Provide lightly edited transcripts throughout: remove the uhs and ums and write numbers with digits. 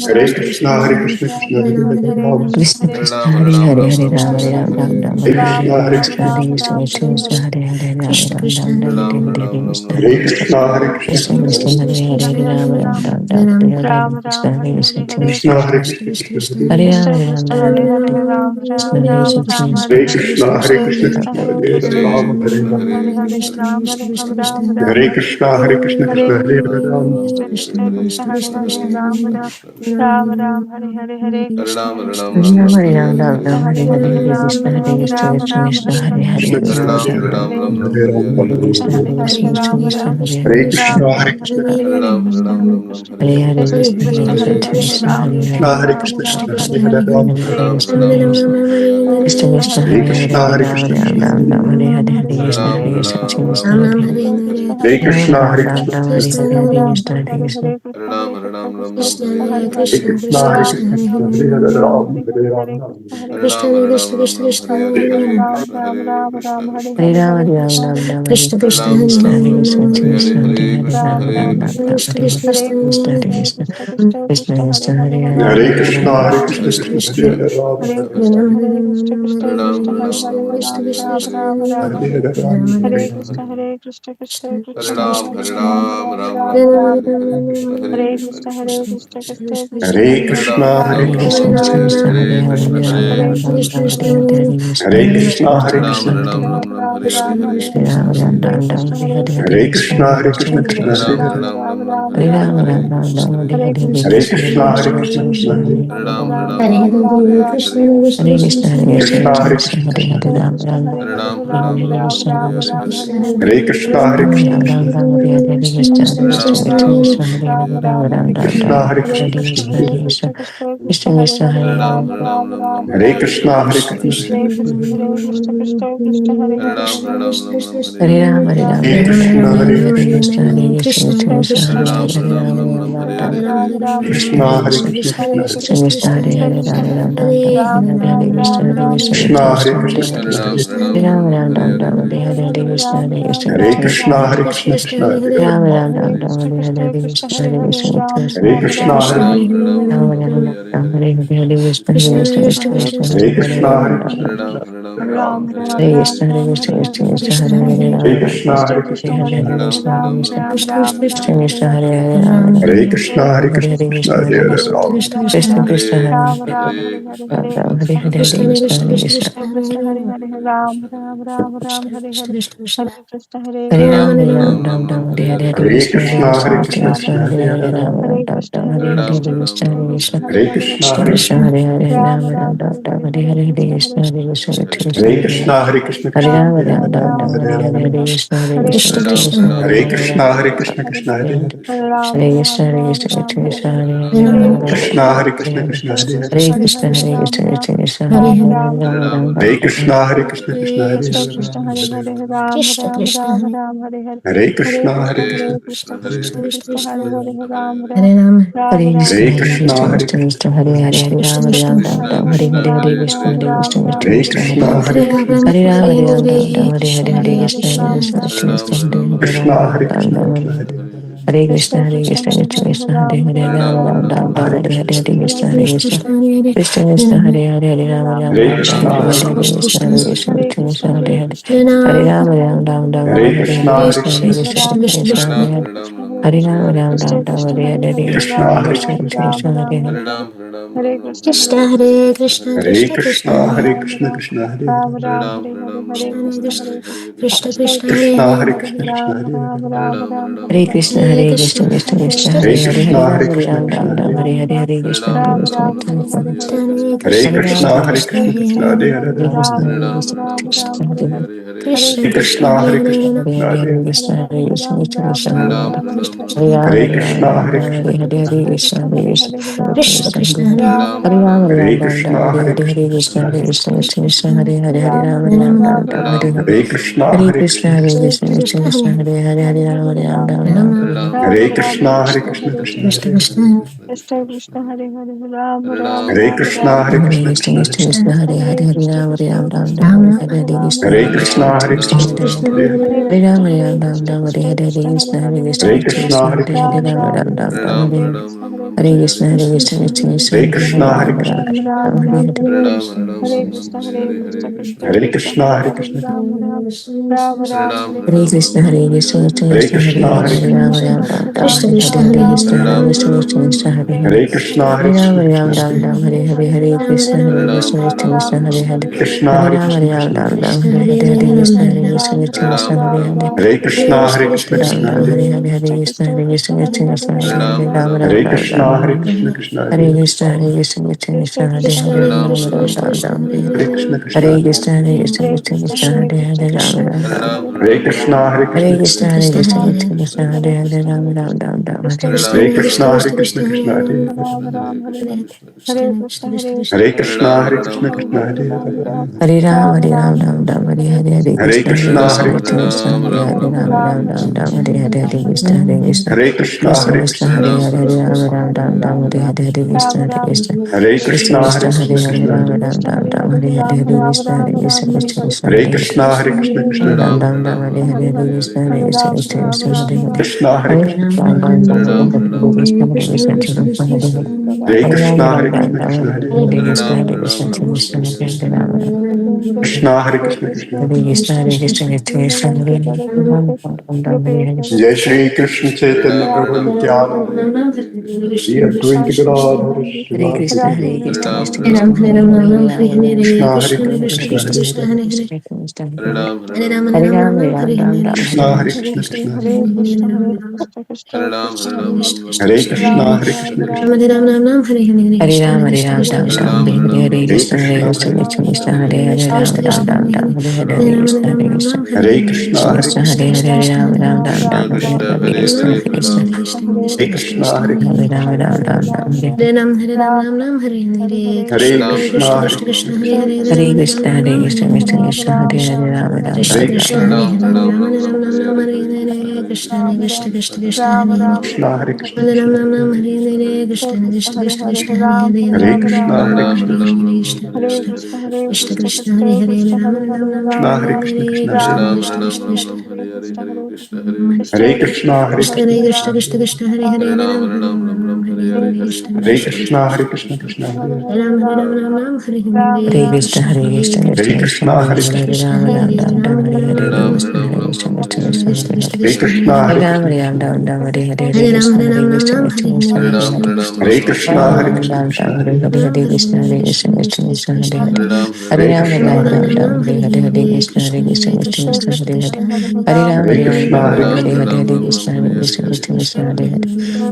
Hare Krishna, Hare Krishna, Krishna Hare Hare, Ram Krishna Hare Krishna Ram, Hare Hare Hare Ram Hare Ram Ram Ram Hare Hare Krishna, Hare Hare Krishna Krishna, Hare Krishna Krishna Hare Hare Ram Ram Ram Hare Hare Hare Krishna Hare Hare Krishna Krishna, Hare Krishna, Krishna Krishna Krishna Hare Hare Hare Ram Ram Ram Ram Hare Hare Krishna Hare Krishna Krishna, Krishna Hare Krishna, Krishna Hare Hare Hare, Ram Ram Ram Hare Krishna Hare Krishna Hare Krishna, Hare Krishna, Krishna Krishna Hare Hare, Ram Hare Ram, Hare Krishna, Hare Krishna, Krishna Hare Hare, Ram Hare Ram Ram Ram Hare Hare Krishna Hare Krishna Krishna Hare Hare Krishna, Krishna Ram Hare Ram Hare, Ram Ram Hare Ram, Ram Hare Hare Krishna Hare, Hare Krishna Krishna Hare Hare Hare Krishna, Hare Krishna, Krishna Hare Hare Krishna Hare Krishna Hare Krishna, Hare Hare Krishna, Krishna Hare Hare, Ram Hare Hare Ram, Krishna Hare Krishna Krishna Krishna Hare Hare Hare Krishna, Hare Hare Ram Krishna, Ram Krishna Ram Hare Ram Hare, Hare Hare Hare Krishna Hare Krishna Krishna Hare Hare Hare Ram Krishna, Ram Hare Ram Krishna, Ram Krishna Hare Hare Hare Hare, Hare Krishna Hare Krishna Hare Krishna, Hare Krishna, Krishna Hare Hare, Ram Hare Ram, Hare Hare Hare Ram Hare Ram Ram Ram Hare Krishna Krishna Hare Krishna Krishna Hare Hare Ram Ram Ram Ram Hare Hare Krishna Hare Krishna Krishna Krishna Hare Hare Hare Ram Ram Krishna, Ram Hare Hare Krishna, Krishna Hare Hare, Ram Hare Ram, Hare Hare Ram, Hare Ram, Hare Krishna, Hare Hare Krishna, Krishna Krishna Krishna Hare Krishna Hare, Hare Ram Hare Hare Ram Ram, Ram Ram Ram Hare Hare Krishna Hare Hare Krishna Krishna, Hare Krishna Krishna, Hare Krishna Hare Hare Hare, Shri Ram Ram Ram Ram Hare Hare Hare Hare Krishna Krishna, Hare Hare Krishna Krishna, Krishna Krishna Hare Hare Hare, Hare Ram Ram Ram Ram Hare Hare Hare Krishna Hare Krishna, Hare Krishna Krishna, Krishna Krishna Hare Hare Hare, Hare Krishna Hare Hare Krishna Krishna, Hare Krishna Krishna, Hare Krishna Hare Hare Ram Hare, Ram Ram Hare Hare Krishna Hare Krishna Hare Krishna, Hare Krishna, Ram Krishna Ram Hare Ram Hare, Hare Hare Krishna Hare Krishna Krishna Hare Hare Ram Ram Hare Ram Krishna, Ram Hare Hare Krishna, Hare Krishna Krishna Hare Hare Hare, Krishna Krishna Krishna Hare Ram Hare Krishna, Hare Krishna, Krishna Hare Hare, Hare Ram Hare Ram Hare Ram Krishna, Ram Hare Hare Krishna, Krishna Krishna Hare Krishna Krishna Krishna Hare Hare Ram Ram Ram Ram Krishna Krishna, Hare Hare Krishna Krishna, Krishna Hare Krishna Hare, Krishna Hare Hare Ram Ram Ram Ram Hare Hare Krishna Hare Krishna Krishna, Krishna Hare Krishna Krishna, Hare Krishna Hare Hare, Hare Ram Ram Ram Ram Hare Hare Krishna Hare Krishna Hare Krishna Krishna, Krishna Hare Krishna, Krishna Hare Hare, Ram Ram Ram Ram Hare Hare Krishna Hare Krishna Krishna Hare Krishna Krishna, Krishna Hare Krishna, Krishna Hare Ram Hare, Ram Ram Ram Hare Hare Krishna Hare Krishna Krishna Krishna Hare Hare Hare Krishna, Ram Hare Ram Krishna, Ram Krishna Hare Hare, Ram Hare Ram, Hare Krishna Hare Krishna Krishna Krishna Hare Hare Ram Hare Ram Krishna, Ram Hare Hare Krishna, Hare Krishna Hare Hare Krishna Hare, Krishna Krishna Krishna Hare Hare Ram Ram Hare Ram Krishna, Hare Hare Krishna, Hare Krishna Krishna Hare Hare Hare, Krishna Ram Krishna Krishna Hare Ram Ram Hare Hare Krishna Hare Krishna Hare Ram Hare Ram Ram Ram Hare Hare Hare Hare Krishna Hare Krishna, Krishna Hare Krishna Krishna, Krishna Krishna Hare Hare Hare Hare, Ram Ram Ram Ram Hare Hare Hare Krishna Hare Krishna Hare Krishna, Krishna Hare Krishna Krishna, Hare Hare Ram Ram Ram Ram Hare Hare Hare Krishna Hare Krishna Krishna Hare Krishna Krishna, Hare Krishna, Hare Krishna Ram Hare Hare Ram Hare, Ram Ram Ram Hare Hare Hare Ram, Hare Krishna Hare Krishna Krishna Hare Hare Hare Ram Krishna, Hare Ram Krishna, Ram Krishna Hare Hare Hare Hare, Hare Krishna Hare Krishna Krishna Hare Hare Ram Hare Ram Krishna, Ram Hare Hare Krishna, Hare Krishna Hare Hare, Hare Krishna Hare Krishna Krishna Krishna Hare Hare Ram Ram Ram Hare Hare Krishna, Hare Krishna, Krishna Hare Hare, Ram Hare Ram, Hare Krishna, Hare Krishna, Krishna Hare Hare, Hare Krishna, Hare Hare Krishna, Krishna, Hare Krishna Krishna, Krishna, Hare Hare, Hare Krishna Ram, Hare Krishna, Ram, Krishna Ram Hare Ram, Hare, Hare Hare, Hare Krishna, Hare Krishna, Krishna Hare Krishna, Hare Krishna, Hare, Hare Krishna, Hare Ram, Hare Ram, Ram Ram, Hare Hare, Hare Krishna, Hare Krishna, Krishna Krishna, Hare Hare Krishna, Ram, Hare Ram Krishna, Ram, Krishna Hare Hare Hare, Hare Krishna, Hare Krishna, Krishna Krishna, Hare Hare Ram, Ram Ram, Ram Hare Hare Hare, Krishna, Hare Krishna, Hare Krishna, Krishna Krishna, Hare Hare, Hare Ram, Ram Hare Ram, Ram Krishna, Hare Hare Hare, Hare Krishna, Krishna, Krishna Hare Hare Krishna, Hare, Krishna Krishna, Hare Hare Hare Ram, Ram Ram, Ram Hare Hare Hare, Krishna, Hare Hare Krishna, Hare Krishna, Krishna, Krishna Krishna Krishna Krishna, Hare Hare Hare, Hare Hare Ram, Ram Ram, Ram Hare Hare, Hare Krishna, Krishna, Hare Hare Krishna, Krishna, Krishna Krishna Krishna, Hare Hare Hare, Hare Hare Krishna, Hare Krishna, Krishna Hare Hare, Krishna, Hare Krishna, Krishna Hare Hare, Hare Krishna, Hare Krishna, Krishna Krishna, Hare Hare Hare, Hare Krishna, Ram, Hare Hare Krishna, Ram, Krishna Ram Ram, Hare Hare Hare, Hare, Hare Krishna, Hare Krishna, Krishna Hare Hare Ram, Krishna, Hare Hare Krishna, Krishna, Hare Krishna Hare, Hare Hare, Hare Ram Krishna, Hare Hare Ram, Krishna, Krishna Hare Hare, Hare Krishna, Hare Krishna, Krishna Hare Hare Hare, Hare, Krishna, Hare Krishna, Krishna Krishna, Hare Hare, Hare Ram, Hare Hare Ram, Krishna, Ram Hare Ram, Krishna, Hare Hare, Krishna Hare Hare Krishna, Hare, Hare Krishna, Krishna Krishna, Hare Hare, Hare Ram, Hare Hare Ram, Ram Ram, Krishna, Hare Hare Hare, Hare Krishna, Krishna, Krishna Hare Hare Krishna, Hare, Krishna Krishna, Hare Hare, Hare Ram, Hare Ram, Ram Ram, Hare Hare, Hare Krishna, Hare Hare Krishna, Krishna, Hare Krishna Krishna, Hare Krishna Hare, Krishna, Hare Hare, Hare Ram, Hare Ram, Ram Ram, Hare Hare, Hare Krishna, Hare Krishna, Krishna Hare Hare, Hare Krishna, Hare Hare Krishna, Krishna, Krishna Krishna Hare Hare, Krishna, Hare Hare, Hare Ram, Hare Ram, Ram Ram, Hare Hare, Hare Krishna, Hare Hare Krishna, Krishna, Hare Krishna Krishna, Krishna, Hare Krishna Hare, Hare Hare, Hare Ram, Hare Ram, Ram Ram, Hare Hare, Hare Krishna, Hare Krishna, Hare Krishna Krishna, Krishna, Hare Hare Krishna, Hare, Krishna Ram Hare Ram, Hare, Ram Ram, Hare Hare, Hare Krishna, Hare Krishna, Krishna Krishna, Hare Hare Krishna, Hare, Hare Rama Krishna, Rama, Krishna Rama Krishna, Hare Hare. Hare Krishna, Hare Krishna, Hare Krishna, Hare Krishna, Krishna Hare Krishna, Hare Krishna, Hare, Hare Hare Krishna, Rama Krishna Rama, Krishna, Rama Hare Hare, Hare Krishna, Hare Krishna, Krishna Krishna, Krishna Hare Hare. Hare Hare Krishna, Rama, Hare Rama Krishna, Rama, Hare Hare, Hare Krishna, Hare Krishna, Krishna Krishna, Hare Hare. Krishna, Hare Hare Rama, Krishna, Rama Krishna Rama, Krishna, Hare Hare, Hare Krishna, Hare Krishna, Krishna Krishna, Hare Hare. Hare Krishna, Hare Krishna, Ram Krishna Ram Hare, Hare Hare Hare Krishna Hare Krishna Krishna Krishna Hare Ram Ram Hare Ram Ram Krishna, Hare Hare Krishna, Krishna Hare Hare, Krishna Hare Krishna Krishna Krishna Hare Hare Ram Ram Ram Ram Hare Hare Krishna, Krishna Hare Hare, Krishna Hare Krishna Krishna Krishna Hare Hare Ram Ram Ram Hare Krishna, Hare Hare Krishna, Krishna Krishna Hare Krishna, Krishna Krishna Krishna Hare Hare Ram Ram Ram Hare Hare Krishna, Hare Krishna, Krishna Hare, Hare Krishna, Hare Krishna, Krishna Hare, Hare Ram Ram Hare Hare Hare Hare Krishna Hare Krishna, Krishna Hare Krishna Krishna, Krishna Krishna Hare Krishna, Hare Ram Ram Hare Hare Krishna Hare Krishna Hare Krishna, Krishna Hare Krishna Krishna, Hare Krishna Hare Krishna, Ram Ram Hare Hare Krishna Hare Krishna Hare Krishna Krishna, Krishna Hare Hare Krishna, Hare Krishna Ram Hare, Hare Hare Krishna Hare Krishna Krishna Krishna Hare Hare Krishna, Hare Krishna, Krishna Hare Hare, Hare Hare Krishna Hare Krishna Krishna Krishna Hare Hare Krishna, Hare Hare Krishna, Ram Ram Hare Krishna Hare Krishna Krishna Hare Hare Hare Hare Ram Krishna, Hare Ram Krishna, Hare Krishna Hare, Krishna Hare Krishna Krishna Krishna Hare Hare Krishna, Hare Krishna, Krishna. Hare Krishna Hare Krishna Krishna Krishna Hare Hare Ram Ram Hare Hare Jai Shri Krishna Chaitanya Prabhu Nityananda, Shri Advaita Gadadhara Hare Srivasadi Krishna, Hare Gaura Krishna, Krishna Bhakta Krishna, Hare Hare, Ram Ram, Krishna, Ram Hare Ram, Krishna, Hare Krishna Krishna, Hare, Krishna Krishna, Krishna Hare Hare, Ram Krishna, Hare Hare Krishna, Krishna, Krishna Krishna Krishna, Hare, Krishna Hare Krishna, Krishna, Hare Hare Hare. Krishna, Krishna, Hare Ram, Ram, Hare Hare Krishna, Hare Krishna, Krishna, Hare Krishna Krishna, Krishna, Krishna Hare Hare, Hare, Ram, Hare Krishna, Hare Krishna, Hare Krishna, Krishna Hare Krishna, Krishna, Hare Krishna, Hare, Ram, Hare Krishna, Hare Krishna, Hare Krishna, Hare Hare Krishna, Ram, Krishna, Hare Hare Krishna, Hare Krishna, Krishna, Hare Krishna, Hare Krishna, Krishna Krishna, Hare Hare, Hare Krishna, Hare Krishna, Krishna, Hare Krishna, Krishna, Hare Krishna, Hare Krishna, Krishna, Krishna, Hare Krishna, Krishna Hare, Hare Krishna, Hare Krishna, Krishna, Hare Krishna, Hare Krishna, Krishna Hare, Hare Krishna, Hare Krishna, Hare Krishna Krishna, Krishna, Hare Hare Hare, Krishna, Ram Ram, Hare Krishna, Hare Krishna, Krishna Krishna, Hare Hare. Hare Krishna, Hare Hare Ram, Krishna, Hare Krishna, Ram, Hare Krishna, Hare Krishna, Krishna Krishna, Hare Hare. Hare Krishna, Ram Hare Ram, Krishna, Krishna Hare Hare, Hare Krishna, Hare Krishna, Krishna Krishna, Hare Hare. Hare Hare Ram, Krishna, Hare Krishna, Hare Krishna, Hare Krishna, Krishna Krishna, Hare Hare.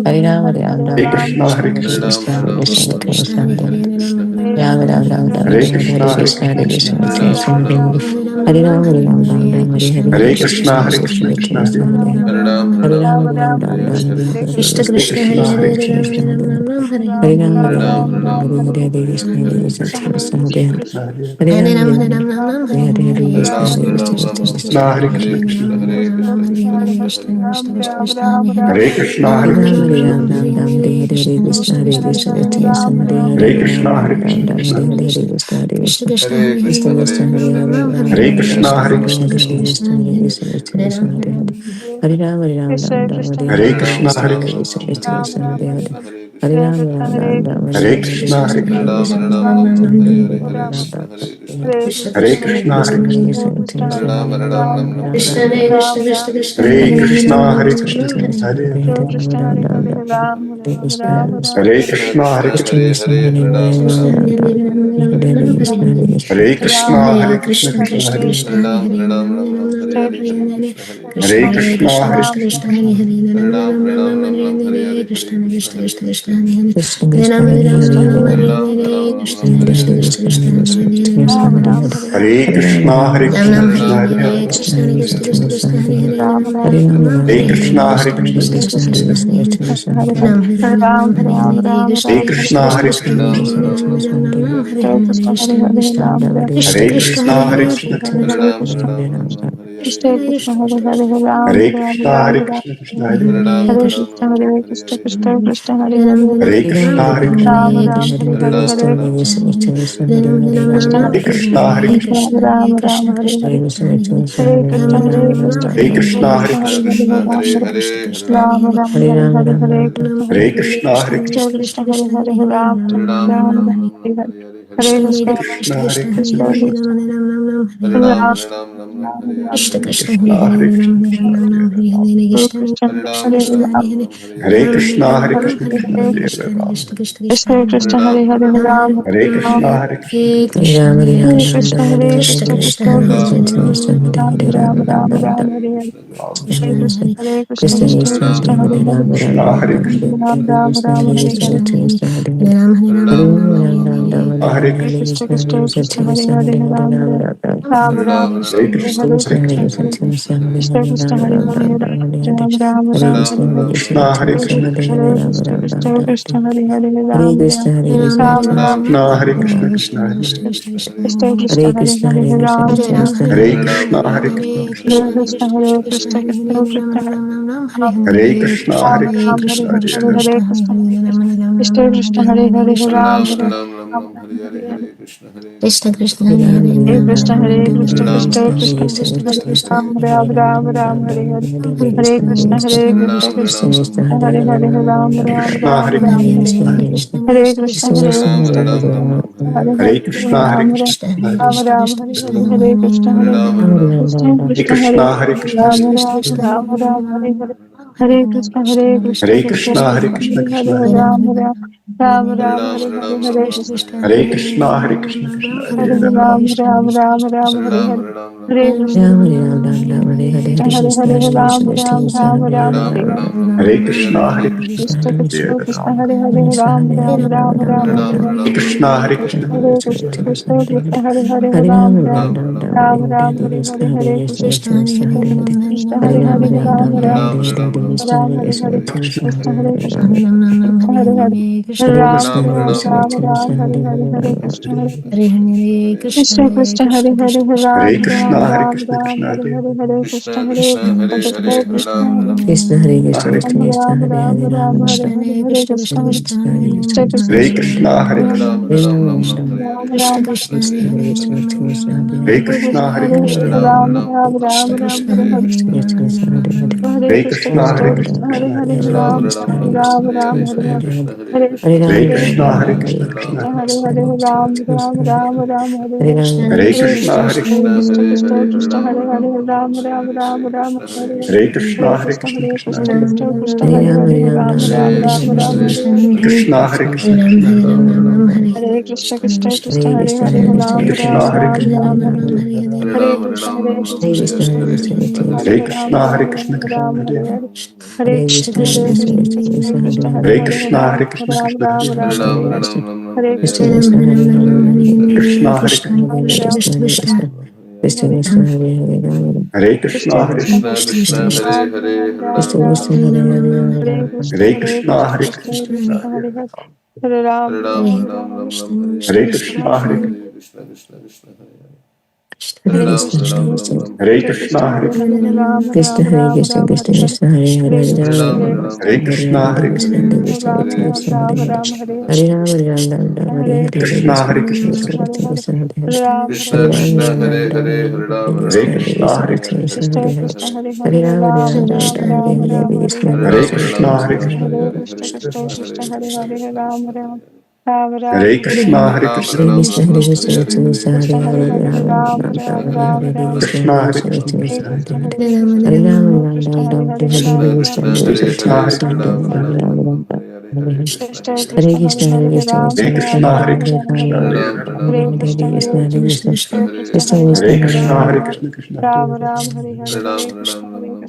Hare Ram, Hare Krishna, Hare Krishna, Hare Krishna, Hare Krishna, Krishna Krishna, Hare Hare. Hare Ram, Hare Krishna, Hare Hare Krishna, Krishna, Hare Krishna, Krishna Krishna, Hare Hare. Hare Krishna, Hare Krishna, Krishna Hare, Hare Ram, Hare Hare Krishna, Krishna, Hare Krishna Krishna, Krishna, Krishna Krishna Hare, Hare Hare Ram, Hare Krishna, Hare Krishna, Krishna Hare Ram, Hare Krishna, Krishna Hare Krishna Hare, Hare Ram, Hare Krishna, Krishna Krishna, Hare Krishna, Krishna Hare, Hare Hare Krishna, Hare Hare Ram, Krishna, Hare Krishna Ram, Hare, Hare Krishna, Hare Hare Ram, Krishna, Hare Ram, Krishna, Krishna Hare Hare, Krishna, Hare Krishna, Krishna Krishna, Hare Hare Ram, Hare Ram, Krishna, Hare Hare Krishna, Krishna Hare, Krishna, Hare Krishna, Krishna Hare Hare Hare Ram, Hare Hare Krishna, Krishna, Hare Hare Krishna, Krishna, Krishna Hare Hare Hare Ram, Hare Hare Krishna, Hare Krishna, Hare Krishna, Krishna, Krishna Krishna Hare, Krishna, Hare Hare Ram, Hare Krishna, Hare Hare Krishna, Krishna, Krishna Hare Hare Ram, Hare Hare Krishna, Krishna, Hare Hare Krishna, Krishna, Krishna Krishna Krishna, Hare, Hare Hare Hare Krishna, Hare Krishna, Hare Krishna, Hare Krishna Krishna, Krishna, Hare Hare Hare Krishna, Hare Krishna. Hare Krishna, Hare Krishna, Krishna Hare, Hare Krishna, Hare Krishna, Krishna, Krishna Krishna Hare Hare Hare Hare Krishna Hare Krishna Krishna Hare Hare Hare Hare Ram Krishna, Hare Ram Krishna, Ram Krishna Hare Hare, Hare Krishna Hare Krishna Krishna Hare Hare Hare Hare Ram Krishna, Hare Hare Krishna, Krishna Krishna Hare Krishna, Krishna Krishna Hare Hare Hare Krishna, Hare Krishna Krishna, Krishna Krishna, Krishna Hare Hare Hare Ram Hare Hare Krishna, Hare Krishna Krishna, Krishna Krishna, Krishna Hare Hare Ram Krishna Krishna Hare Hare Ram Hare Ram Krishna, Ram Hare Ram Krishna, Krishna Hare Hare Hare. Hare Krishna Krishna Krishna Hare Hare Hare Krishna, Hare Krishna, Ram Krishna Ram Hare Hare Hare Hare. Hare Krishna Hare Krishna, Hare Krishna, Ram Ram Hare Hare Hare Krishna Hare Krishna Krishna, Hare Krishna Hare Krishna, Hare Krishna Hare Ram Hare. Ram Ram Hare Hare Hare Krishna Hare Krishna, Hare Krishna, Krishna Hare Hare Ram Ram Ram Hare Hare Hare Krishna Hare Krishna, Hare Krishna, Krishna Krishna Krishna Ram Ram Ram Hare Krishna, Hare Krishna, Krishna Hare Hare. Krishna Krishna Hare Ram Hare Krishna, Hare Hare Krishna, Krishna Hare Hare Krishna Hare Ram. Krishna Hare Hare Ram Hare Krishna, Ram Hare Krishna, Krishna Hare Krishna Krishna Ram Ram Ram Ram Hare Hare Ram. Hare Krishna Krishna Krishna Krishna Hare Hare Krishna, Hare Krishna, Ram Ram Ram Hare Hare Hare Hare Krishna, Krishna Krishna Hare Hare Ram Ram Ram Hare Krishna, Hare Hare Krishna, Krishna Hare Hare Ram Ram Ram Hare Hare Krishna, Hare Hare Krishna, Krishna Krishna Krishna Hare Hare Ram Ram Ram Ram Krishna, Hare Krishna, Krishna Hare Hare. Krishna Krishna Hare Hare Krishna, Hare Hare Krishna, Ram Krishna Ram Krishna, Hare Krishna, Hare Krishna, Krishna Hare Hare Krishna Hare Krishna Krishna Krishna Hare Hare Krishna, Ram Hare Krishna, Ram Hare Krishna Hare Hare Hare. Hare Krishna Krishna Krishna Hare Hare Ram Ram Ram Hare Hare Krishna Hare Krishna Krishna Krishna Krishna Hare Ram Ram Ram Ram Hare Hare Hare Krishna Hare Krishna Krishna Krishna Hare Hare Ram Ram Krishna, Ram Hare Ram Krishna, Hare Krishna Hare Hare. Hare Krishna Hare Krishna Krishna Hare Hare Hare Krishna, Hare Ram Krishna, Ram Krishna Hare Ram Hare. Ram Hare Hare Hare Krishna Hare Hare Krishna Hare Krishna, Hare Krishna, Ram Krishna Ram Ram Ram Hare Hare Hare Krishna Hare Krishna Krishna, Hare Krishna Krishna, Hare Krishna Hare Hare Hare. Ram Ram Ram Ram Hare Hare Hare Krishna Hare Krishna, Hare Krishna, Krishna Hare Hare Hare. Ram Ram Ram Ram Hare Hare Hare Krishna Hare Hare Ram Ram Ram Ram Hare Hare Hare Krishna, Hare Krishna, Krishna Krishna Hare Krishna Hare Krishna Ram. Hare Hare Ram Ram Ram Ram Hare Hare Hare Krishna, Hare Krishna, Hare Krishna Krishna Hare Hare. Krishna Krishna Hare Hare Ram Ram Ram Ram Hare Hare Hare Krishna Krishna Hare Hare Ram Ram Ram Hare Hare Krishna, Krishna Hare Hare Hare. Krishna Krishna Hare Hare Ram Ram Ram Ram Hare Hare Hare Krishna Hare Krishna Krishna Hare Hare Ram Hare Krishna, Ram Hare Ram Krishna, Ram Krishna Hare Hare Hare Hare. Hare Krishna Krishna Krishna Hare Ram Ram Ram Ram Hare Hare Hare Krishna Krishna Krishna Hare Krishna, Hare Krishna, Krishna Ram Ram Hare Krishna Krishna, Hare Hare Krishna, Ram Ram Ram Ram Hare Hare Hare Hare Krishna Krishna, Krishna Hare Krishna Krishna, Hare Krishna Hare Hare Hare. Ram Ram Ram Hare Hare Hare Krishna Hare Hare Krishna, Hare Krishna Krishna, Krishna Krishna Hare Hare Hare. Hare Ram Ram Ram Ram Hare Hare Hare Hare Krishna, Krishna Hare Hare Krishna, Krishna Krishna Hare Krishna Hare. Krishna Hare Hare Ram Ram Ram Ram Hare Hare Hare Krishna, Hare Hare Krishna Krishna, Hare Krishna Krishna Hare Hare. Krishna Krishna Hare Hare Ram Ram Ram Ram Hare Hare Hare Krishna, Hare Krishna, Krishna Hare Hare. Hare Krishna Krishna Krishna Hare Hare Ram Ram Krishna, Hare Ram Krishna, Ram Krishna Hare Hare Hare Hare. Hare Krishna Hare Krishna Krishna Krishna Hare Hare Ram Krishna, Ram Hare Ram Krishna, Krishna Ram Hare Hare Hare. Hare Hare Krishna Hare Krishna Krishna Krishna Hare Hare Hare Krishna, Ram Hare Krishna, Ram Krishna Ram Hare Hare. Ram Hare Hare Hare Krishna Krishna Krishna Hare Hare Krishna, Hare Krishna Krishna, Ram Hare Ram Krishna Krishna Krishna Hare Krishna Hare Hare Hare Krishna Krishna, Hare Krishna Krishna, Krishna Krishna Krishna Hare Hare. Krishna Ram Ram Ram Krishna Ram Krishna Hare Hare Hare Krishna Hare Hare Krishna, Krishna Hare Krishna Krishna, Krishna Krishna Hare Hare Hare. Hare Ram Ram Ram Hare Krishna Krishna, Hare Hare Krishna. Hare Hare Krishna Krishna Hare Hare Krishna Hare Krishna Krishna, Krishna Hare Hare Krishna. Hare Ram Krishna Ram Hare Ram Krishna Ram Krishna Hare Hare Krishna Hare Hare Hare Krishna Hare Ram Krishna Hare Hare Krishna, Hare Hare Krishna Krishna, Hare Hare Krishna Krishna Ram Hare Ram Krishna Ram Hare Ram Hare Hare Ram Ram Ram Ram Hare Hare Hare Krishna Krishna, Krishna Hare Krishna Krishna, Krishna Krishna Krishna Hare Hare Krishna Hare Hare Ram Hare Hare Ram Krishna Ram Krishna Ram Ram Hare Hare Hare Krishna, Krishna Hare Krishna Krishna, Krishna Krishna Hare Hare Krishna Hare Hare Hare Ram Ram Ram Ram Ram Ram Ram Hare Ram Hare Hare Krishna Hare Hare Krishna Krishna, Krishna Hare Krishna Krishna, Hare Hare Krishna Krishna, Krishna Krishna Krishna Hare Hare Krishna. Hare Ram Ram Ram Ram Hare Hare Hare Krishna, Hare Krishna, Hare Krishna Krishna Hare Krishna, Krishna Hare Krishna Hare. Krishna Krishna Hare Hare Hare Hare Ram Ram Ram Ram Ram Ram Hare Ram Krishna Krishna, Hare Hare Krishna Krishna, Krishna Krishna Krishna Hare Hare Hare. Hare Krishna Hare Ram Ram Krishna Ram Hare Ram Hare Hare Ram Hare Ram Krishna Hare Hare Krishna Krishna, Hare Krishna Ram Krishna, Hare Krishna Ram Hare Ram Hare. Ram Hare Krishna Hare Krishna Hare Krishna Hare Hare Krishna Ram Krishna Hare Ram Krishna, Krishna Hare Ram Hare Krishna, Ram Krishna Hare Ram Hare Hare Ram Hare. Hare Hare Krishna Krishna Hare Hare Krishna Krishna Hare Krishna Krishna Hare Krishna Hare Hare Hare Krishna, Ram Hare Ram Ram Krishna, Krishna Hare Ram Hare. Ram Hare Hare Hare Krishna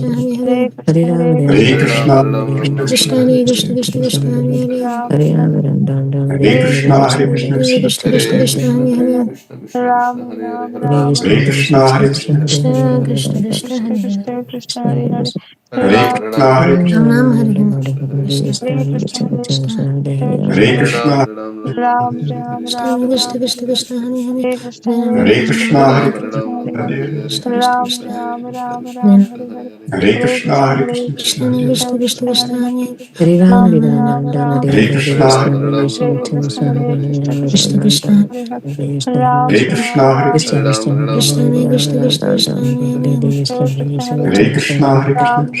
Hare Krishna, Hare Hare Krishna, Krishna, Krishna Hare Krishna Krishna Krishna Hare Hare Ram Hare Ram, Ram Ram Ram Ram Hare Hare Hare Krishna, Hare Hare Krishna Krishna, Hare Krishna Krishna Krishna Hare Hare Ram Ram, Hare Ram Krishna Hare Hare Ram, Krishna, Krishna Hare Krishna Krishna, Hare Hare Krishna Hare Krishna, Ram Ram Krishna Ram Krishna, Krishna Krishna Hare Hare Hare, Krishna Hare Ram Krishna, Ram, Hare Ram Krishna, Ram Hare Ram Hare Krishna Krishna, Krishna Hare Krishna Hare Hare Hare Hare Krishna, Krishna, Ram Ram, Ram Krishna Ram, Krishna Krishna Hare Hare Hare Krishna, Hare Hare Ram Krishna, Krishna, Ram Krishna Hare Ram Krishna, Krishna Hare Hare, Krishna Krishna Ram Krishna Ram, Ram Ram, Hare Hare Hare, Hare Hare Krishna, Krishna, Hare Hare Krishna, Krishna, Krishna Krishna Krishna Krishna Krishna Hare Krishna Hare, Hare Ram Ram Hare Ram, Ram Ram Ram Hare Hare Hare Hare Krishna, Krishna Krishna, Hare Hare Krishna Krishna, Krishna Hare Hare Krishna, Ram Krishna Ram Krishna, Ram Hare Hare, Hare Ram Hare Krishna Krishna, Ram, Hare Ram Krishna, Krishna Ram, Krishna Krishna Hare Krishna, Ram Krishna Ram Krishna, Ram Hare Krishna Krishna Krishna Krishna, Hare Krishna Hare, Hare Krishna Krishna, Hare Krishna, Ram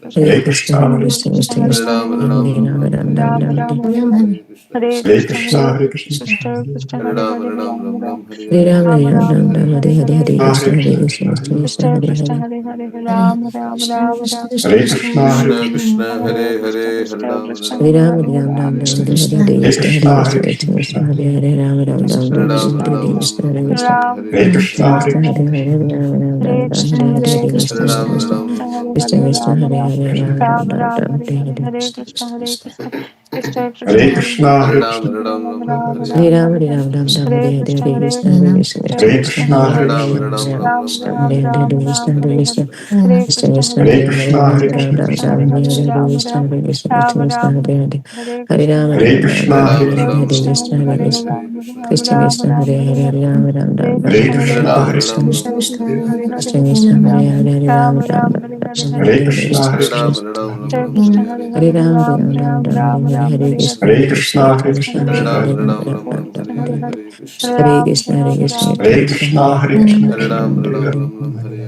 Krishna Hare Hare Krishna Krishna, Krishna, Hare Hare Krishna Krishna, Krishna, Krishna Krishna Krishna, Hare Hare Hare Rama, Ram Ram Ram, Ram Ram Hare Hare Hare Hare Krishna Krishna, Hare Hare Krishna Krishna, Krishna Hare Hare Ram Ram Hare Rama, Ram Ram Ram Ram, Hare Ram Hare Hare Hare, Hare Hare Hare Krishna, Krishna Hare Krishna, Krishna, Hare Krishna Krishna, Krishna Hare Krishna Hare. Hare Hare Ram Ram Ram Ram Hare Hare Krishna, Krishna Hare Krishna, Hare Krishna Krishna Krishna Hare Hare Rama, Hare Ram Ram, Ram Ram Krishna Hare Hare, Krishna Hare Hare Krishna, Krishna, Hare Hare Krishna, Krishna, Krishna Krishna, Krishna Hare Hare, Rama Ram Ram, Krishna Ram Hare Krishna Hare, Hare Krishna Hare Krishna. Ram Hare Ram Krishna, Krishna Hare Ram Hare Krishna, Hare Ram Ram, Hare Ram Krishna Hare Hare, Hare Krishna Krishna Krishna, Krishna Krishna Krishna Hare Krishna, Hare Krishna Ram Hare Ram Hare, Ram Ram Ram, Ram Ram Ram Hare Hare Hare Hare. Hare Krishna Krishna Krishna Krishna Hare Hare Krishna, Hare Hare Krishna, Ram Ram Hare Ram Rama, Hare Hare Ram Ram, Ram Hare Hare Hare, Krishna Hare Hare Krishna, Hare Krishna Krishna, Krishna Krishna Hare Krishna, Krishna Krishna, Hare Hare Hare Hare Krishna, Hare, Ram Ram Ram Ram Hare Hare, Ram Krishna Ram Hare Hare Krishna. Hare Hare Krishna Krishna Krishna, Hare Hare Hare Krishna Krishna, Hare, Ram Hare Krishna Ram, Krishna, Ram Krishna Ram Hare Hare Hare Hare, Ram Krishna Ram Hare Krishna, Ram Krishna Ram Hare Hare Hare. Hare Hare Krishna Rama, Hare Ram Krishna Ram, Krishna, Ram Hare Hare Krishna Hare, Krishna, Krishna Krishna Hare Hare Hare Krishna. Ram Ram Krishna Ram Krishna, Ram Hare Hare Hare, Hare Ram Ram, Ram Hare Hare Krishna Hare Hare Krishna, Hare, Krishna Hare Krishna Krishna Krishna, Krishna. Krishna Hare Hare Krishna Hare Krishna, Hare Ram Hare, Ram Ram Ram, Ram Ram Hare Hare Hare Hare Hare Hare, Krishna Krishna, Krishna Hare Krishna Krishna, Krishna. Krishna Krishna Hare Hare Hare Ram, Hare Ram Ram, Ram Ram Ram, Ram Hare Ram Hare, Hare Hare Krishna Hare Hare Krishna, Krishna, Hare Krishna Krishna Krishna, Hare Krishna, Hare Hare Hare Krishna, Ram, Krishna Ram Krishna Ram Hare Hare. Hare Hare Ram Krishna, Hare Ram Krishna, Ram Hare Krishna Krishna, Hare Hare Hare, Krishna, Krishna Krishna Hare Krishna, Hare. Hare Rama, Hare Rama.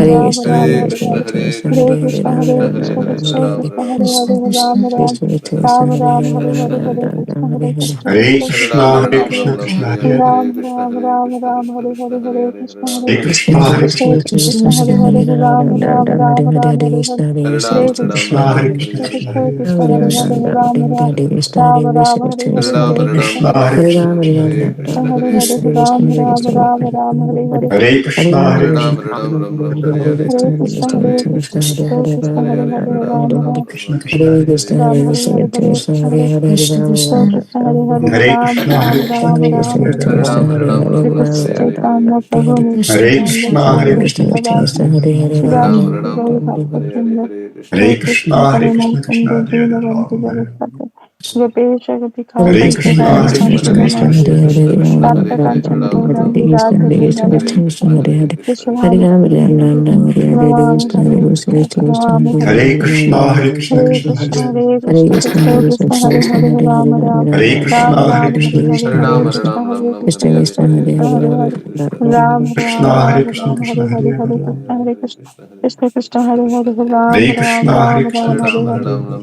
Hare Ram Krishna, Ram Hare Hare Krishna, Hare Krishna Hare Hare Hare Krishna Ram Hare Ram Krishna Ram Ram Krishna Hare Hare Krishna Hare Hare Ram Ram Krishna Krishna Ram Hare Ram Ram Hare Ram Hare Ram Hare Ram Krishna Ram Hare Hare Hare Krishna Hare Krishna Krishna, Krishna Hare Hare Krishna, Krishna Hare Hare. Ram Ram Ram Ram Hare Hare Hare Krishna Hare Hare Krishna Krishna, Hare Krishna Krishna, Hare Krishna Krishna Krishna Hare Hare Hare Hare. Ram Ram Ram Ram Ram Ram Hare Ram Hare Hare Krishna Hare Hare Hare Krishna Krishna Krishna Krishna, Hare Hare Hare Krishna, Krishna Krishna Krishna Hare Hare. Krishna Hare Hare Ram Hare Ram Ram Ram Ram Hare Krishna Ram Hare Ram Krishna Hare Hare Krishna Hare Hare Hare Krishna Krishna, Hare Hare Hare Krishna Krishna, Ram Krishna Ram Hare Ram Hare. Ram Hare Hare Hare Krishna Ram Krishna Ram Krishna Ram Hare Ram Hare Hare Hare Hare Krishna, Ram Hare Hare Krishna, Krishna Krishna Hare Hare Hare. Hare Krishna Hare Krishna Krishna Krishna Hare Hare Hare Krishna Ram Hare Ram Hare Ram Ram Ram Hare Hare Ram Krishna, Krishna Hare Hare Hare. Krishna Ram Hare Hare Krishna Hare Hare Krishna Krishna Hare Hare Hare Ram Hare Ram Krishna Hare Ram Hare Hare Ram Krishna, Ram Hare Ram Krishna, Hare Krishna Ram Krishna Hare Hare Krishna Ram Hare Ram Hare Shri Ram Krishna Ram Hare Hare. Chaitanya Prabhu Hare Nityananda Krishna, Prabhu Hare Hare Krishna Krishna, Nityananda Krishna Krishna Hare Hare Hare. Hare Ram Shridhar Ram Gauri Ram Hare Bhakta Sundar Hare Shri Krishna Krishna, Hare Karunam Krishna, Krishna Sindhu Hare Hare. Deenabandhu Jagat Gopesh Hare गोपिकांत Krishna, Krishna Hare Krishna Krishna, Krishna Krishna Radhakant Hare Hare Hare Hare, Ram Krishna Ram Hare Ram Krishna, तप्तकांचन Ram Krishna Ram Gaurangi Hare Krishna Radhe Hare Krishna, Krishna Vrindavan Krishna Krishna Krishna, Hare Hare Krishna Hare Ram Ram Ram Ram Ram Hare Hare Hare Ram Krishna Hare Hare Krishna Krishna Krishna Krishna Ram Hare Hare Hare Hare Krishna Krishna, Ram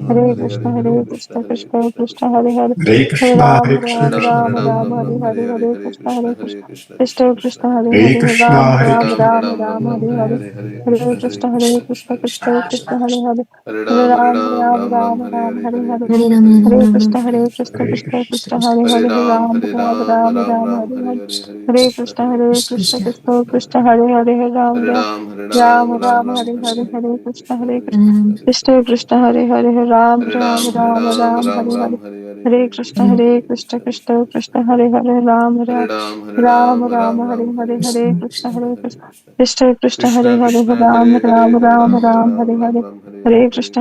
Hare Ram Krishna, Ram Hare Krishna Ram Krishna Hare Hare Hare, Hare Krishna Krishna Krishna Hare Krishna Krishna Hare Krishna Hare Hare Ram Hare Ram Ram Hare Ram Krishna, Ram Ram Hare Ram Ram Hare Krishna, Hare Hare Hare Krishna Hare Hare Krishna Krishna Hare, Hare Krishna Krishna Krishna Krishna Hare Krishna Hare Hare Ram Hare Ram Ram Krishna, Ram Hare Ram Krishna, Ram Krishna Hare Hare Hare Hare, Hare Krishna Hare Krishna Krishna Krishna Hare Hare Ram Hare Ram Krishna, Hare Ram Krishna, Ram Hare Krishna Hare Hare Hare Hare, Krishna Krishna Krishna Hare Hare Hare Krishna, Ram Hare Krishna, Ram Krishna Ram Hare Ram Hare, Hare Hare Hare Krishna Hare Krishna Krishna Krishna Hare Hare Hare Krishna, Ram Hare Ram Krishna, Ram Ram Hare Hare Hare Krishna Krishna Hare Hare Hare Ram Ram Ram Ram Hare Hare Hare Ram Ram Hare Ram Krishna Hare Krishna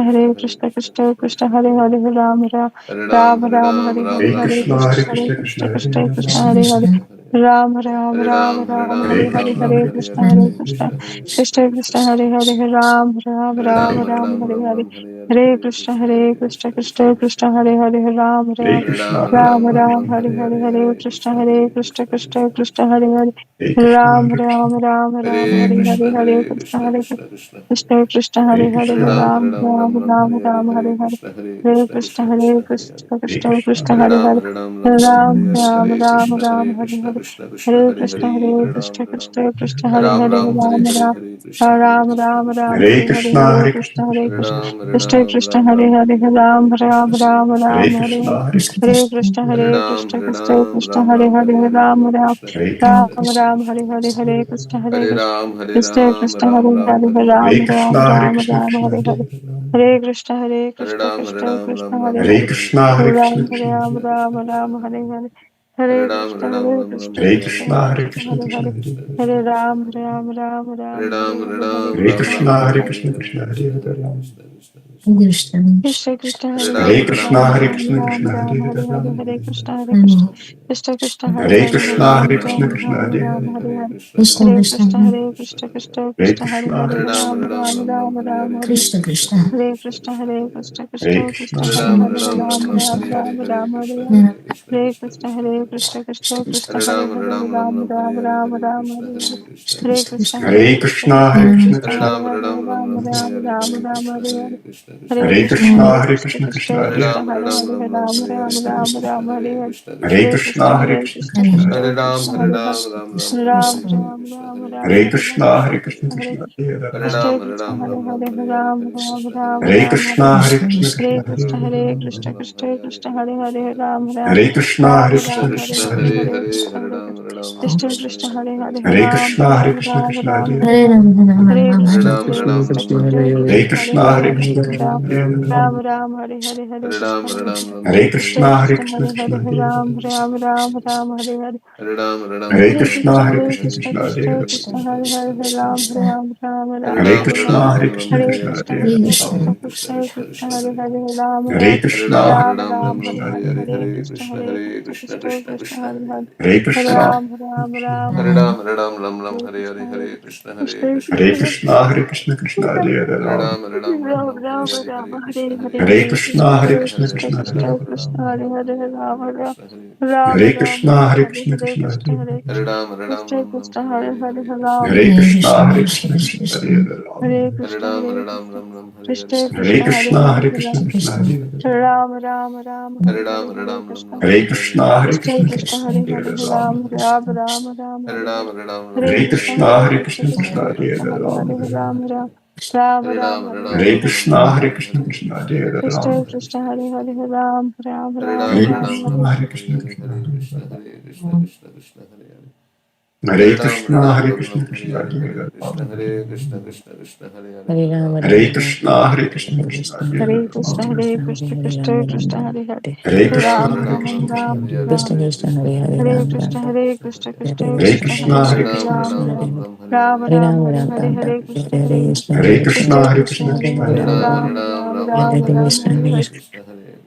Krishna, Krishna Hare Hare Ram Ram Ram Ram Hare Hare Hare Krishna Krishna Krishna Krishna Krishna Hare Hare Ram Ram Ram Ram Hare Hare Hare Krishna Hare Hare Ram Krishna Krishna Hare Hare Ram Ram Ram Ram Hare Hare Hare Krishna Krishna Krishna Hare Hare Ram Ram Ram Ram Hare Krishna Krishna Hare Hare Ram Ram Ram Ram Hare Krishna Krishna Hare Hare Ram Ram Ram Ram Hare Hare Krishna, Hare Krishna Krishna, Krishna Krishna Hare Krishna Hare, Krishna Krishna Hare Hare Krishna Ram Ram Ram Ram Hare Krishna, Hare Hare Krishna Krishna, Hare Krishna Hare Krishna Hare Hare, Krishna Krishna Hare Hare Ram Ram Ram Ram Hare Krishna Krishna Hare Hare Ram Hare Ram Krishna, Hare Ram Krishna, Ram Krishna Hare Hare Hare, Hare Krishna Krishna Hare Hare Hare Krishna, Ram Hare Ram Krishna, Ram Ram Hare Krishna Krishna Hare Hare Krishna, Ram Ram Ram Ram Hare Krishna Krishna Hare Hare Ram Ram Ram Ram Hare Krishna Hare Ram Ram Ram Ram Ram Hare Krishna, Hare Hare Krishna Krishna, Krishna Hare Ram Ram Ram Hare Ram Krishna, Hare Krishna, Hare Krishna Hare Ram Ram Hare Krishna, Ram Ram Hare Krishna Hare Hare Ram Krishna, Ram Hare Ram Krishna, Ram Krishna Hare Hare Hare Hare, Hare Krishna Hare Krishna, Hare Ram Krishna, Krishna Ram Hare Ram Ram Hare Hare Krishna Krishna, Hare Krishna Krishna, Krishna Hare Hare Hare Hare, Ram Ram Ram Ram Hare Hare Krishna Krishna, Hare Krishna, Krishna Hare Hare, Krishna Hare Hare Krishna, Ram Hare Ram Krishna, Ram Krishna Ram Hare Hare Hare Hare, Krishna Hare Hare Hare Krishna, Ram Hare Krishna, Ram Krishna Ram Hare Ram Hare, Hare Hare Krishna Krishna Hare Krishna Hare Krishna, Hare Hare Krishna, Ram Ram Ram Ram Hare Krishna Krishna Hare Krishna Krishna, Hare Hare Hare Krishna, Ram Krishna Ram Hare Ram Hare, Ram Hare Hare Hare Hare Krishna Hare Hare Ram Ram Ram Ram Hare Hare Krishna Hare Krishna, Hare Krishna, Krishna Krishna Hare Hare Ram Ram Ram Ram Hare Hare Hare Krishna, Hare Krishna, Krishna Hare Krishna Hare, Hare Hare Ram Ram Ram Ram Hare Hare Hare Hare Krishna, Hare Krishna, Krishna Hare Hare Krishna Hare, Hare Hare Ram Ram Ram Ram Hare Hare Hare Krishna, Hare Krishna, Krishna Hare Krishna Hare Hare, Krishna Hare Hare Ram Ram Ram Hare Ram Hare Krishna, Hare Krishna Krishna, Krishna Krishna Hare Krishna Hare Hare Ram Ram Hare, Hare Krishna, Ram Hare Ram Krishna, Hare Krishna Hare Hare Hare Hare, Krishna Hare Hare Hare Ram Krishna, Hare Ram Krishna, Ram Krishna Ram Hare Hare Hare Hare, Hare Ram Ram Hare Ram Krishna Hare Krishna Hare Hare Krishna, Hare Hare Krishna, Krishna Ram Hare Hare, Ram Ram Hare Krishna Hare Hare Krishna, Hare Krishna Krishna, Hare Krishna Hare Hare Ram Hare, Ram Ram Ram Hare Hare Hare Hare Krishna, Hare Krishna, Krishna Krishna Hare Krishna Hare, Hare Hare Ram Ram Ram Ram Hare Hare Krishna, Hare Krishna, Hare Krishna Krishna Hare Hare, Krishna Hare Hare Ram Ram Hare Krishna, Ram Ram Hare Krishna Krishna Hare Hare Hare Krishna, Ram Ram Ram Hare Krishna Hare Hare Krishna, Hare Krishna, Krishna Hare Hare, Ram Ram Ram Hare Hare Hare Hare Krishna, Hare Krishna, Krishna Krishna Hare Krishna Hare, Hare Hare Ram Ram Ram Hare Ram Krishna, Ram Hare Hare Krishna, Hare Krishna Hare Krishna Hare Hare, Krishna Hare Hare Ram Hare Hare Krishna, Krishna Hare Krishna Krishna, Krishna Krishna Hare Hare, Hare Krishna Hare Krishna Hare Krishna, Hare Hare Krishna, Ram Krishna Krishna Hare Hare, Ram Ram Ram Hare Hare Hare Krishna Hare Krishna, Hare Krishna, Krishna Krishna Hare Hare Hare Hare, Ram Ram Ram Ram Hare Hare Hare Hare Krishna Krishna, Hare Krishna Krishna, Krishna Krishna Hare Krishna Hare Hare, Hare Ram Ram Ram Ram Hare Hare Hare Krishna, Hare Krishna, Krishna Hare Hare, Krishna Hare Hare Ram Ram Ram Hare Ram Krishna, Hare Hare Krishna, Krishna Hare Hare, Hare Krishna, Hare Krishna, Krishna Hare Hare, Hare Ram Hare Ram Ram Krishna, Hare Krishna, Hare Krishna Krishna Hare Hare Hare, Krishna Hare Krishna Ram Ram Krishna Ram Hare Hare Hare Ram Krishna, Hare Ram Krishna, Ram Krishna Hare Ram Krishna Hare, Krishna Hare Hare Hare Ram Ram Ram Krishna Krishna Hare Hare Krishna Krishna Krishna, Hare Krishna Hare Hare Krishna, Krishna Ram Krishna Hare Ram Hare Ram Hare Ram Ram Hare Ram Hare Ram Ram Hare Hare Krishna Hare Hare Krishna Hare Hare Krishna Krishna, Hare Krishna Krishna, Hare Krishna Hare Hare Ram Hare, Ram Hare Ram Ram Krishna Hare Hare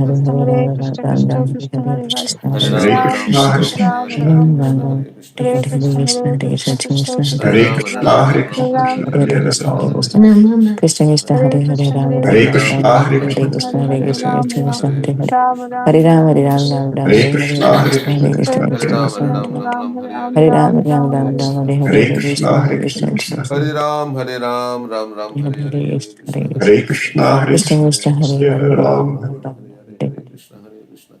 Hare Krishna, Hare Hare Rama Krishna, Ram Krishna Ram Krishna, Hare Hare Hare, Krishna Hare Hare Hare Ram, Ram Ram Krishna, Ram, Hare Ram, Hare Ram Hare, Krishna, Ram, Ram Krishna Hare Ram Hare, Ram Hare Krishna, Hare Hare Hare Krishna, Krishna Hare Hare Krishna, Krishna Krishna Krishna Krishna, Hare Hare Hare Ram, Hare Hare Ram, Krishna, Ram, Hare Ram Ram, Hare Ram Krishna, Krishna, Hare Krishna, Hare Hare Krishna Krishna Hare Krishna, Ram, Krishna Krishna Krishna Hare Hare Hare Krishna, Ram Hare Ram Hare Hare Krishna, Ram Ram, Krishna, Ram Ram Krishna Hare Ram, Hare Hare Krishna, Krishna, Krishna Hare Krishna, Hare Hare Hare, Hare Krishna Ram Krishna, Krishna Ram, Krishna Hare Hare Hare Ram Ram, Hare Hare Ram Hare Hare, Ram Ram Ram Hare Hare Hare Krishna, Hare Krishna Hare Krishna, Krishna Hare Hare Krishna Krishna, Ram, Hare Hare Krishna Ram, Ram, Hare Ram Ram Ram, Hare Ram, Hare, Hare Ram Ram Ram Ram, Ram Hare Ram Hare Hare Hare Krishna, Krishna Hare Hare Krishna Krishna, Krishna Hare Ram, Hare Ram, Ram Ram, Hare Hare Hare, Hare Hare Krishna Krishna, Hare Hare Krishna Hare Krishna, Krishna, Hare Krishna Krishna, Krishna Hare Hare Hare Ram Ram, Ram Ram Hare Hare Hare, Krishna, Hare Krishna.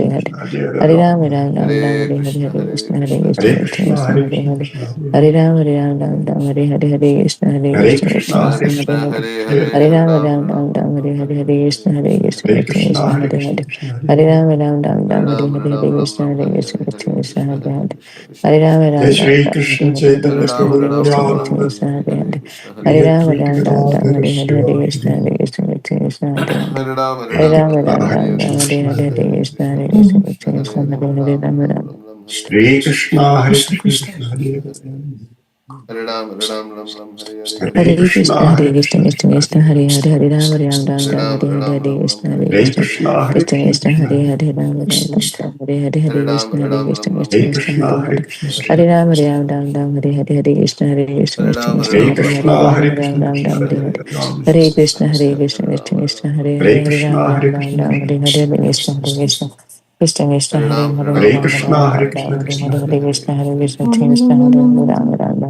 Hare Hare Krishna, Hare Hare Ram Ram, Ram Ram Ram Hare Hare Hare Krishna, Hare Hare Krishna Hare Krishna, Krishna Hare Krishna Krishna Krishna, Krishna Hare Hare Krishna, Hare Hare Hare Ram Ram Ram Hare Hare Hare Krishna Hare Hare Krishna Krishna, Krishna Hare Krishna Krishna, Hare Hare Hare Hare Hare Hare Ram Ram Ram Ram Ram Ram Ram Hare Hare Hare Hare Hare Hare Krishna Hare Krishna, Krishna Hare Krishna Krishna Krishna, Krishna Krishna, Hare Hare Krishna, Hare Krishna Hare Hare Ram Ram Ram Hare Ram Hare Ram, Hare Hare Hare Ram, Ram Krishna Ram, Hare Hare Krishna Hare, Hare Krishna Krishna, Hare Hare Hare Krishna, Krishna Hare Ram Krishna, Jai Ram Ram Shri Ram Krishna Hare Hare Hare Chaitanya Krishna Ram, Prabhu Hare Ram, Krishna Ram, Krishna Nityananda Krishna Hare Hare Hare Hare Krishna, Hare Hare Shri Krishna, Ram Advaita Ram Krishna Ram Krishna, Ram Gadadhara Hare Krishna Hare Hare Shiva Krishna Hare Hare Krishna Krishna Krishna Hare Hare Hare Ram, Hare Hare Ram, Ram Ram Ram Ram, Ram Hare Ram Hare Hare Krishna Krishna, Hare Hare Hare Hare Hare Krishna Krishna, Hare Hare Krishna Krishna, Krishna Hare Krishna Ram, Hare Hare Ram Ram Ram, Ram Ram Ram, Hare Hare Shri Krishna, Hare Krishna Hare Krishna, Krishna Krishna Hare Krishna, Hare Hare Hare, Hare Ram, Ram Ram, Hare Hare Hare Hare Krishna, Hare Krishna, Krishna Hare Hare Krishna, Krishna, Krishna Krishna Krishna Hare Krishna, Krishna, Hare Hare Hare Hare, Hare, Hare Ram, Ram Ram, Hare Ram, Ram, Hare Ram Hare, Ram, Krishna, Hare Hare Hare Hare Krishna, Krishna Krishna, Hare Krishna Krishna Krishna, Krishna Hare Krishna, Hare Hare Krishna Ram, Krishna, Ram Hare Ram, Hare, Ram, Hare Hare, Hare Hare Ram, Krishna, Hare Ram Krishna, Ram, Ram Krishna Hare Hare Krishna, Krishna Hare Hare Hare, Hare Krishna, Krishna Hare Hare Hare Ram, Krishna, Ram, Hare Ram, Hare, Ram, Hare Hare, Hare Krishna, Hare Krishna, Hare Krishna Ram, Krishna, Hare Ram Hare Ram, Hare, Krishna Ram Ram, Hare Hare Ram, Krishna Ram, Krishna, Ram, Krishna Hare Hare Hare Hare, Hare Krishna, Ram Hare Krishna Krishna, Krishna, Hare Hare Krishna, Hare Krishna Ram, Krishna, Ram Hare Ram, Hare, Hare Hare Hare Krishna, Krishna Ram, Hare Hare Ram, Krishna, Ram, Krishna Ram, Hare Hare Krishna Hare, Krishna, Hare Hare Krishna, Krishna, Hare Krishna, Krishna Krishna, Hare Hare Ram, Hare, Hare Ram Ram, Hare Ram, Ram Ram, Krishna Ram, Ram, Hare Hare Ram, Krishna Krishna, Hare Krishna Hare, Krishna Hare Hare Krishna, Krishna, Hare Hare Hare, Krishna, Krishna Krishna, Hare Ram, Ram, Ram,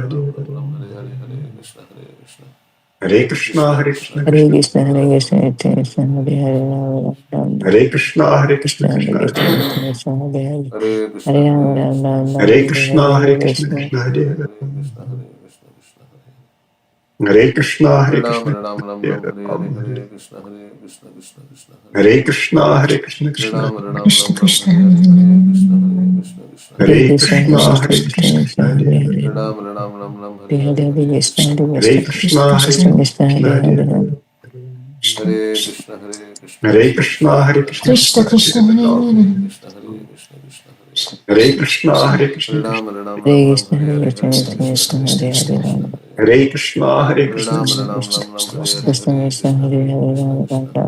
Hare Krishna, Hare Krishna, Hare Krishna Krishna, Hare Krishna, Krishna Hare Hare, Hare Krishna, Hare Krishna, Krishna Hare Krishna Krishna, Hare Krishna Hare Hare, Krishna, Hare Ram, Hare Ram Krishna, Ram Krishna Ram, Hare Hare Krishna, Hare, Hare Hare Krishna, Krishna. Krishna Hare Hare Krishna, Hare Krishna, Krishna Hare. Hare Krishna, Hare Hare Ram, Krishna, Hare Ram, Ram Hare Ram, Hare Hare, Hare Hare Krishna, Krishna Krishna, Hare Hare Hare. Krishna, Hare Krishna, Hare Krishna Ram, Hare Ram, Krishna Ram Ram, Krishna, Hare Hare, Hare Krishna, Krishna Hare. Hare Hare Krishna, Krishna, Hare Hare Krishna, Krishna, Krishna Krishna Hare Hare Hare, Hare Hare Ram, Hare Ram, Ram Ram, Hare Hare Hare, Hare, Hare Krishna Krishna, Hare Hare Krishna, Krishna, Krishna Hare Krishna, Krishna, Krishna Krishna Hare Hare Hare, Hare Hare Krishna, Hare Krishna, Hare Krishna Krishna, Krishna, Hare Hare Krishna, Hare, Krishna Krishna Krishna Hare Hare Hare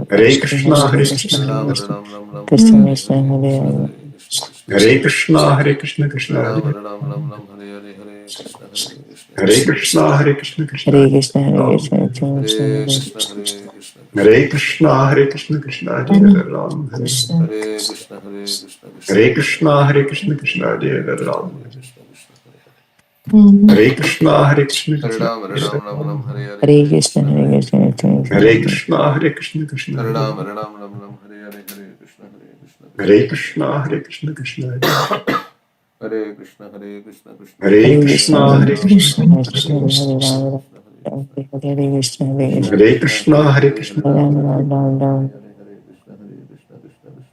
Hare Hare, Krishna, Hare Krishna, Krishna Hare Hare. Hare Krishna, Hare Hare Krishna, Ram, Krishna Hare Ram, Ram Hare Ram, Krishna, Hare Hare Hare, Krishna, Hare Krishna Krishna, Krishna Hare Hare Krishna, Hare Krishna Ram, Hare Hare. Hare Krishna, Hare Hare Krishna, Ram, Krishna Hare Krishna Ram, Krishna, Ram Ram, Hare Hare, Krishna Hare Krishna Krishna, Hare Hare Hare Krishna, Ram, Krishna Ram Hare Ram, Hare. Hare Krishna Krishna, Hare Hare Krishna Krishna, Hare Hare Ram, Krishna Hare Ram, Ram Ram, Hare Krishna Hare, Krishna Hare Hare Krishna, Hare, Hare Krishna, Krishna Hare Hare Hare. Krishna, Hare Krishna, Krishna Hare Ram, Hare Hare Ram, Ram Ram, Hare Hare, Hare Krishna, Hare Krishna, Hare Krishna Krishna, Krishna, Hare Krishna, Krishna Hare Hare Krishna, Hare Ram. Krishna, Krishna Hare Hare Krishna, Hare Krishna, Krishna Hare Krishna, Krishna, Hare Hare Hare, Krishna, Krishna Hare Hare Ram. Krishna. Hare Krishna, Hare Krishna, Krishna Hare Krishna, Hare Krishna, Hare Hare, Krishna, Krishna Hare Hare Krishna, Ram. Hare Krishna, Krishna Hare Hare. Hare Krishna, Hare Krishna, Hare Krishna Ram, Hare Hare Ram, Ram Ram, Ram. Hare Hare, Hare Hare Krishna, Krishna, Hare Hare Krishna, Krishna, Hare Krishna Hare Krishna, Hare Hare Krishna, Hare. Hare Krishna, Krishna Hare Hare Ram, Ram. Hare Ram, Ram Ram, Hare Hare, Hare Krishna, Krishna Krishna, Hare Hare Hare. Krishna, Hare Krishna, Krishna Hare Ram. Hare Krishna, Hare Krishna, Krishna Hare Krishna, Hare Hare Krishna, Krishna, Hare, Hare Hare Ram Krishna, Krishna, Ram, Hare Hare Krishna Krishna, Hare, Hare Hare Krishna, Ram, Hare Ram Krishna, Hare Ram, Krishna. Hare Krishna, Hare Krishna Krishna. Hare Krishna, Krishna, Hare Hare Hare, Krishna, Hare Ram, Krishna Krishna, Ram, Hare Ram, Hare, Ram. Hare Hare, Hare Krishna, Hare Krishna, Krishna Krishna.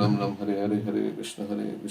Ram Ram Hare Hare Hare Krishna Krishna Hare Krishna Krishna, Krishna Hare Krishna Krishna, Krishna Hare Hare Rama. Ram Ram Hare Hare Hare Krishna Hare Krishna Krishna, Hare Hare Krishna, Krishna Hare Hare Rama. Ram Ram Hare Hare Krishna Krishna Krishna Hare Hare Krishna, Hare Krishna, Ram Krishna Jai Ram Krishna, Shri Hare Hare Krishna Hare Ram, Krishna Ram, Chaitanya Ram, Krishna Ram, Prabhu Hare Krishna, Hare Krishna Krishna, Krishna Krishna Yet Krishna, Hare Hare Hare Ram. Dvaitagara Ram Hare Ram Ram, Hare Hare Srivastava Ram, Hare Ram, Ram, Hari Hare Krishna Hare Krishna Krishna, Krishna Hare Hare Krishna, Krishna Krishna Krishna, Krishna, Hare Hare Ram. Krishna, Krishna Hare Hare Ram, Ram Hare Ram, Rama. Ram, Ram Ram, Ram Hare Hare Hare Hare Hare Krishna, Krishna Hare Krishna, Krishna Krishna, Hare Hare Krishna, Ram, Hare Ram, Krishna, Ram, Ram, Krishna Hare Hare Hare Ram Rama, Krishna, Hare Hare Ram Ram. Ram Rama. Ram Hare Hare Hare Krishna Hare Krishna Krishna, Hare Krishna Krishna, Hare Krishna Hare Hare Krishna, Hare Krishna, Krishna Hare Krishna, Ram Hare Ram Hare, Ram Hare Ram Ram, Hare Ram, Hare Ram, Hare Ram, Hare Hare Krishna, Hare, Hare Hare Krishna, Krishna, Hare Krishna Krishna, Hare Krishna, Rama. Hare Hare, Ram Hare Ram Ram, Ram Ram, Ram Ram, Hare Ram, Krishna Hare Hare, Krishna Hare Krishna, Krishna, Hare Hare Krishna, Krishna, Krishna Krishna, Hare Hare Hare, Ram, Ram, Ram, Hare Ram, Ram Ram. Hare Ram Ram Ram Hare Hare Krishna, Hare Hare Hare Krishna Krishna, Krishna, Hare Krishna Krishna Krishna, Krishna, Hare Krishna Hare, Hare Ram, Rama. Ram, Ram, Ram, Hare Ram Hare, Ram Hare Ram Krishna, Ram Hare Hare Krishna, Hare Krishna Hare Krishna, Hare Krishna Hare Hare. Krishna, Krishna Hare Krishna Hare Krishna, Ram, Krishna Hare Ram, Hare Ram, Rama. Ram, Hare Hare, Hare Hare Krishna, Ram Hare Hare Ram Krishna, Ram Ram Krishna, Hare Hare Hare Hare, Hare Ram, Krishna Ram, Hare Ram, Krishna Krishna, Ram, Hare Krishna Krishna Hare. Hare Krishna Rama. Hare Hare Ram Ram Ram Ram Hare Hare Hare Krishna Krishna, Krishna Hare Krishna Krishna, Hare Krishna Krishna, Hare Krishna Krishna Krishna, Rama. Hare Hare, Hare Ram, Ram, Ram Ram, Hare Ram. Ram Ram Ram Hare Hare Hare Krishna, Hare Hare Krishna Krishna, Krishna, Krishna Krishna Hare Krishna, Krishna, Hare Krishna Hare, Hare Ram, Rama. Ram, Ram, Ram, Hare Hare Hare Krishna, Ram Hare Hare Krishna. Ram Ram Ram Hare Hare Hare Krishna, Hare Krishna Hare Krishna, Krishna Krishna, Hare Krishna Ram, Krishna Ram, Hare Krishna, Hare Rama. Hare Hare Hare Ram Krishna, Hare Hare Ram Krishna, Ram Hare Krishna, Hare Hare Hare Hare. Hare Krishna Krishna, Krishna Hare Hare Ram, Krishna Krishna, Ram, Krishna Ram, Ram, Hare Hare Rama. Hare, Hare Krishna, Hare Hare Ram Krishna, Hare Ram Krishna, Ram Ram Hare Hare Hare, Hare Ram, Hare Hare Krishna Krishna, Hare Krishna, Krishna, Krishna Krishna Krishna. Krishna Hare Hare Ram Hare Ram Ram Krishna, Hare Hare Hare Krishna, Hare Krishna, Hare Krishna, Krishna Hare Krishna, Hare, Hare Krishna Ram, Krishna,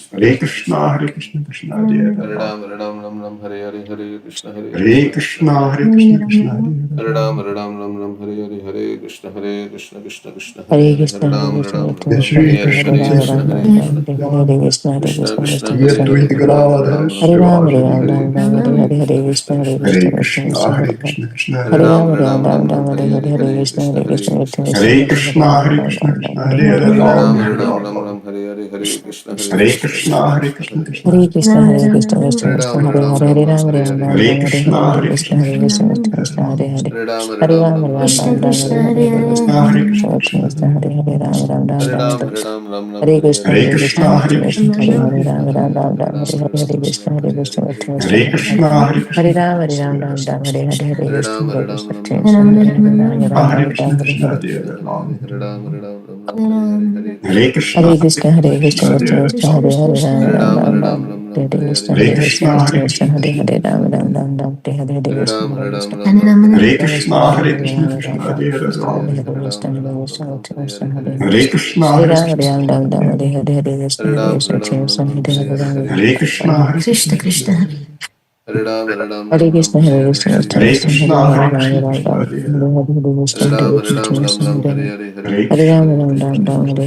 Ram, Krishna Krishna Ram, Hare Hare Rama. Hare, Krishna, Hare Hare Ram Krishna, Ram Ram Krishna, Ram Hare Hare Hare. Hare Hare Hare Hare Krishna Ram, Krishna, Hare Ram, Krishna, Ram, Krishna Ram, Krishna Hare Krishna Hare Hare, Hare Rama. Krishna Krishna,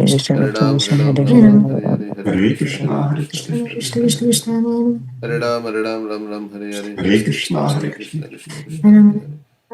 Hare Krishna, Hare Krishna, Krishna, Ram Hare Ram Hare, Ram Ram, Hare Ram. Hare Hare Hare Krishna Krishna, Hare Hare Krishna Krishna, Krishna Krishna Krishna Hare Krishna Rama. Hare Ram Ram Ram Hare Hare Hare Krishna Krishna, Krishna Hare Krishna Krishna, Krishna Krishna Krishna Hare Krishna Rama. Krishna Krishna Hare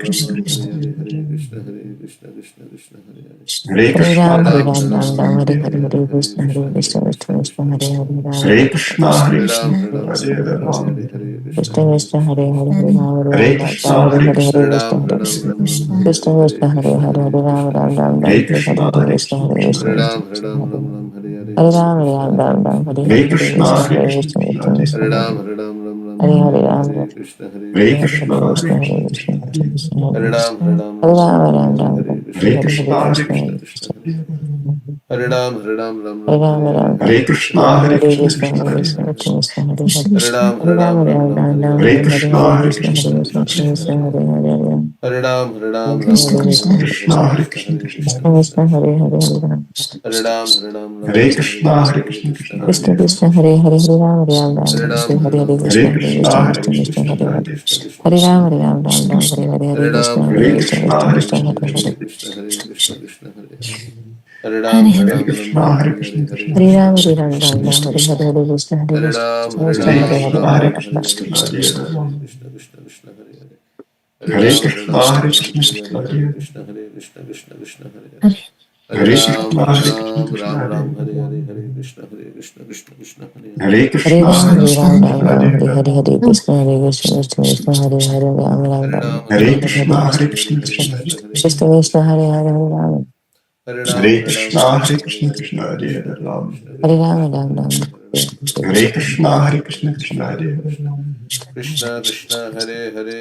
Hare Hare Krishna, Ram, Hare Hare Ram, Krishna, Ram Ram, Hare Hare, Hare Krishna, Hare Krishna, Krishna Krishna, Hare Hare Ram, Hare Ram Krishna, Krishna Hare Krishna, Krishna, Hare Hare Krishna, Hare Hare Krishna, Ram. Krishna Krishna, Hare Hare, Hare Ram, Hare Ram Ram, Krishna, Ram, Hare Hare Hare, Krishna, Hare Krishna, Hare Krishna Krishna, Hare Hare, Hare Ram, Ram Ram, Ram, Hare Hare Hare, Krishna, Hare Hare Krishna, Krishna, Hare Krishna Krishna, Hare Krishna Krishna, Hare Ram, Ram Ram, Ram, Hare Hare, Hare Hare Krishna, Krishna, Hare Hare Krishna, Krishna, Krishna Krishna Hare Krishna, Hare Hare Hare Ram, Ram Hare Hare Hare Krishna, Hare Krishna, Hare Krishna, Krishna, Krishna Krishna Hare Krishna, Hare Hare Hare Hare Ram, Ram Ram, Ram, Hare Hare Krishna, Hare Hare Krishna, Krishna, Krishna Hare Hare Ram, Hare Ram, Ram Hare Ram, Ram, Hare Hare, Ram, Hare Hare Krishna, Krishna, Ram, Hare Hare Hare Krishna, Krishna, Krishna, Krishna Krishna Hare Hare Krishna, Krishna, Hare Hare Krishna Krishna, Hare Hare Hare Ram, Hare Hare Ram, Ram, Ram Ram, Ram, Ram, Hare Ram, Hare, Hare Ram, Hare Hare Krishna, Krishna, Hare Hare Hare Krishna, Krishna, Hare Krishna, Krishna, Krishna Krishna Hare Krishna Krishna, Hare Hare Hare Hare Ram, Hare Ram, Hare Ram, Ram Krishna Ram, Krishna, Hare Hare, Hare Krishna, Hare Krishna, Krishna, Hare Krishna Krishna, Hare Krishna Krishna Krishna, Hare Hare Hare Hare Ram, Hare Ram, Hare Ram, Ram Hare Ram, Hare Krishna, Hare, Hare Hare Krishna, Krishna, Krishna Hare Krishna Hare Krishna, Krishna, Krishna Hare Hare Krishna, Hare Ram, Ram Ram, Hare Krishna Ram, Hare Hare Hare Ram, Krishna, Ram Hare Hare Ram, Krishna, Hare Krishna, Hare, Hare Krishna Hare Krishna, Krishna, Krishna, Hare Krishna Hare Hare Hare Krishna, Krishna Hare Krishna, Ram, Hare Hare Ram, Ram Ram, Hare Hare, Hare Hare Krishna, Ram, Hare Hare Hare Ram, Krishna, Ram Krishna, Krishna Ram, Hare Hare Krishna, Hare, Krishna, Hare Hare Hare Krishna Krishna, Hare Krishna, Krishna Hare, Hare Hare Ram, Hare Hare Ram, Ram Krishna, Ram, Hare Hare Hare, Krishna, Hare Krishna Hare Krishna, Ram, Hare Hare Krishna, Ram, Krishna, Ram Krishna, Ram, Krishna Hare Krishna. Krishna, Hare, Hare Krishna, Hare Hare Krishna, Ram, Hare Krishna Hare Ram, Hare Ram Hare Krishna, Ram Hare Ram, Ram, Hare Krishna, Hare, Krishna Krishna Hare Krishna, Hare. Hare Krishna, Krishna Krishna, Hare Hare, Hare Hare Ram, Hare Krishna, Ram, Hare Ram Ram, Krishna, Hare Krishna Hare, Hare Hare Hare. Krishna, Hare Krishna, Krishna Krishna, Hare Hare, Hare Hare Hare Ram, Krishna, Hare Hare Krishna, Ram, Krishna Ram Hare Ram, Hare. Hare Hare, Hare Krishna, Hare Krishna, Krishna Krishna, Hare Hare, Hare Hare Krishna, Ram, Hare Hare Krishna, Ram, Ram Krishna Ram, Hare Hare Hare. Hare, Hare Krishna, Hare Krishna, Krishna Krishna, Hare Hare Ram, Ram Hare Ram, Ram, Hare Hare Hare Ram, Hare, Ram Krishna, Hare Ram, Hare Krishna, Hare Hare, Krishna, Hare Krishna Krishna, Hare. Hare Krishna Krishna, Krishna, Krishna Hare Krishna, Hare Ram, Hare Ram, Hare Hare Ram, Krishna, Ram Hare Ram, Hare Krishna, Hare, Krishna Hare Hare Krishna, Hare Hare Ram. Krishna, Hare Krishna Ram, Krishna, Ram Hare Ram, Hare, Hare Ram, Hare Hare Krishna, Krishna, Krishna Hare Krishna, Krishna, Hare Krishna Krishna, Hare Hare Hare Krishna, Ram. Krishna Krishna, Hare Hare, Hare Hare Ram, Krishna, Krishna Hare Hare Krishna, Ram, Krishna, Hare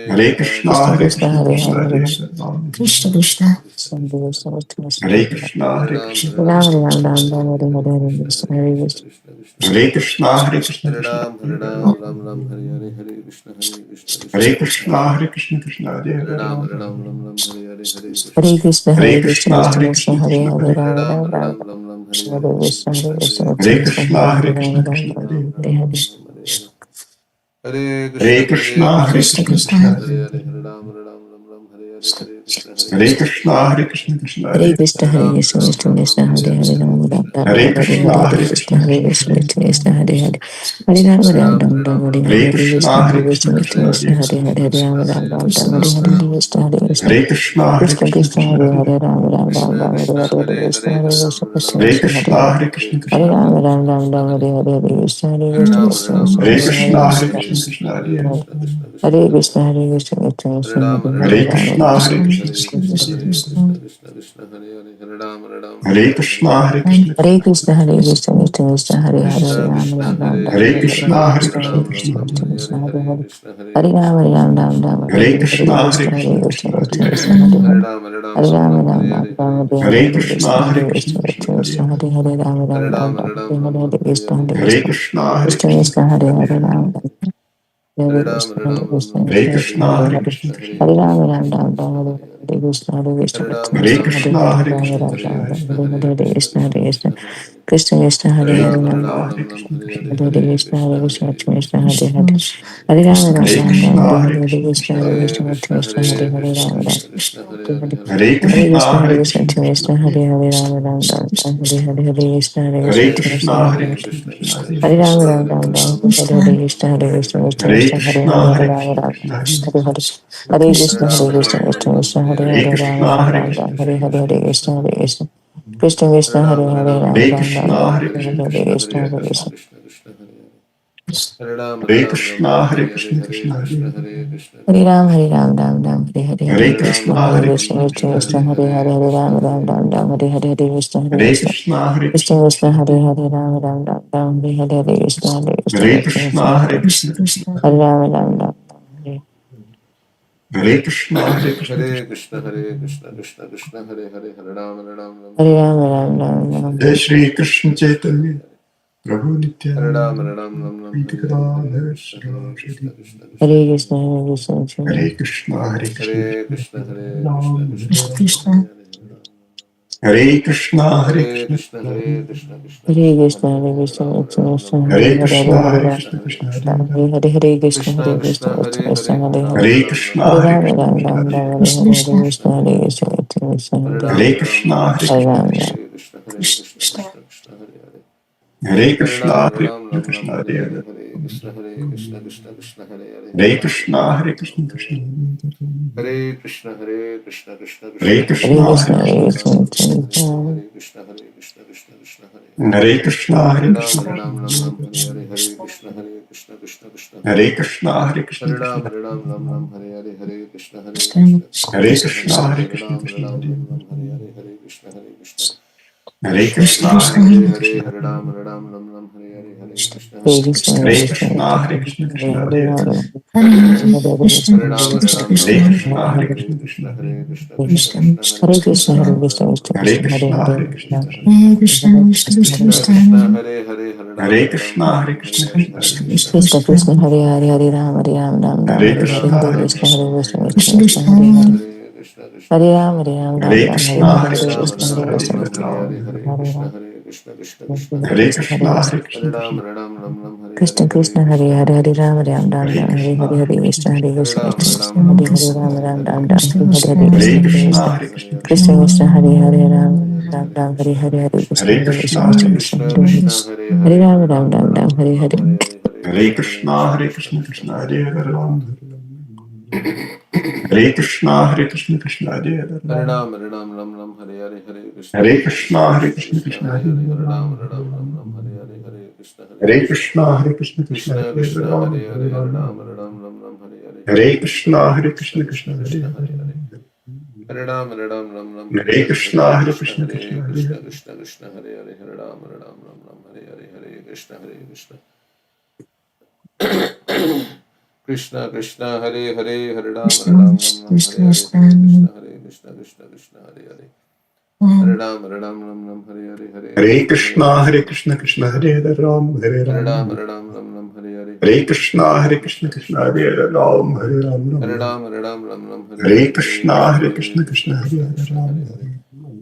Hare Krishna Hare, Hare, Hare Hare Hare Hare Krishna, Ram. Krishna Krishna, Krishna Krishna, Krishna Krishna Krishna, Krishna, Krishna Hare Krishna, Krishna, Hare Hare Ram, Krishna, Hare Hare Krishna. Ram, Ram, Ram Ram Ram, Ram, Hare Ram Hare, Hare Hare Hare, Krishna, Krishna Hare Hare Krishna, Krishna, Krishna Krishna, Hare Krishna, Hare Krishna, Hare Krishna Ram, Hare Hare Ram, Ram. Ram Ram, Hare Hare, Hare Krishna, Hare Krishna, Krishna Hare Krishna, Krishna, Hare Krishna, Krishna Hare Hare Hare Ram, Ram. Hare Ram, Ram Ram, Hare Hare, Hare Krishna, Hare Krishna Krishna, Hare Hare Krishna, Krishna, Krishna Hare Krishna, Krishna, Hare Krishna Hare Hare Hare Ram, Hare. Ram, Ram Hare Ram, Ram, Ram Ram, Hare Krishna, Hare Krishna, Hare Krishna Krishna, Krishna, Hare Hare Hare, Krishna, Rama Krishna Rama, Hare Hare Hare. Hare Krishna, Hare Krishna Krishna, Krishna, Krishna Hare Hare. Hare Krishna, Hare Krishna, Krishna Hare Hare Krishna, Hare. Hare Krishna, Krishna Krishna, Hare Hare, Rama Rama, Hare Rama Hare Krishna, Hare, Hare Hare Krishna, Krishna, Hare Krishna Krishna, Hare Krishna Hare. Krishna, Hare Hare, Hare Rama Rama, Rama Hare Hare Hare, Krishna Krishna, Hare Hare Krishna, Krishna, Krishna Krishna Krishna, Hare Hare Hare. Hare, Rama Rama, Rama Hare Hare, Krishna Hare Krishna, Hare Krishna, Hare Krishna Krishna, Krishna, Krishna Hare Hare Hare, Hare. Rama Rama, Rama Hare Hare, Krishna Hare Krishna, Krishna Hare Krishna, Hare Krishna, Hare, Hare Krishna, Hare Krishna Hare Rama Hare. Rama, Rama Hare Hare, Krishna Hare Krishna, Krishna Krishna, Hare Hare Krishna, Hare, Hare Krishna Krishna, Krishna Hare Hare. Hare Krishna, Hare Krishna, Krishna Krishna, Hare Hare Hare, Rama Krishna, Rama, Hare Krishna, Krishna Hare Hare. Hare Krishna, Hare Krishna, Hare Krishna Krishna, Hare Krishna, Krishna Krishna, Hare Hare, Hare Ram, Ram Ram, Ram, Hare Hare Hare, Krishna, Hare Hare Krishna, Krishna, Hare Krishna Krishna, Hare Krishna Hare. Krishna, Hare Hare, Hare Ram, Hare Ram, Ram Ram, Hare Hare Hare, Hare Krishna, Hare Krishna, Hare Krishna, Krishna, Krishna Krishna Hare Krishna, Hare. Hare Hare, Hare Ram, Ram Ram, Ram, Hare Hare, Hare Hare Krishna, Krishna, Hare Hare Krishna, Krishna, Krishna Krishna Hare Krishna, Hare. Hare Hare, Ram Ram Ram Ram, Hare Hare, Hare Krishna, Hare Hare Krishna, Krishna, Hare Krishna Krishna, Krishna, Krishna Hare Hare Hare, Hare. Ram Ram, Hare Krishna, Hare Krishna, Hare Krishna Krishna, Krishna, Hare Hare Hare, Krishna, Krishna Hare Hare Ram, Hare. Ram Ram, Ram, Hare Hare, Hare Krishna, Hare Krishna, Hare Krishna Krishna, Hare Krishna, Hare, Hare Ram Krishna, Ram Krishna Ram, Hare Hare Hare. Hare, Hare Krishna, Hare Krishna, Krishna Krishna, Hare Hare Hare, Ram Krishna, Ram, Hare Krishna, Krishna Hare Hare Hare, Hare. Krishna Hare Krishna, Krishna Hare Hare, Hare Ram Ram Hare Ram Ram, Krishna, Hare Hare Hare, Hare Krishna, Krishna, Krishna Hare Hare Krishna, Hare. Krishna Hare Hare, Ram Ram, Hare Hare, Hare Hare Krishna, Krishna, Hare Hare Krishna, Krishna, Krishna Krishna Hare Hare Hare. Hare, Ram Ram Ram, Hare Hare, Hare Krishna, Hare Hare Krishna, Krishna, Krishna Hare Hare Hare, Krishna, Krishna Hare Hare Hare. Ram Ram Ram Ram, Hare Hare Krishna, Hare Krishna, Krishna Hare Krishna, Hare Krishna, Hare, Hare Hare Ram Krishna, Ram, Krishna Hare Hare. Hare Hare, Hare Krishna, Hare Krishna, Krishna Krishna, Hare Hare Hare, Ram Krishna, Ram Hare Ram Krishna, Ram, Hare Krishna Hare, Hare Hare Hare. Krishna, Hare Krishna, Krishna Krishna, Hare Hare, Ram Hare Ram Ram, Krishna, Hare Hare Krishna, Hare Krishna Krishna, Hare Hare Hare. Krishna. Hare Krishna, Hare Krishna, Krishna Hare Hare. Hare Ram, Ram Ram, Hare Hare, Hare Hare Krishna, Krishna, Hare Hare Krishna, Krishna, Krishna Krishna Krishna, Hare Hare. Hare Hare, Ram Ram Ram Ram, Hare Hare, Hare Krishna, Hare Hare Krishna, Krishna, Hare Krishna Krishna, Krishna, Krishna Hare Hare. Hare, Ram Ram Ram Ram, Hare Hare, Hare Krishna, Hare Krishna, Hare Krishna Krishna, Krishna, Hare Hare Krishna, Krishna Hare Hare Hare. Ram Ram Ram, Hare Hare Krishna, Hare Krishna, Krishna. Hare Ram Ram Ram Ram, Jai Shri Krishna Chaitanya Prabhu Nityananda Prabhu Gadadhar Shivasari. Hare Krishna, Hare Krishna, Krishna Hare Krishna, Hare Krishna, Krishna Krishna, Hare Ram, Hare Ram. Hare Krishna, Hare Krishna, Krishna Hare Hare. Hare Krishna, Hare Krishna, Krishna Krishna, Hare Hare Hare, Hare Krishna, Hare Hare Ram, Krishna, Krishna Hare Hare Hare. Hare, Hare Krishna, Hare Krishna, Krishna Krishna, Hare Hare, Hare Krishna, Hare Hare Ram, Krishna, Ram Krishna Ram, Hare Ram, Hare. Hare Hare, Hare Krishna, Hare Krishna, Krishna Krishna, Hare Hare, Hare Krishna, Hare Hare Krishna, Ram Krishna. Ram. Hare Krishna, Hare Krishna, Krishna Hare Hare. Hare Krishna, Hare Krishna, Krishna Hare Hare Krishna, Krishna, Hare Hare Krishna, Krishna, Krishna Krishna Krishna, Hare Krishna, Hare Krishna, Krishna Hare Krishna, Hare Krishna, Krishna Hare Krishna, Hare Krishna, Krishna Hare Hare Krishna, Hare Krishna, Krishna Hare Krishna, Hare Hare Krishna, Krishna, Hare Krishna, Hare Krishna Hare Hare Ram Hare. Ram, Hare Krishna, Hare Krishna, Hare Krishna Krishna, Hare Hare Hare, Krishna, Krishna Hare Hare. Hare Krishna, Hare Krishna, Krishna Hare Krishna, Hare Krishna, Hare Hare Krishna, Ram, Krishna Hare Hare, Hare Krishna, Hare Krishna, Krishna Hare Hare. Krishna Krishna, Hare Hare, Hare Ram, Ram Ram, Hare Hare Hare, Krishna, Hare Hare Krishna, Krishna, Hare Hare Krishna, Hare. Krishna Krishna, Hare Hare, Hare Ram, Ram Hare Ram, Hare Krishna, Hare, Hare Hare Krishna, Krishna, Krishna Hare Hare Krishna, Hare Krishna Ram, Krishna, Hare Hare. Hare Ram, Hare Hare Krishna, Hare Krishna, Krishna, Hare Krishna, Krishna Krishna Krishna, Hare Hare, Hare Ram, Ram Hare Ram, Hare Krishna, Hare, Hare Hare Krishna, Krishna, Hare Krishna Krishna, Krishna, Krishna Hare Krishna, Hare. Hare Hare, Ram Ram, Ram Ram, Hare Hare, Hare Hare Krishna, Hare Krishna, Krishna, Hare Krishna, Krishna Krishna Krishna, Hare Hare Ram Ram, Hare Hare, Hare Krishna, Hare Hare Krishna, Krishna, Krishna Hare Krishna, Krishna, Hare Hare, Krishna Hare Ram Ram Ram, Hare Hare. Hare Krishna, Hare Krishna, Krishna Hare Hare Ram. Hare Krishna, Hare Krishna, Krishna Hare Hare Ram. Hare Krishna, Hare Krishna, Krishna Hare Hare Ram. Hare Krishna, Hare Krishna, Krishna Hare Hare Ram. Hare Ram. Hare Krishna, Hare Krishna, Krishna Hare Hare Ram. Hare Krishna, Hare Krishna, Krishna Hare Hare. Hare Krishna, Hare Krishna, Krishna Hare Hare Ram. Hare Ram. Hare Krishna, Hare Krishna, Krishna Hare Hare Ram. Hare Ram, Ram Ram. Hare Krishna, Hare Krishna, Krishna Hare Hare Ram.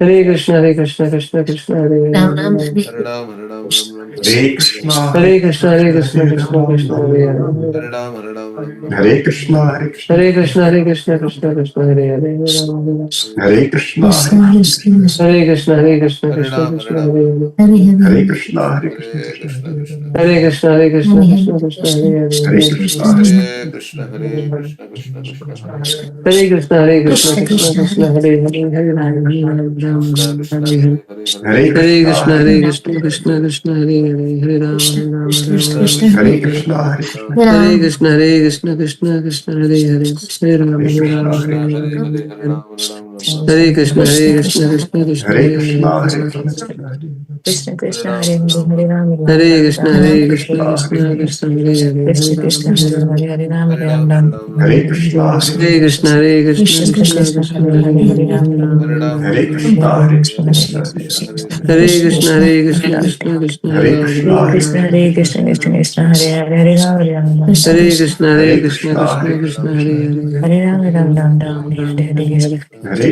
Hare Krishna, Hare Krishna, Krishna Krishna, Hare Ram Hare, Ram Hare Hare Ram, Hare Ram, Ram Ram, Hare Hare Hare, Krishna, Hare Hare Krishna, Krishna, Hare Krishna Krishna, Krishna Krishna, Krishna, Ram Hare Ram, Hare, Hare Ram, Hare Ram, Ram Ram, Hare Hare Hare, Krishna, Hare Krishna, Hare Krishna Krishna, Hare Krishna, Krishna, Krishna Krishna, Hare Hare, Hare Rama, Hare Krishna, Hare Hare Krishna, Krishna, Hare Krishna, Hare Krishna Ram, Hare Krishna, Ram, Hare Ram Hare, Ram, Hare Hare Hare, Krishna, Hare Krishna, Hare Krishna Krishna, Krishna, Krishna Hare Krishna, Krishna, Hare Krishna, Krishna Krishna, Hare Hare, Hare Hare Krishna, Rama, Hare Hare Krishna, Hare Krishna, Krishna Krishna, Hare Hare, Hare Krishna, Hare Krishna, Krishna, Krishna Krishna, Krishna, Hare Hare, Hare Rama, Hare Krishna Rama, Krishna, Hare Hare. Hare Hare, Hare Hare Rama, Hare Krishna, Krishna, Hare Hare Krishna, Krishna, Krishna Krishna, Hare Hare, Hare Rama, Hare Rama, Krishna Hare Krishna, Hare Hare Krishna, Rama. Hare, Hare Hare Krishna, Rama, Hare Krishna, Hare Krishna, Krishna Krishna, Hare Hare, Hare Rama, Hare Hare Krishna, Rama, Hare Krishna Hare Hare Krishna, Rama, Hare, Hare Hare Hare. Ram, Hare Ram, Ram Ram, Hare Hare Krishna, Hare, Hare Krishna, Krishna Krishna, Hare Hare Krishna, Hare, Hare Hare Rama. Krishna, Krishna Hare Krishna, Ram, Hare Hare Hare, Ram, Hare Ram Ram, Rama, Hare Hare Hare, Krishna, Hare Hare Krishna, Krishna, Hare Krishna Krishna, Krishna, Hare Hare, Hare Rama, Hare Rama. Hare Ram, Hare Ram, Ram Hare Ram, Krishna, Hare Hare Krishna, Krishna, Hare Krishna, Krishna Krishna Krishna, Krishna, Hare Hare, Hare Rama, Hare Hare Ram, Rama, Hare Hare Hare Ram, Krishna, Ram Rama. Ram, Hare Hare Hare, Krishna, Hare Krishna Krishna, Hare Krishna, Krishna, Hare Krishna, Hare Krishna, Krishna Krishna, Hare Hare Hare, Krishna, Hare Hare Rama. Krishna, Hare Krishna, Krishna Krishna, Hare Hare, Hare Rama, Hare Rama. Hare Krishna, Hare Hare Krishna, Krishna, Krishna Hare Krishna, Krishna, Hare Hare, Hare Rama, Ram Ram, Hare Hare, Hare Hare. Hare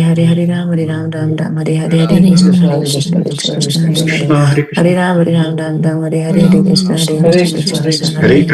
Hare Hare Ram Ram Ram Hare Hare Hare Hare Krishna Krishna, Hare Hare Krishna Krishna, Krishna Krishna Krishna Hare Krishna, Hare Hare Krishna, Hare Ram Ram Ram Hare Hare Hare Hare Krishna Hare Krishna, Krishna Hare Krishna Krishna, Krishna Hare Hare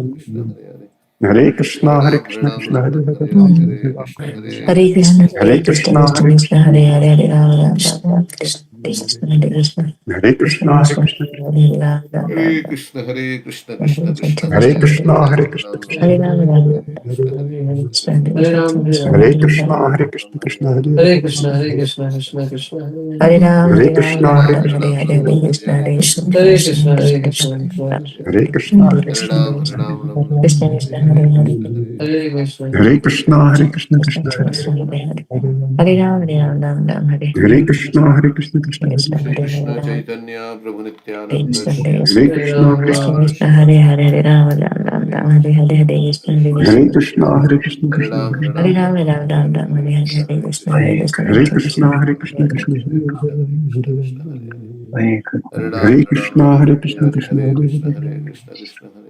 Hare Krishna, Hare Krishna, Ram Krishna Ram Hare Ram Hare, Hare Hare Hare Krishna Hare Krishna Krishna, Hare Hare Hare Hare. Krishna, Krishna, Krishna Hare Krishna, Krishna, Hare Hare, Hare Rama, Rama Rama, Krishna Krishna, Hare Krishna, Hare Krishna Krishna, Hare Krishna, Krishna, Hare Rama, Rama Hare Rama, Krishna, Hare Krishna, Krishna Hare Krishna, Hare Hare Krishna, Hare, Krishna, Hare Hare Ram Krishna, Ram Krishna Ram Hare Ram Rama, Ram, Rama Hare Rama, Krishna, Hare Hare Krishna, Krishna, Krishna Hare Krishna, Krishna, Hare Hare Hare, Krishna, Hare Ram Krishna, Ram Krishna Hare Hare Hare, Hare, Hare Ram Krishna, Ram Hare Hare Krishna, Krishna, Krishna Krishna Krishna, Hare Hare Rama, Hare Hare Krishna, Rama, Hare Rama, Krishna, Hare Krishna Hare, Hare Hare Hare, Krishna, Hare Krishna, Hare Krishna Krishna, Krishna, Hare Krishna Krishna, Krishna, Krishna Krishna, Hare Hare Krishna, Hare Hare Hare Krishna, Krishna, Hare Ram, Krishna Hare Krishna, Ram, Hare Ram Hare, Ram, Krishna Hare Krishna, Hare, Hare Hare, Krishna Hare, Hare Krishna Krishna, Krishna, Hare Hare Krishna, Hare, Hare Krishna, Krishna Krishna Hare Krishna, Hare, Hare Hare, Hare Rama, Hare Rama, Rama Rama, Hare Hare Hare, Krishna, Hare Krishna, Krishna Hare Krishna, Hare, Shri Hare Hare Krishna Rama, Chaitanya Prabhu Hare Nityananda Krishna, Shri Hare Hare Krishna, Advaita Krishna, Hare Gadadhara Krishna, Krishna, Sivasadi Hare Hare, Hare Gaura Rama, Bhakta Rama Hare Rama, Hare Krishna, Hare, Hare Krishna, Krishna, Hare Hare Hare Krishna, Krishna, Hare Krishna, Hare Krishna Ram, Hare Hare Hare Hare, Ram, Ram Rama, Ram, Rama Hare Rama, Hare, Hare Krishna, Hare, Hare Krishna, Krishna, Hare Hare Krishna, Hare Krishna, Krishna, Krishna, Krishna, Hare Krishna Krishna, Hare Krishna Krishna, Hare Hare Hare, Krishna, Hare Krishna, Krishna Hare. Hare Hare Hare Ram, Hare Krishna, Ram, Hare Hare Krishna, Hare, Krishna Hare Hare Krishna, Hare, Hare Krishna, Krishna Hare,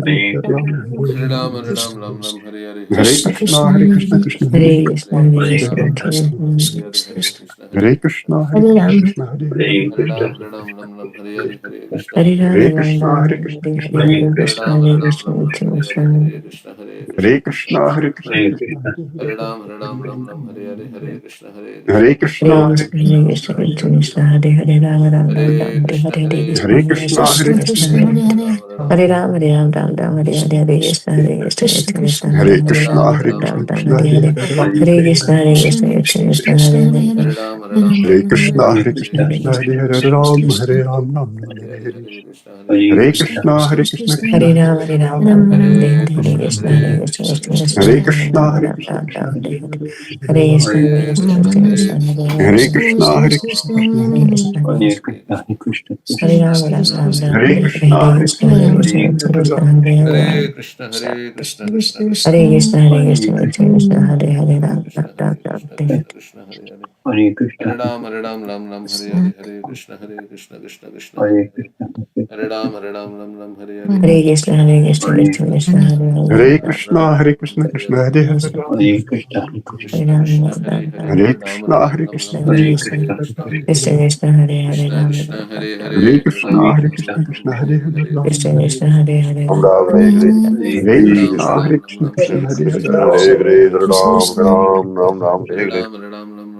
Hare Ram, Hare Ram, Hare Ram, Ram Ram, Hare Hare, Hare Hare Krishna Krishna, Krishna, Krishna Hare Hare Krishna, Krishna, Krishna Krishna Hare Hare Hare, Krishna, Krishna Ram Hare Hare Hare Ram, Krishna Hare, Hare Ram Ram, Ram, Ram Krishna Hare Hare, Hare Krishna, Hare Hare Krishna, Krishna, Hare Hare Krishna, Ram Krishna Hare Hare, Hare Ram Ram, Ram, Hare Ram, Ram Ram, Hare Hare, Hare Krishna, Hare Hare Ram Hare Krishna, Ram Krishna Krishna, Ram Hare Krishna, Ram Krishna, Hare Krishna Hare Hare Hare Hare, Hare Krishna Ram, Ram Hare Hare Ram, Ram, Krishna Ram Ram, Hare Krishna Hare, Hare Krishna, Hare Krishna, Hare Krishna Krishna, Krishna, Hare Krishna, Krishna Hare Hare Hare, Ram, Hare Ram, Ram Ram, Hare Hare, Hare Krishna, Hare Hare Krishna, Krishna Krishna, Hare Krishna, Krishna, Hare Krishna Krishna Hare Krishna Hare, Krishna Hare Hare Ram Ram Ram Hare Ram Hare Krishna, Hare Hare Krishna Hare Krishna, Hare Hare Krishna, Hare Krishna Krishna, Krishna Krishna, Krishna Hare Krishna, Ram, Hare Ram, Hare Ram Hare Ram Ram Ram Hare Hare Krishna Hare Krishna Krishna Krishna Hare Hare Hare Krishna, Ram Ram, Ram Hare Hare Ram, Ram Krishna, Ram Ram Ram, Krishna Hare Hare Hare Hare Hare, Hare, Hare Ram Hare Hare Krishna, Krishna Hare, Hare Krishna Krishna Krishna, Krishna Krishna Krishna Krishna, Hare Hare Hare Ram, Hare Ram, Ram Hare Ram, Hare Krishna, Hare, Hare Hare Krishna, Hare Krishna Krishna, Hare Krishna Hare, Krishna Ram Krishna Hare Ram, Ram Ram Hare Hare Hare, Hare, Hare Krishna, Hare Hare Krishna, Krishna Krishna, Hare Krishna, Krishna, Krishna Krishna Hare Krishna, Hare Ram Hare, Hare Ram Ram Ram Ram Ram Hare Hare Hare Hare, Hare Krishna, Hare Krishna Hare, Hare Hare Krishna Krishna, Krishna Krishna Krishna Hare Krishna, Hare Krishna, Krishna Ram Hare Ram Krishna, Ram Krishna, Krishna Ram Hare Hare Hare, Hare Ram Hare Ram Krishna Hare Hare Krishna Krishna, Krishna Hare Krishna Krishna, Hare Hare Hare Hare Krishna Krishna, Krishna, Krishna Hare Krishna, Krishna, Ram Krishna Ram Hare Hare Ram, Krishna Ram Hare, Ram, Hare Hare Krishna, Hare Krishna Ram Ram Krishna, Ram Hare Ram Hare, Hare Hare Hare Hare Krishna, Krishna, Hare Krishna Krishna, Hare Krishna Krishna Hare Krishna Hare, Krishna Ram Hare Hare Hare Krishna, Hare Krishna, Krishna Krishna, Hare Hare Krishna Hare, Hare Hare Krishna Krishna, Krishna Krishna Hare Hare Hare Ram Ram Krishna, Ram Hare Ram Krishna, Hare Krishna Krishna, Hare Hare, Hare Ram, Ram Ram, Hare Hare, Hare Krishna, Krishna Krishna, Hare Hare, Hare Ram, Ram, Hare Hare, Hare Hare Krishna Krishna, Hare Krishna Krishna Krishna, Krishna Krishna Hare Hare Hare Ram Ram Krishna, Hare Krishna, Hare Krishna Hare, Hare Hare Hare, Krishna, Ram Hare Hare Krishna Ram Krishna, Ram Hare Hare, Ram Hare Hare Ram, Krishna, Hare Krishna Krishna, Hare Krishna Krishna Hare Hare, Hare, Krishna Ram Krishna, Krishna Hare Krishna Hare Hare Krishna Ram Krishna, Ram Hare Ram Hare Hare, Hare Krishna, Ram, Hare Ram Krishna, Ram, Krishna Hare Hare Hare, Hare, Hare Ram Krishna Krishna, Hare Krishna Hare Hare Hare Ram Hare Krishna, Hare Krishna, Ram Krishna Ram, Hare Hare Hare, Krishna, Ram Krishna Hare Krishna, Ram, Ram Hare Hare Hare, Ram,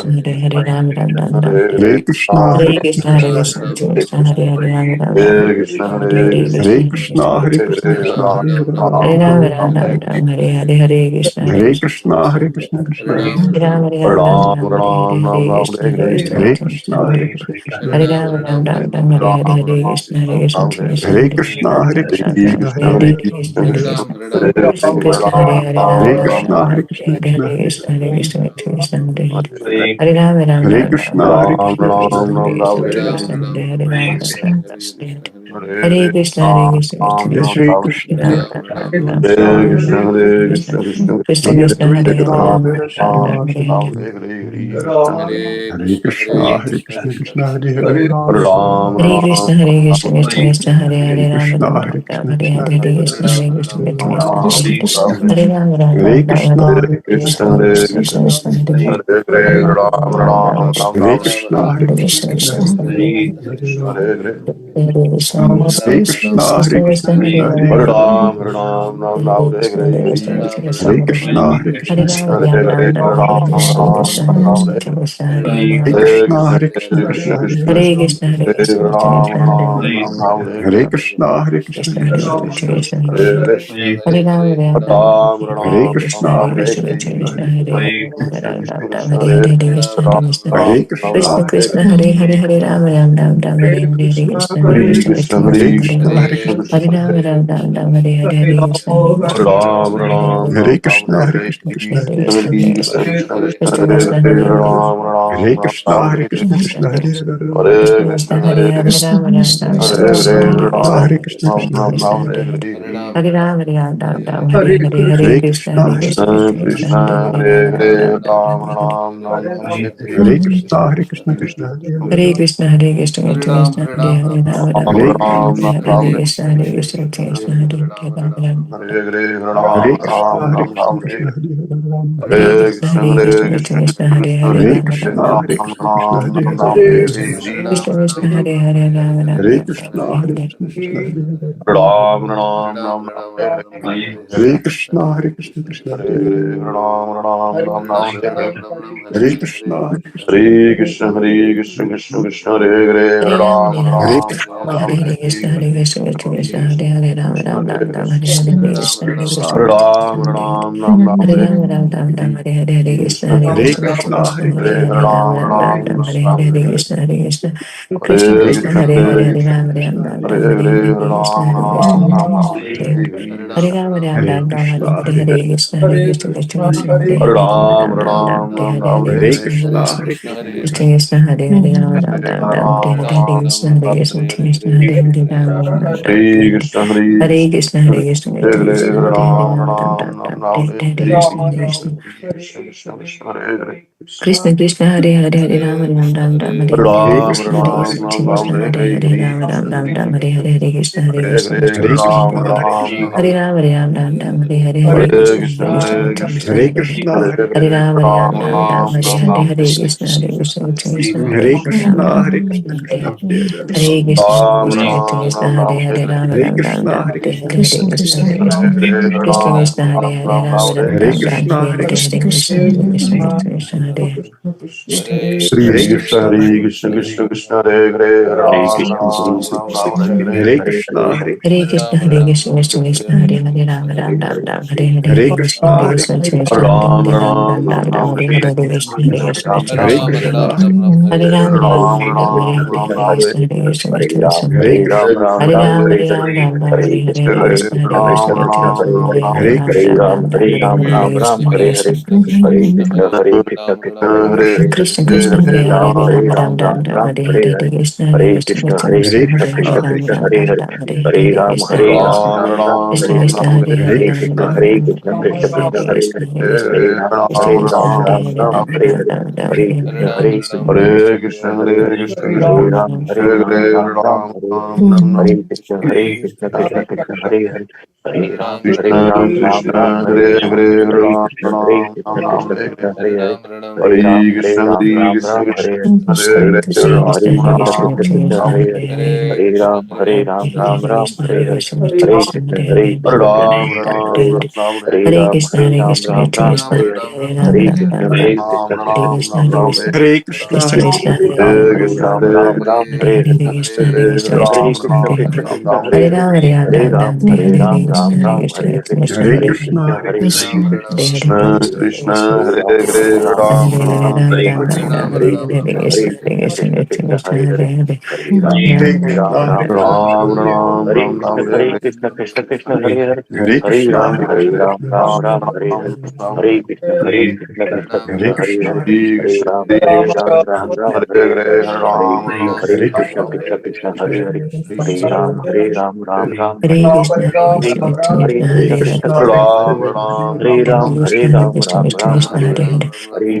Krishna, Hare Hare Ram, Ram, Ram, Ram, Hare Hare Krishna, Hare Hare Krishna, Krishna, Hare Krishna, Krishna, Hare Hare Ram, Ram, Ram, Hare Hare Krishna, Hare Krishna, Krishna, Hare Krishna, Krishna Hare Hare Hare Ram, Ram, Hare Ram, Ram, Ram, Ram, Hare Hare, Hare Krishna, Hare Hare Krishna, Krishna, Hare Krishna, Krishna Krishna, Hare Ram, Ram, Ram, Ram, Hare Hare, Hare Krishna, Hare Krishna, Hare Krishna, Krishna, Hare Hare Krishna, Krishna Hare Ram, Ram, Ram, Ram, Hare Hare, Hare Krishna, Hare Krishna, Krishna, Hare Hare Krishna, Hare Krishna, Ram, Krishna Ram, Hare Hare Hare, Krishna, Hare Krishna, Krishna, Hare Hare Hare Ram, Ram, Krishna, Hare Ram, Krishna, Hare Krishna Hare Hare Krishna, Hare Hare, Krishna, Krishna, Hare Hare Hare Ram, Ram, Hare Ram, Ram, Krishna, Hare Hare Krishna, Hare Krishna Krishna, Hare Hare Hare, Krishna, Krishna, Hare Ram, Ram, Ram, Hare Hare Krishna, Hare Krishna, Krishna Jai Krishna, Shri Krishna, Ram, Hare Ram, Krishna, Ram, Hare Ram, Krishna, Hare Hare Krishna, Hare, Krishna Krishna, Krishna Jai Krishna, Hare Advaita Hare Ram, Gadadhara Ram, Ram, Shri Hare Hare Hare Krishna, Hare Krishna, Krishna Hare Hare, Ram Ram, Hare Ram Krishna, Ram, Hare Krishna, Krishna Krishna, Hare Hare Hare, Ram Krishna, Ram, Hare Ram Ram, Krishna, Hare Krishna Hare, Hare Hare Hare, Krishna, Hare Ram Krishna, Ram, Krishna Ram Krishna, Ram, Ram Hare Ram. Ram, Ram Hare Ram, Ram Krishna, Hare Hare Krishna, Krishna, Krishna Krishna Krishna, Krishna, Hare Hare Hare. Hare Ram, Ram Ram, Hare Krishna, Hare Krishna, Krishna Krishna Krishna, Hare Hare Hare, Hare Ram. Hare Krishna, Hare Hare Krishna, Krishna, Hare Krishna Krishna, Hare Krishna Hare Ram, Hare, Ram Ram Ram. Hare Krishna, Hare Krishna, Krishna Hare Krishna, Krishna, Hare Hare Krishna, Ram, Krishna Ram Krishna, Ram, Ram Ram Hare Ram, Hare Ram Krishna, Ram. Krishna Hare Hare Ram, Krishna, Hare Krishna, Krishna Hare Hare. Hare Krishna, Hare Krishna, Krishna Hare Hare Krishna, Hare Krishna, Krishna, Krishna Hare Krishna, Krishna, Krishna Hare Hare Hare. Hare Ram, Ram Ram, Hare Hare Krishna, Krishna, Hare Hare Krishna, Krishna, Krishna Krishna Krishna, Hare Hare Hare. Ram, Ram Ram, Hare Hare Krishna, Hare Krishna, Hare Krishna, Krishna Hare Krishna, Krishna, Hare Hare, Hare Ram, Ram Ram Ram, Hare Hare Krishna, Hare Krishna, Krishna Hare Krishna, Hare Krishna, Hare Krishna, Hare Krishna Ram, Hare Ram Hare. Ram Ram, Hare Hare, Hare Krishna, Hare Krishna, Krishna Krishna, Hare Hare Krishna, Hare Krishna, Hare Krishna Hare Krishna, Hare. Hare Krishna, Krishna Krishna, Hare Hare, Hare Krishna, Hare Krishna, Krishna Krishna Hare Krishna, Hare. Krishna Krishna, Hare Hare Ram, Ram Ram, Hare Hare Krishna, Krishna, Hare Hare Krishna, Krishna, Krishna Hare Hare Krishna, Hare. Hare Hare. Hare Ram, Ram Ram Ram, Hare Hare, Hare Hare Krishna, Krishna, Hare Hare Krishna, Krishna, Krishna Krishna Krishna, Hare Hare Hare. Hare, Ram Ram Ram Ram, Hare Hare. Hare Krishna, Hare Krishna, Krishna Hare Hare Hare. Krishna, Hare Krishna, Krishna Krishna, Hare Hare, Ram Ram Hare Ram Ram, Krishna, Hare Hare Hare, Krishna, Krishna Hare Krishna, Krishna Hare Hare, Ram Ram. Hare Krishna, Hare Krishna, Krishna Hare Hare Ram. Hare Krishna, Hare Krishna, Krishna Krishna, Hare Hare, Hare Ram Ram Krishna, Ram. Hare Krishna, Krishna Hare Hare. Krishna Krishna, Hare Hare, Ram Ram Hare Ram Krishna, Ram, Hare Hare Krishna, Krishna Hare Hare Ram. Hare Krishna, Hare Krishna, Krishna Hare Hare. Hare Krishna, Hare Krishna, Krishna Hare Hare. Hare. Hare Ram, Hare Ram, Hare Krishna, Hare Hare Hare Krishna, Krishna, Hare Krishna, Krishna Krishna, Hare Hare, Ram Ram Ram Ram, Hare Hare Krishna, Hare Krishna, Krishna, Krishna Krishna, Hare Hare Ram Ram Ram Ram, Hare Hare, Hare Krishna, Hare Hare Krishna, Krishna Krishna, Krishna, Hare Hare Krishna, Hare, Ram Ram Ram Ram, Hare Hare, Hare Krishna, Hare Krishna, Krishna Hare Krishna, Hare Krishna, Hare, Hare Hare Krishna, Ram Ram Krishna Ram Hare Ram, Hare. Hare Hare Krishna, Hare Krishna, Krishna Krishna, Hare Hare Ram Ram Hare Ram Ram, Krishna, Hare Hare Hare Krishna, Krishna, Hare Krishna, Krishna Krishna, Hare Hare, Ram Ram Ram, Hare Hare, Hare Hare Krishna, Hare Krishna, Krishna, Hare Krishna, Krishna Krishna, Hare Hare, Ram Ram Ram Ram, Hare Hare, Hare Krishna, Hare Krishna, Krishna Hare Hare, Ram Ram Ram Ram, Hare Hare. Hare Krishna, Hare Krishna, Krishna Krishna, Hare Hare, Ram Ram Ram Ram, Hare Hare, Hare Krishna, Hare Krishna, Krishna Krishna, Hare Hare, Hare Ram Ram Ram Ram, Hare Hare, Hare Hare Krishna, Krishna, Hare Hare Krishna, Krishna, Krishna Krishna Hare Krishna, Hare, Hare Ram Ram Krishna, Ram Hare Ram, Hare. Hare Hare, Hare Krishna, Hare Krishna, Krishna Hare Krishna, Hare Krishna, Hare Hare, Krishna, Hare Ram, Hare Ram Ram Ram, Hare Hare, Hare Krishna, Hare Krishna, Krishna Hare Hare Hare, Krishna, Hare Hare Krishna, Ram, Hare Ram Ram Ram, Hare Hare, Hare Krishna, Hare Krishna, Krishna Krishna, Hare Hare Hare, Ram Krishna, Ram Hare Ram, Krishna, Hare Krishna Hare, Hare Hare Hare Ram. Krishna, Krishna Krishna, Hare Hare, Ram Hare Ram Ram Krishna, Ram, Hare Hare Krishna, Hare, Hare Krishna Krishna, Krishna, Hare Hare Krishna, Hare Krishna Ram. Krishna, Hare Hare, Ram Ram Hare Ram Ram, Krishna, Hare Hare Hare, Hare Krishna, Krishna, Krishna Hare Krishna, Krishna, Hare Krishna Hare. Krishna, Hare Hare Krishna, Hare Krishna, Krishna Krishna, Hare Hare Ram. Hare Krishna, Hare Hare Krishna, Krishna, Krishna Hare Krishna, Krishna, Krishna Krishna, Hare Hare, Ram Ram Ram Ram, Hare Hare, Hare Hare Krishna, Krishna, Hare Hare Krishna, Krishna Krishna, Krishna, Krishna Hare Hare, Krishna, Ram Hare Ram Hare Ram Ram, Ram. Hare Hare, Hare Krishna, Hare Krishna, Krishna Hare Krishna, Hare Krishna, Hare, Hare Krishna, Hare Krishna Ram, Hare Krishna, Ram Hare Ram Hare Ram, Hare Ram. Hare, Hare Krishna, Hare Krishna, Krishna Krishna, Hare Hare Hare, Krishna, Hare Hare Ram, Krishna, Hare Krishna Ram Ram Krishna, Ram, Hare Hare, Hare Krishna, Hare Krishna, Krishna Krishna, Hare Hare, Hare Ram Krishna, Ram Ram Hare Ram, Hare Krishna, Hare, Hare Krishna Krishna, Krishna, Hare Hare Krishna, Hare. Krishna Krishna, Hare Hare, Ram Ram Ram Ram, Hare Hare, Hare Krishna, Hare Krishna, Krishna Krishna, Hare Hare Krishna, Hare, Hare Ram Ram Krishna, Ram Ram, Hare Hare, Hare Krishna, Hare Krishna, Krishna Krishna, Hare Hare Hare, Ram Krishna, Ram Hare Ram Krishna, Ram, Hare Krishna Hare, Krishna, Krishna Hare Krishna, Hare Krishna Ram. Krishna, Hare Hare, Ram Ram Ram Ram, Hare Hare, Hare Krishna, Hare Krishna, Hare Hare Ram, Ram. Krishna Krishna, Hare Krishna, Krishna Hare Hare, Hare Krishna, Hare Krishna, Krishna Hare Hare, Ram Ram Ram, Hare Krishna, Hare Krishna, Krishna Hare Hare, Ram Ram Ram Ram, Hare Krishna, Hare Krishna, Hare Krishna, Krishna Hare Krishna, Krishna, Hare Krishna Ram Krishna, Ram Hare Ram, Hare. Hare Hare Krishna, Hare Krishna, Krishna Krishna, Hare Hare, Hare Ram, Hare Ram Ram Ram, Hare Hare Krishna, Hare Krishna, Krishna Hare Hare Hare, Krishna, Hare Krishna, Hare Hare Krishna. Hare Krishna, Hare Krishna, Hare Hare Ram Ram Ram Ram, Hare Hare Krishna, Hare Krishna, Krishna Krishna, Hare Hare, Hare Ram Ram Krishna, Ram Hare Ram. Krishna, Krishna Krishna, Hare Hare. Hare Krishna, Hare Krishna, Krishna Krishna, Hare Hare. Hare Krishna, Hare Krishna, Krishna Krishna, Hare Hare. Hare Krishna, Hare Krishna, Krishna Krishna, Hare Hare. Hare Hare Krishna, Hare Krishna, Krishna Krishna, Hare Hare Hare. Krishna, Hare Krishna, Hare Hare. Hare Krishna, Hare Krishna, Krishna Krishna, Hare Hare.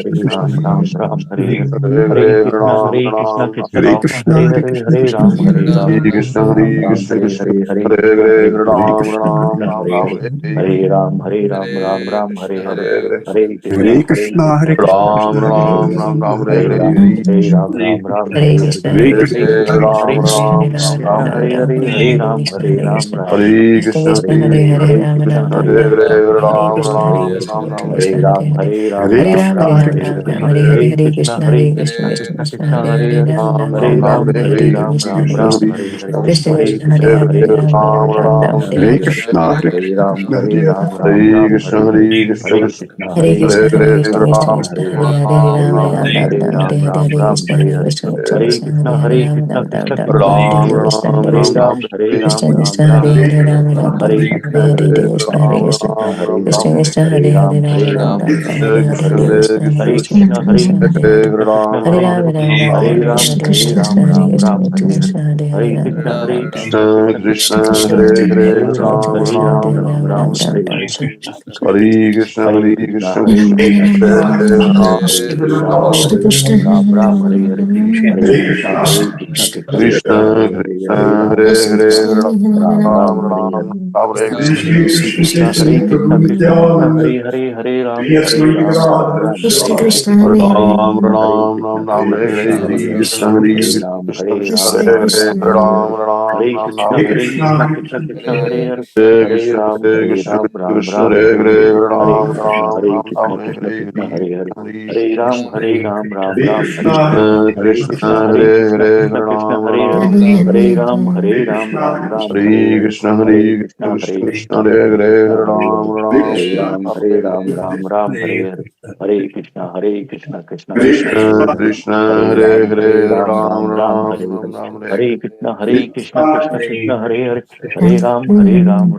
Hare Krishna, Hare Krishna, Hare Krishna, Krishna Krishna, Hare Hare Ram, Krishna, Ram Ram, Hare Ram, Ram, Hare Hare Krishna, Hare Krishna, Krishna, Hare Krishna Krishna, Ram Krishna, Hare Ram, Hare, Ram Ram, Hare Hare Ram, Hare Ram, Hare Ram Ram, Hare Krishna, Hare, Hare Hare Krishna, Krishna, Hare Krishna Ram Krishna, Krishna, Ram, Hare Ram Ram, Ram, Ram Hare Ram, Hare Hare Hare, Krishna Krishna, Hare Hare, Hare Krishna Krishna, Krishna, Hare Hare Hare, Hare Ram Krishna, Ram, Ram Hare Ram, Hare, Hare Hare, Ram Krishna Hare Ram, Krishna, Ram Krishna Ram, Krishna, Hare Hare Hare, Hare Hare Ram, Krishna, Hare Hare Ram, Hare Ram Krishna, Ram, Krishna, Hare Hare Hare, Hare Krishna, Krishna, Hare Krishna, Hare Krishna Krishna, Krishna, Hare Hare, Ram Ram Ram, Hare Ram Ram, Ram, Hare Hare Hare, Krishna, Hare Hare Krishna, Krishna, Krishna Krishna, Hare Hare, Ram Ram, Ram Ram, Hare Hare Hare, Krishna, Hare Krishna, Hare Krishna, Hare Krishna, Hare Hare Krishna, Hare Hare, Krishna, Krishna Ram Krishna, Hare Hare, Ram, Ram Ram Ram, Ram, Ram Hare Ram, Hare Hare, Hare, Hare Krishna, Hare Krishna, Krishna Krishna, Hare Hare, Ram Ram, Ram Ram, Hare Ram Krishna, Ram, Hare Ram Krishna, Ram, Hare Krishna Hare, Krishna, Hare Hare, Ram Ram, Ram Hare Ram, Krishna, Hare Hare Hare, Krishna, Hare Ram Krishna, Ram, Ram Krishna Ram, Krishna, Hare Hare, Ram Ram, Ram Ram, Hare Hare Hare, Krishna, Hare Hare Krishna, Krishna, Hare Krishna Krishna, Krishna, Krishna, Hare Hare Hare, Ram Hare Ram, Ram, Ram Hare Ram, Hare Hare, Krishna, Krishna, Hare Krishna, Krishna Krishna, Hare Hare, Ram Ram, Ram Ram, Krishna Krishna, Krishna Krishna, Hare Hare Hare, Hare, Krishna Ram Krishna, Hare Ram, Ram Ram Ram Ram. Hare Krishna, Hare Krishna, Krishna Krishna, Hare Krishna Hare, Krishna, Hare Krishna, Krishna Krishna, Hare Hare, Ram Ram, Hare Krishna Krishna, Krishna Krishna Prabhu Nityananda, Shri Advaita Gadadhara Sivasadi Gauri, Ram Ram, Ram Ram, Hare Hare, Krishna Hare Krishna Krishna, Hare Krishna Krishna, Krishna Krishna Hare Krishna Hare, Ram Ram, Ram Ram, Hare Hare Krishna Hare Krishna Hare Krishna, Hare Krishna, Krishna Krishna, Hare Hare, Ram Ram, Ram Ram, Hare Hare, Hare Krishna, Hare Krishna Krishna Krishna, Hare Hare, Ram Ram, Hare Krishna Krishna Hare Krishna, Hare Krishna, Krishna Krishna, Hare Hare, Ram Hare Ram, Krishna Ram Hare Hare Krishna Krishna Krishna, Hare Hare, Ram Ram, Ram Ram, Hare Hare Krishna Hare Krishna, Hare Ram, Hare Ram,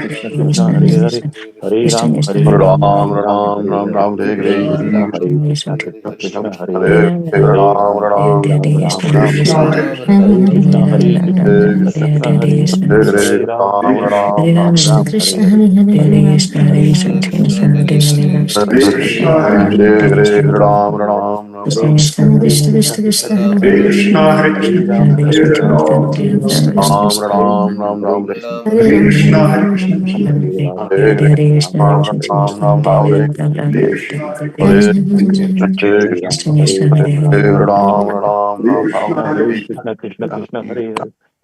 Krishna Krishna Hare Hare, Hare Ram, Hare Ram, Hare Hare, Hare Krishna, Hare Krishna, Krishna Krishna, Hare Hare, Hare Ram, Ram, Ram, Hare Hare, Hare Krishna, Hare Krishna, Krishna Krishna, Hare Hare, Hare Ram, Ram, Hare Hare, Hare Krishna, Hare Krishna, Krishna Krishna, Hare Krishna, Hare Hare, Hare Ram, Krishna Ram, Krishna Hare Hare Krishna, Hare Krishna Hare Krishna, Hare Krishna Hare, Hare Hare Ram, Krishna Hare Hare, Krishna Ram, Krishna, Hare Hare Ram, Hare Hare Hare Krishna Krishna Krishna Hare Hare Hare Krishna Hare Krishna Hare Hare Hare Ram, Ram, Hare Krishna, Krishna Krishna, Hare Hare,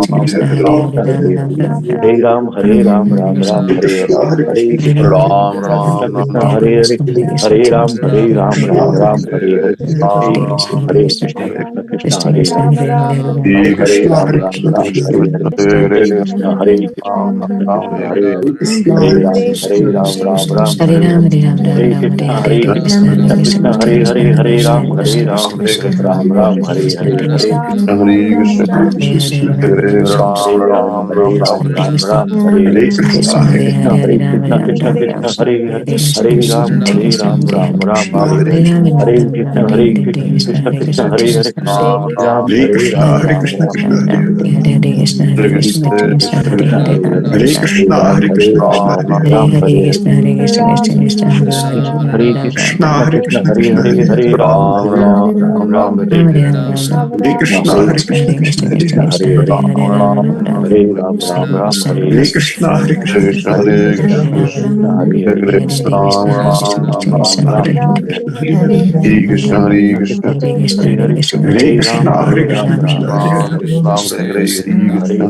Krishna Krishna Hare Hare Ram Ram Ram Ram Hare Ram, Ram Ram, Hare Hare, Hare Krishna, Krishna Krishna, Krishna Krishna, Hare Hare, Hare Ram, Ram Ram, Hare Hare, Hare Krishna, Krishna Krishna, Hare Hare, Hare Ram, Ram Ram, Hare Hare, Hare Krishna, Krishna Krishna, Hare Hare, Hare Ram, Ram Ram, Hare Hare Ram, Hare, Hare Ram, Ram Hare Ram, Krishna, Hare Hare Krishna, Hare Krishna, Krishna, Krishna Hare Krishna, Hare, Hare Hare Ram, Ram, Krishna Hare Krishna, Ram, Krishna Ram Ram, Ram, Hare Hare Krishna, Hare Hare, Hare Krishna, Krishna, Hare Hare Ram, Krishna Hare Krishna, Ram, Hare Ram, Hare Ram Krishna, Ram, Hare Hare, Krishna Hare Hare Krishna, Hare Hare Hare Ram, Hare Krishna, Ram, Krishna Ram Krishna, Krishna, Hare Hare, Krishna Hare Krishna, Ram, Krishna Hare Krishna, Ram, Hare Ram Hare, Ram, Hare Hare, Hare Ram, Hare Hare Ram, Krishna, Ram Hare Ram, Krishna, Krishna Krishna Hare Krishna, Krishna, Hare Krishna Hare, Krishna, Hare Ram, Ram Ram Ram, Ram Hare Ram, Hare, Hare Hare Krishna, Hare Krishna, Krishna Krishna Krishna, Hare Krishna Hare, Hare Ram Hare, Ram Ram Hare Ram, Ram, Hare Ram, Ram Hare Ram, Hare Hare Hare, Krishna, Hare Krishna, Krishna Krishna, Hare Hare, Ram Hare Ram Krishna, Ram Krishna Ram, Krishna, Hare Hare, Hare Ram, Hare Ram Ram, Ram Ram, Hare Hare Hare, Ram, Ram Hare Krishna, Hare Hare Krishna, Krishna, Hare Krishna, Krishna Krishna Krishna, Krishna, Hare Hare, Hare Hare, Ram Ram Ram, Hare Ram, Ram Ram, Krishna Hare Hare Hare, Krishna, Hare Krishna, Hare Krishna, Hare Hare Krishna, Hare Krishna, Hare Krishna, Ram Krishna Ram, Krishna, Ram Hare Ram, Hare, Hare Hare, Krishna Krishna, Hare Krishna Krishna, Krishna, Hare Hare Hare, Krishna, Krishna Hare Krishna, Ram, Hare Ram Hare, Ram, Ram Ram Ram Ram, Ram, Hare Hare, Hare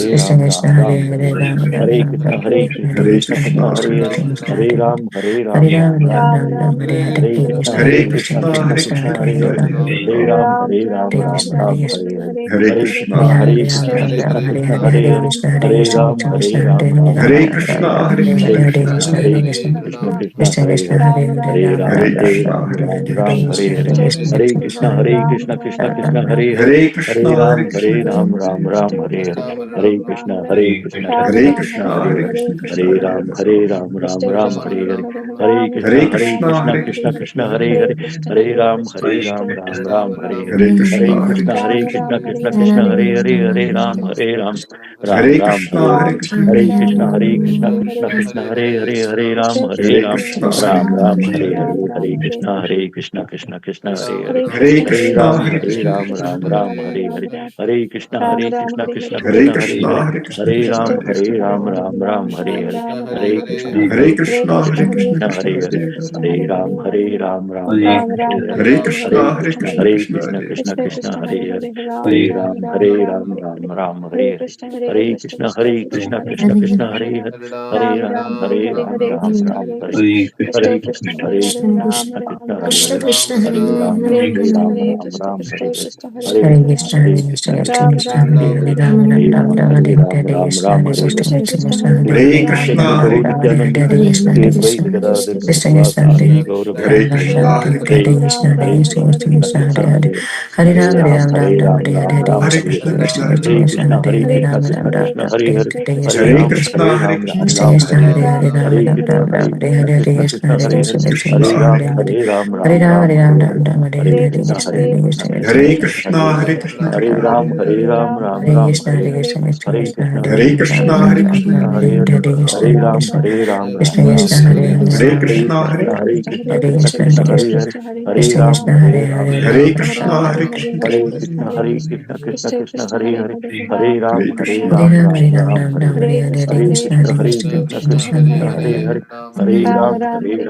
Hare Krishna Ram, Krishna Ram Hare Ram, Hare Hare Hare, Ram Ram Hare Ram Krishna, Ram Hare Hare Krishna, Hare Krishna Krishna Hare Krishna, Krishna Hare Hare, Krishna Krishna Hare Hare Ram, Hare Hare Ram, Ram Ram Ram Ram, Ram Ram Hare Ram Hare, Ram Hare Hare Hare Hare Hare Hare Krishna, Krishna Hare Hare Krishna Krishna, Krishna Hare Krishna Krishna Krishna, Krishna Krishna Hare Hare Hare, Krishna Ram Hare Ram Hare Ram Ram, Ram Hare Ram Ram, Hare Ram Ram Krishna Ram Ram, Hare Hare Hare Hare, Hare Hare Krishna Hare Hare Krishna, Hare Krishna Hare Hare Ram Krishna, Hare Ram Krishna Ram Krishna Hare Krishna, Hare Hare Hare Hare Hare, Ram Krishna Hare Hare Hare Ram Krishna Ram, Ram Krishna Hare Krishna Ram, Hare Ram Hare Ram, Ram Hare Ram Hare, Ram Hare Hare Hare Krishna, Krishna Hare Hare Krishna, Krishna Krishna Krishna, Krishna Hare Krishna Hare, Hare Ram Hare Hare Ram Ram Ram, Hare Ram Hare Hare Ram Ram, Ram Krishna Hare Ram Hare Ram, Krishna Hare Hare Hare, Krishna Krishna Hare Krishna Hare Krishna, Hare Hare Ram Krishna, Ram Krishna Ram Krishna, Ram Hare Hare Ram Hare, Hare Hare Ram, Hare Hare Ram, Krishna Ram Hare Ram, Hare Hare, Krishna Hare Hare Ram Krishna, Hare Hare Krishna, Ram Krishna Ram Krishna, Hare Hare Hare Hare, Hare Krishna Hare Hare Ram, Krishna Hare Ram, Ram Krishna Ram, Krishna Hare Hare Hare, Hare Hare Ram Krishna, Ram Hare Ram Krishna, Hare Krishna Hare Krishna, Hare Hare Hare, Krishna Hare Hare Ram, Krishna Hare Krishna Ram, Ram Krishna Ram, Hare Hare Ram Hare, Hare Hare Krishna, Ram Hare Ram Krishna, Hare Krishna Hare Krishna, Hare Hare Krishna Hare, Hare Hare Krishna Ram, Hare Hare Ram, Krishna Ram Ram, Hare Hare, Ram Hare Ram Krishna, Ram Hare Hare Krishna, Hare Krishna Hare Krishna, Krishna Hare Hare Hare, Hare Ram, Krishna Hare Krishna Ram, Hare Hare Ram Ram Ram, Hare Hare Ram Hare, Hare Ram Hare Krishna, Hare Krishna, Krishna Krishna, Hare Hare, Hare Krishna Hare Hare Ram, Krishna Hare Krishna Ram, Krishna Ram Hare Ram, Hare Hare Ram Hare, Ram Hare Krishna, Ram Hare Ram Krishna, Hare Krishna Hare Hare Krishna, Hare Krishna Hare, Hare Krishna Ram, Krishna Hare Hare Ram, Hare Ram Ram, Ram Hare Ram Hare, Ram Ram Hare Hare Krishna, Hare Hare Krishna, Krishna Krishna Hare Krishna, Krishna Hare Hare, Hare Krishna Hare Hare Ram, Hare Hare Hare Ram Ram, Ram Ram, Hare Ram Hare, Hare Hare Hare Hare Krishna Krishna, Hare Hare Krishna, Krishna Krishna Krishna, Krishna Hare Hare Hare, Hare Ram Hare Ram Ram, Ram Hare Ram Ram, Hare Ram Hare Ram, Hare Hare Hare, Krishna Hare Hare Krishna Krishna, Krishna Hare Krishna Krishna, Hare Krishna Hare Krishna, Krishna Hare Hare Hare, Hare Ram Ram, Ram Hare Hare Hare Ram, Hare Ram Krishna Ram, Hare Hare Krishna Hare Krishna Krishna, Krishna Hare Hare Hare Krishna, Ram Krishna Ram Krishna, Ram Hare Krishna Hare, Hare Krishna Hare Hare Ram, Hare Hare Krishna Ram, Hare Ram Krishna Ram, Krishna Hare Hare, Krishna Hare Hare Hare Hare Krishna, Krishna Ram Hare Hare Krishna, Krishna Krishna Ram Krishna Krishna, Ram Hare Hare Hare Hare, Hare Hare Ram Hare Hare Ram Hare Ram Ram, Ram Hare Hare Ram, Hare Ram Krishna Ram, Hare Hare Hare, Krishna Krishna Krishna Krishna Krishna Hare Hare Hare Hare Om Ram Ram Shakti Ram Ram Ram Gauri Ram Ram Hare Hare Hare Janani Krishna Krishna Shri Hare Krishna Krishna Advaita Krishna Hare Gadadhar Krishna Krishna Hare Krishna Krishna Hare Sivasadi Hare Gaura Ram Bhatta Ram Hare Ram Pratimani Ram Hare Hare Hare Hare Hare Krishna Ram Hare Hare Ram Hare Krishna Krishna Hare Hare Krishna Krishna Krishna Hare Krishna Hare Hare Hare Krishna Hare Hare Ram Krishna Hare Ram Ram Krishna Ram Hare Hare Ram Ram Hare Hare Ram Hare Ram Ram Krishna Hare Hare Hare Krishna Ram Krishna Hare Ram Krishna Krishna Hare Hare Hare Hare Ram Krishna Krishna Ram Ram Hare Krishna Ram Krishna Hare Hare Hare Krishna Hare Krishna Krishna Hare Hare Hare Ram Krishna Krishna Hare Ram Ram Krishna Ram Krishna Hare Hare Hare Ram Hare Hare Ram Hare Hare Ram Hare Krishna Ram Hare Ram Krishna Hare Krishna Hare Hare Krishna Krishna Krishna Krishna Hare Krishna Hare Hare Krishna Krishna Krishna Krishna Hare Krishna Hare Ram Hare Ram Hare Ram Ram Hare Ram Ram Ram Hare Hare Ram Hare Ram Ram Hare Hare Hare Hare Krishna Krishna Krishna Hare Hare Hare Krishna Krishna Krishna Krishna Krishna Krishna Krishna Krishna Krishna Hare Hare Krishna Krishna Hare Hare Ram, Hare Hare Hare Ram, Ram Ram Hare Ram, Krishna, Hare Hare Hare Hare, Hare Krishna, Krishna Krishna Hare Hare Krishna, Krishna, Krishna Hare Hare Hare Krishna, Hare Ram, Krishna Ram, Krishna Ram, Krishna, Ram, Hare Hare Hare Hare, Hare, Hare Hare Krishna, Hare Hare Ram, Krishna, Hare Ram, Ram Krishna Ram Ram, Krishna, Hare Hare Hare, Hare Hare Krishna Ram, Hare Krishna Ram, Krishna, Hare Hare Krishna Krishna, Hare Hare Krishna Krishna Krishna, Krishna, Krishna Hare Hare Krishna, Hare, Krishna Hare Hare Hare Krishna Ram, Ram Krishna, Hare Hare Hare Ram, Hare Ram Ram, Ram, Ram, Ram Hare Hare Hare, Hare Hare Hare Krishna Krishna, Hare Hare Krishna Krishna, Krishna Krishna Krishna, Krishna Hare Hare Hare, Hare Hare Ram Ram, Krishna Hare Hare Hare Ram, Ram, Ram Hare Krishna Ram, Ram, Ram, Hare Ram, Hare, Hare Hare Hare, Krishna Hare Krishna, Hare Krishna, Hare Hare Krishna Krishna, Krishna, Hare Krishna Krishna Krishna Krishna, Krishna, Hare Hare Hare Hare Hare, Hare, Hare Hare Ram Ram, Ram Hare Hare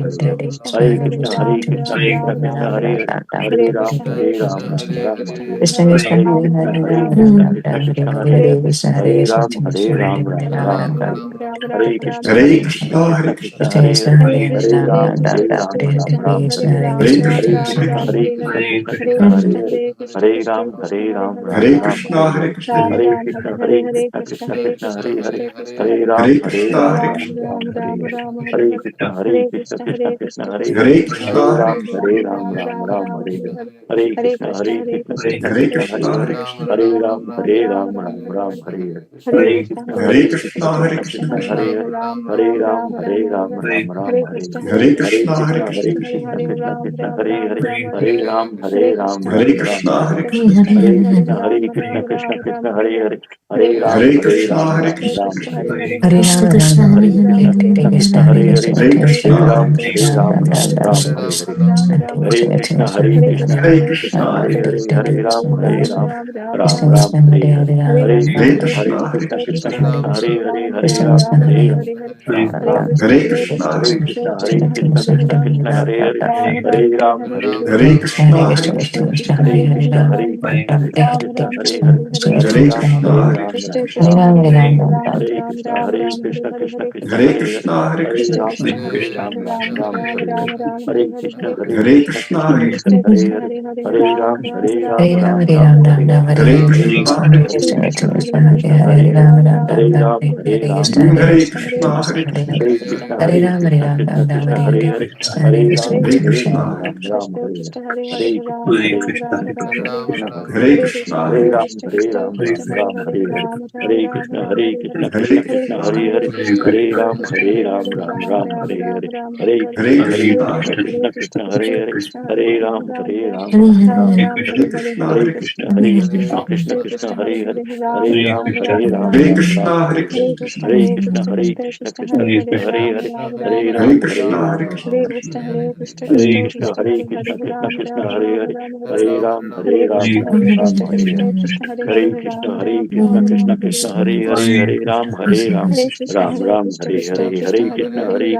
Krishna Krishna Hare Hare Hare Krishna, Hare Ram Krishna, Ram Krishna Ram Krishna, Ram Hare Hare Hare, Hare Hare Ram, Krishna Hare Hare Ram, Krishna Ram Hare Ram, Krishna Hare Hare Hare, Krishna Hare Krishna Hare Ram Hare Krishna, Ram Hare Hare Ram Rama Krishna, Ram Krishna Rama Krishna, Hare Hare Hare Hare Hare, Krishna Krishna Hare Hare Krishna Ram, Krishna Krishna Krishna Hare Hare Hare Ram, Hare Hare Ram Rama Ram Ram, Rama Hare Ram Hare, Ram Hare Ram Ram Krishna, Hare Hare Hare Krishna Krishna, Krishna, Krishna Hare Krishna, Krishna, Krishna Hare Krishna Hare, Hare Hare Hare Krishna Rama Ram, Hare Rama Hare Krishna Ram, Rama Krishna Ram Hare Hare Ram, Krishna Hare Hare Hare, Hare Ram Hare Krishna Ram Hare Krishna, Ram Hare Krishna, Ram Krishna, Hare Hare Hare Krishna, Krishna Hare Krishna, Hare Krishna Hare, Hare Krishna Hare Krishna Ram, Krishna Hare Hare Ram, Hare Ram Hare Ram Ram, Krishna, Hare Hare Hare, Hare Krishna, Ram Hare Ram Krishna, Hare Hare Hare Hare Krishna, Krishna Krishna Hare Krishna, Krishna Hare Hare, Krishna Krishna Hare Hare Ram, Hare Hare Krishna, Hare Ram, Hare Ram Ram Krishna, Ram, Ram Hare Ram Hare, Ram Hare Hare Hare Krishna, Hare Hare Krishna, Krishna Krishna Hare Krishna, Krishna Hare Krishna Hare, Hare Krishna Krishna, Hare Hare Hare Ram, Hare Krishna, Hare Ram Ram, Ram Ram Ram Ram, Ram Hare Hare Hare, Hare Hare Hare Krishna, Krishna Hare Hare Krishna, Krishna Krishna Hare Krishna Krishna, Hare Krishna Krishna, Hare, Hare Hare Krishna, Krishna Hare Ram Ram, Ram Hare Ram Ram, Ram Ram Hare Ram, Hare Hare Hare, Hare Hare Krishna Krishna, Hare Hare Hare Krishna Krishna, Krishna, Krishna Hare Krishna Krishna Krishna, Krishna, Hare Hare Krishna, Hare Hare, Ram Hare Ram Ram, Ram Hare Ram Ram, Hare Ram Ram, Hare Hare Krishna Hare, Hare Hare Krishna Hare Krishna, Krishna Hare Krishna, Krishna Hare Krishna, Hare Krishna, Hare Krishna Ram Krishna, Ram Hare Ram Hare, Ram Hare Hare Ram, Hare Hare Ram, Krishna Ram Hare Hare Ram, Krishna Krishna, Hare Hare Hare, Krishna Krishna, Krishna Hare Hare Hare Krishna, Hare Ram Krishna, Ram Krishna Ram Krishna, Ram Hare Hare Hare, Hare Hare Ram, Krishna Hare Hare Hare Krishna, Ram, Krishna Hare Ram Krishna Krishna, Ram, Krishna Hare Hare Hare, Hare Hare Krishna Ram Krishna, Krishna Ram Hare Hare Hare Krishna, Ram Hare Hare Krishna Hare Krishna, Krishna Hare Hare Hare, Krishna Hare Hare Krishna Hare Krishna, Krishna Ram, Hare Hare Hare Krishna, Krishna Ram Ram, Ram Krishna Ram Ram Ram Ram, Krishna Hare Krishna Hare, Ram Hare Ram Hare Krishna Hare Hare Krishna Krishna, Krishna Hare Hare Hare Krishna, Krishna Hare Krishna Hare Krishna, Krishna, Krishna Hare Hare Hare Hare, Krishna Krishna, Hare Hare Krishna Ram, Krishna Hare Ram Ram, Ram Ram Ram Krishna Ram Ram, Krishna Hare Hare Hare, Hare Hare Ram Hare Ram Krishna Hare Ram Krishna, Hare Hare Krishna, Krishna Hare Krishna, Hare Krishna, Krishna Krishna Krishna Hare Krishna, Krishna Hare Krishna Hare, Ram Hare Krishna Ram Ram, Krishna Ram Hare Hare Hare Ram, Hare Hare Ram Hare Ram, Krishna Hare Hare Hare Krishna, Krishna, Krishna Hare Hare Krishna Krishna, Krishna, Hare Krishna Hare Krishna, Krishna Hare Krishna Hare Ram Krishna, Ram Hare Ram Hare, Ram Ram Ram Ram Hare Hare Ram, Hare Hare Hare Hare Ram, Hare Krishna Krishna, Hare Hare Krishna Krishna Krishna Krishna, Krishna Krishna Hare Hare Hare Hare Hare Krishna, Ram Hare Ram Ram Krishna, Ram Krishna Ram Ram Krishna, Ram Hare Hare Hare, Hare Hare Krishna Hare Krishna Hare Ram, Krishna Krishna, Hare Hare Hare Ram, Krishna Ram Hare Krishna Ram, Ram Hare Hare Hare Hare Ram Hare, Ram Ram Ram Hare Ram Krishna, Ram Hare Ram Hare Krishna, Hare Krishna Hare Krishna, Krishna Hare Hare Hare, Krishna, Hare Hare Krishna Krishna, Ram, Krishna Hare Hare Hare Krishna, Ram, Krishna Ram Ram Ram, Ram Hare Hare, Ram Ram Hare Hare Hare Krishna, Hare Hare Hare Krishna, Krishna, Krishna Hare Krishna, Krishna Krishna, Hare Krishna Hare, Hare Hare Hare Ram Ram, Ram Hare Ram Ram, Hare Ram Ram Hare Ram Ram, Ram Hare Ram Hare Ram Hare Hare Hare Hare Hare Krishna, Krishna Ram, Hare Hare Krishna Krishna Krishna, Krishna Krishna Hare Krishna Krishna Hare Hare Krishna, Hare Hare Hare Hare Hare, Ram Ram Ram Ram Ram Hare Ram Ram Ram, Hare Hare Hare Hare Hare Ram, Krishna Hare Hare Hare Krishna Krishna, Hare Krishna, Krishna Krishna Hare Hare Krishna Hare Hare Krishna Krishna, Hare Hare Hare Ram Hare Krishna, Ram Krishna Ram Ram Krishna, Hare Ram Hare Hare Ram Hare, Krishna Hare Hare Krishna Ram, Hare Hare Krishna Hare Krishna Krishna, Ram, Hare Hare Ram Krishna Ram, Krishna, Hare Hare, Krishna Hare Hare Hare Ram Krishna, Hare Hare Ram Krishna, Ram Krishna, Krishna Ram Krishna, Hare Hare Krishna Hare Hare Hare, Hare Krishna, Krishna Hare Hare Hare Ram, Krishna Hare Krishna Ram, Krishna Ram Hare Ram, Hare Hare Hare, Ram Ram Hare Ram Krishna, Hare Hare Hare Hare Krishna, Hare Krishna Hare Krishna, Krishna Krishna, Hare Hare Hare, Krishna Hare Hare Krishna Ram, Krishna Hare Hare Ram, Hare Ram Ram Ram, Ram Hare Ram Hare, Ram Hare Hare Hare Krishna, Hare Hare Hare Krishna, Krishna, Hare Krishna Krishna Hare Krishna, Krishna Krishna, Krishna Hare Hare, Krishna Hare Hare Ram Ram, Ram Hare Ram Ram, Ram Ram, Ram Hare Ram Hare, Hare Hare Hare Krishna, Hare Hare Hare Krishna, Krishna Hare Krishna Krishna, Krishna Hare Krishna, Krishna Hare Hare Hare, Hare Ram Hare Ram, Ram Hare Ram Ram, Ram Hare Hare Ram Ram, Krishna, Hare Hare Hare, Hare Krishna, Krishna Hare Hare Krishna, Krishna Hare Krishna Krishna, Krishna Krishna Hare Krishna, Hare Hare Ram Hare, Ram Ram Hare Hare Ram, Hare Hare Hare Krishna, Ram, Hare Ram Hare Krishna, Ram, Krishna Hare Hare, Hare Krishna Hare Krishna Hare Krishna, Krishna Krishna, Hare Hare Krishna, Hare Krishna Ram Krishna, Ram Hare Ram Hare, Ram Hare Hare Ram, Hare Hare Ram, Krishna Ram Hare Ram, Krishna Hare Krishna Hare, Krishna Hare Hare Hare Krishna, Ram Hare Ram Krishna, Ram Krishna Ram Hare Krishna, Hare Hare, Hare Ram, Hare Ram, Hare Krishna Ram Hare Ram, Krishna Hare Krishna Hare, Krishna Hare Krishna Krishna, Hare Hare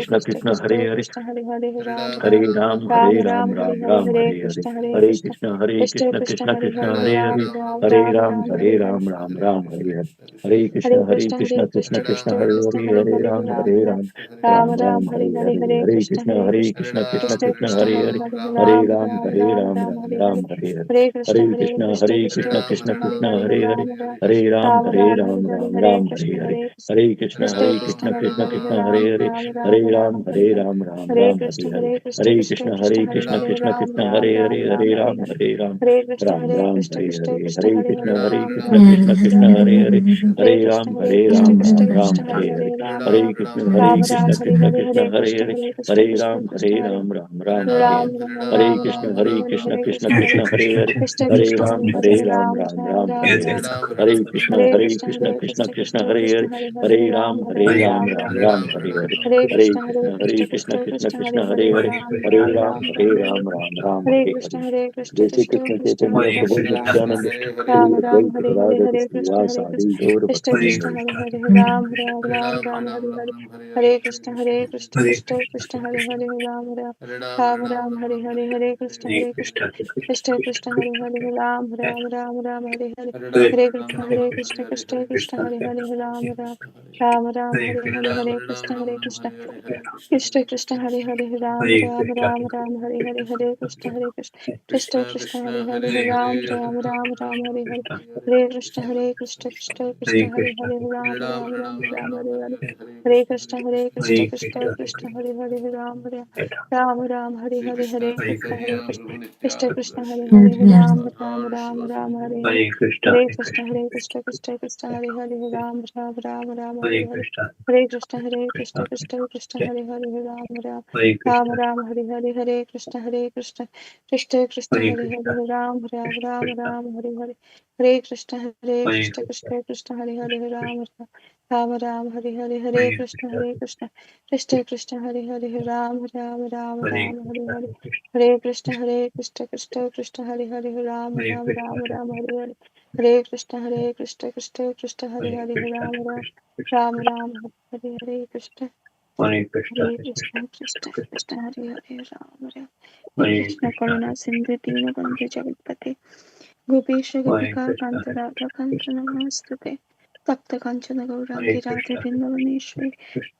Krishna Krishna Hare Hare Krishna Hare Hare Ram Hare Ram Ram Ram Ram Ram Hare Ram Hare Ram Hare Hare Hare Krishna Hare Hare Krishna Krishna Krishna Krishna Hare Krishna Hare Hare Hare Ram Ram Hare Ram Ram Ram Hare Hare Hare Ram Ram Ram Hare Hare Hare Hare Krishna Krishna Krishna Krishna Krishna Krishna Krishna Hare Hare Hare Hare Hare Hare Ram Ram Ram Ram Ram Ram Ram Hare Hare Hare Hare Hare Hare Krishna Hare Krishna Krishna Krishna Krishna Krishna Hare Hare Hare Hare Hare Ram Ram Ram Hare Ram Ram Ram Ram Hare Hare Ram Hare Hare Hare Krishna Hare Hare Krishna Krishna Krishna Krishna Hare Krishna Hare Hare Hare Ram Ram Hare Ram Ram Hare Ram Ram Hare Hare Ram Hare Ram Hare Krishna Hare Hare Krishna Hare Krishna Krishna Krishna Hare Krishna Hare Krishna Ram Hare Hare Ram Ram Hare Ram Ram Hare Hare Hare Ram Ram Hare Ram Krishna Hare Hare Hare Krishna Hare Krishna Krishna Hare Krishna Hare Krishna Ram Krishna Ram Hare Ram Hare Ram Hare Hare Ram Hare Hare Ram Hare Krishna Ram Hare Ram Krishna Hare Krishna Hare Krishna Hare Hare Hare Ram Ram Krishna Ram Krishna Ram Hare Hare Hare Hare Hare Krishna Ram Hare Hare Krishna Ram Krishna Ram Krishna Ram Hare Hare Hare Hare Ram Ram Hare Ram Ram Krishna Hare Krishna Hare Krishna Hare Hare Krishna Hare Hare Krishna Krishna Krishna Hare Hare Ram Ram Ram Hare Ram Hare Ram Hare Ram Ram Krishna Hare Hare Hare Krishna Krishna Krishna Hare Hare Hare Krishna Hare Krishna Ram Hare Hare Hare Ram Ram Ram Ram Ram Ram Hare Hare Ram Hare Hare Krishna Krishna Hare Krishna Krishna Krishna Krishna Hare Krishna Hare Hare Hare Hare Ram Ram Hare Hare Ram Ram Ram Ram Ram Hare Hare Hare Hare Krishna Hare Krishna Krishna Krishna Krishna Krishna Krishna Krishna Hare Hare Hare Hare Ram Hare Ram Ram Ram Ram Hare Ram Ram Ram Hare Hare Krishna Hare Hare Krishna Jai Shri Krishna Krishna Krishna Chaitanya Hare Prabhu Hare Ram Nityananda Shri Ram Ram Advaita Hare Hare Gadadhar Hare Krishna Srivas Hare Adi Krishna Gaur Krishna Bhakta Krishna Hare Hare Ram Ram Ram Ram Hare Hare Hare Krishna Hare Krishna Krishna Krishna Hare Hare Ram Ram Ram Ram Hare Hare Hare Krishna Hare Krishna Krishna Krishna Hare Hare Ram Ram Ram Ram Hare Hare Hare Krishna Hare Krishna Krishna Krishna Hare Hare Ram Ram Ram Ram Hare Hare Hare Krishna Hare Krishna Krishna Krishna Hare Hare Ram Ram Ram Ram Hare Hare Hare Krishna Hare Krishna Krishna Krishna Hare Hare Ram Ram Ram Ram Hare Hare Hare Krishna Krishna Krishna Hare Hare Ram Ram Ram Ram Hare Hare Hare Krishna Krishna Krishna Krishna Hare Hare Ram Ram Ram Hare Hare Hare Krishna Krishna Krishna Krishna Hare Hare Ram Ram Ram Ram Hare Hare Hare Krishna Krishna Krishna Krishna Hare Hare Ram Ram Ram Ram Hare Hare Hare Krishna Krishna Krishna Krishna Hare Hare Ram Ram Ram Hare Hare Hare Krishna Krishna Krishna Krishna Hare Hare Ram Ram Ram Ram Hare Hare Hare Krishna Krishna Krishna Krishna Hare Hare Ram Ram Ram Hare Hare Hare Krishna Krishna Krishna Krishna Hare Hare Ram Ram Ram Ram Hare Hare Hare Krishna Krishna Krishna Krishna Hare Hare Ram Ram Ram Ram Hare Hare Hare Krishna Krishna Krishna Krishna Hare Hare Ram Ram Ram Ram Hare Hare Krishna Hare Krishna Krishna Krishna Hare Hare Ram Ram Hare Krishna Karuna Sindhu Dinabandhu Jagatpate Gopisha Gopika Kanta Radha Kanta Namaste Tapta Kanchana Gaurangi Radhe Vrindavaneshwari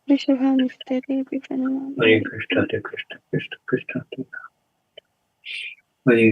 Vrishabhanusute Devi Pranamami Hare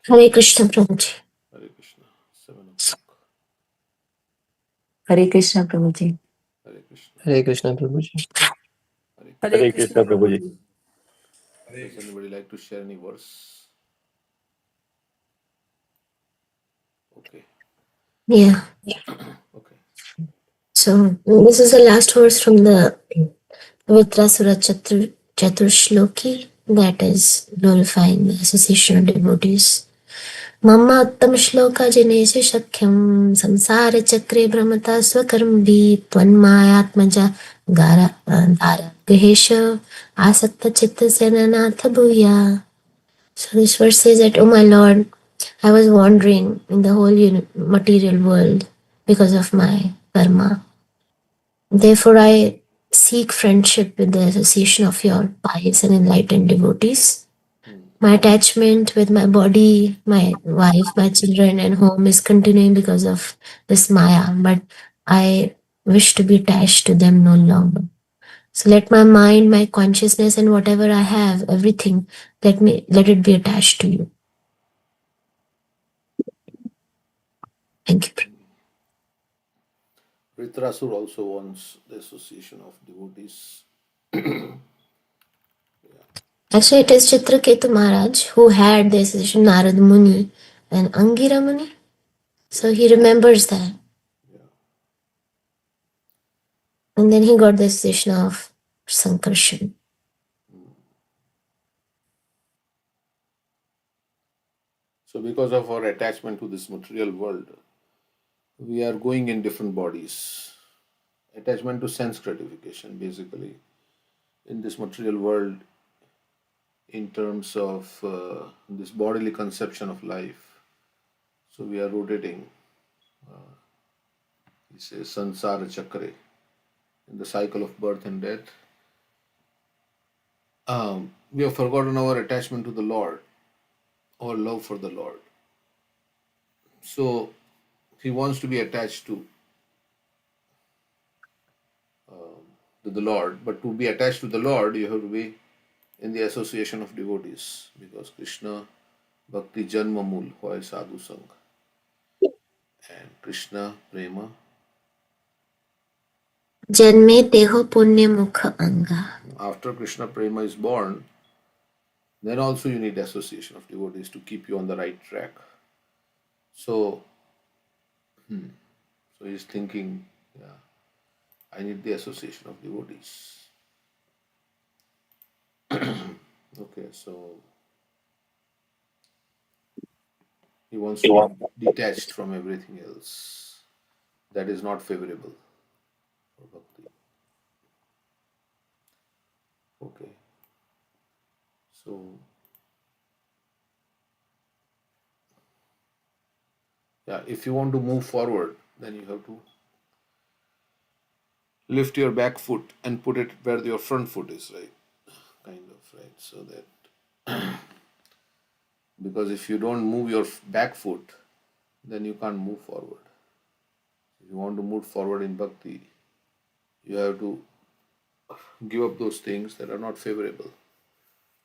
Hare Krishna Prabhuji. Hare Krishna. 7 o'clock. Hare Krishna Prabhuji. Hare Krishna. Hare Krishna Prabhuji. Hare Hare Krishna Prabhuji. Does anybody like to share any verse? Okay. Yeah. Okay. So this is the last verse from the Vitrasura Chaturshloki, that is glorifying the association of devotees. Mama uttam shloka janese shakyam samsara chakre brahmata swakarmvi tvanmayatmaja dhara grihesha asakta chitta senanatha bhuya. So this verse says that, oh my Lord, I was wandering in the whole material world because of my karma. Therefore, I seek friendship with the association of your pious and enlightened devotees. My attachment with my body, my wife, my children, and home is continuing because of this Maya, but I wish to be attached to them no longer. So let my mind, my consciousness, and whatever I have, everything, let it be attached to you. Thank you. Ritrasur also wants the association of devotees. Actually, it is Chitraketu Maharaj who had the association Narad Muni and Angira Muni. So he remembers that. Yeah. And then he got this vision of Sankarshan. So because of our attachment to this material world, we are going in different bodies. Attachment to sense gratification, basically, in this material world, in terms of this bodily conception of life. So we are rotating, he says, sansara chakre, in the cycle of birth and death. We have forgotten our attachment to the Lord, our love for the Lord. So he wants to be attached to the Lord, but to be attached to the Lord, you have to be in the association of devotees, because Krishna Bhakti Janma Mool hoy sadhu sang, and Krishna Prema. Janme teho punya mukha anga. After Krishna Prema is born, then also you need association of devotees to keep you on the right track. So, so he's thinking, yeah, I need the association of devotees. Okay, so he wants to be detached from everything else that is not favorable for bhakti. Okay, so yeah, if you want to move forward, then you have to lift your back foot and put it where your front foot is, right? Kind of, right? So that, because if you don't move your back foot, then you can't move forward. If you want to move forward in bhakti, you have to give up those things that are not favorable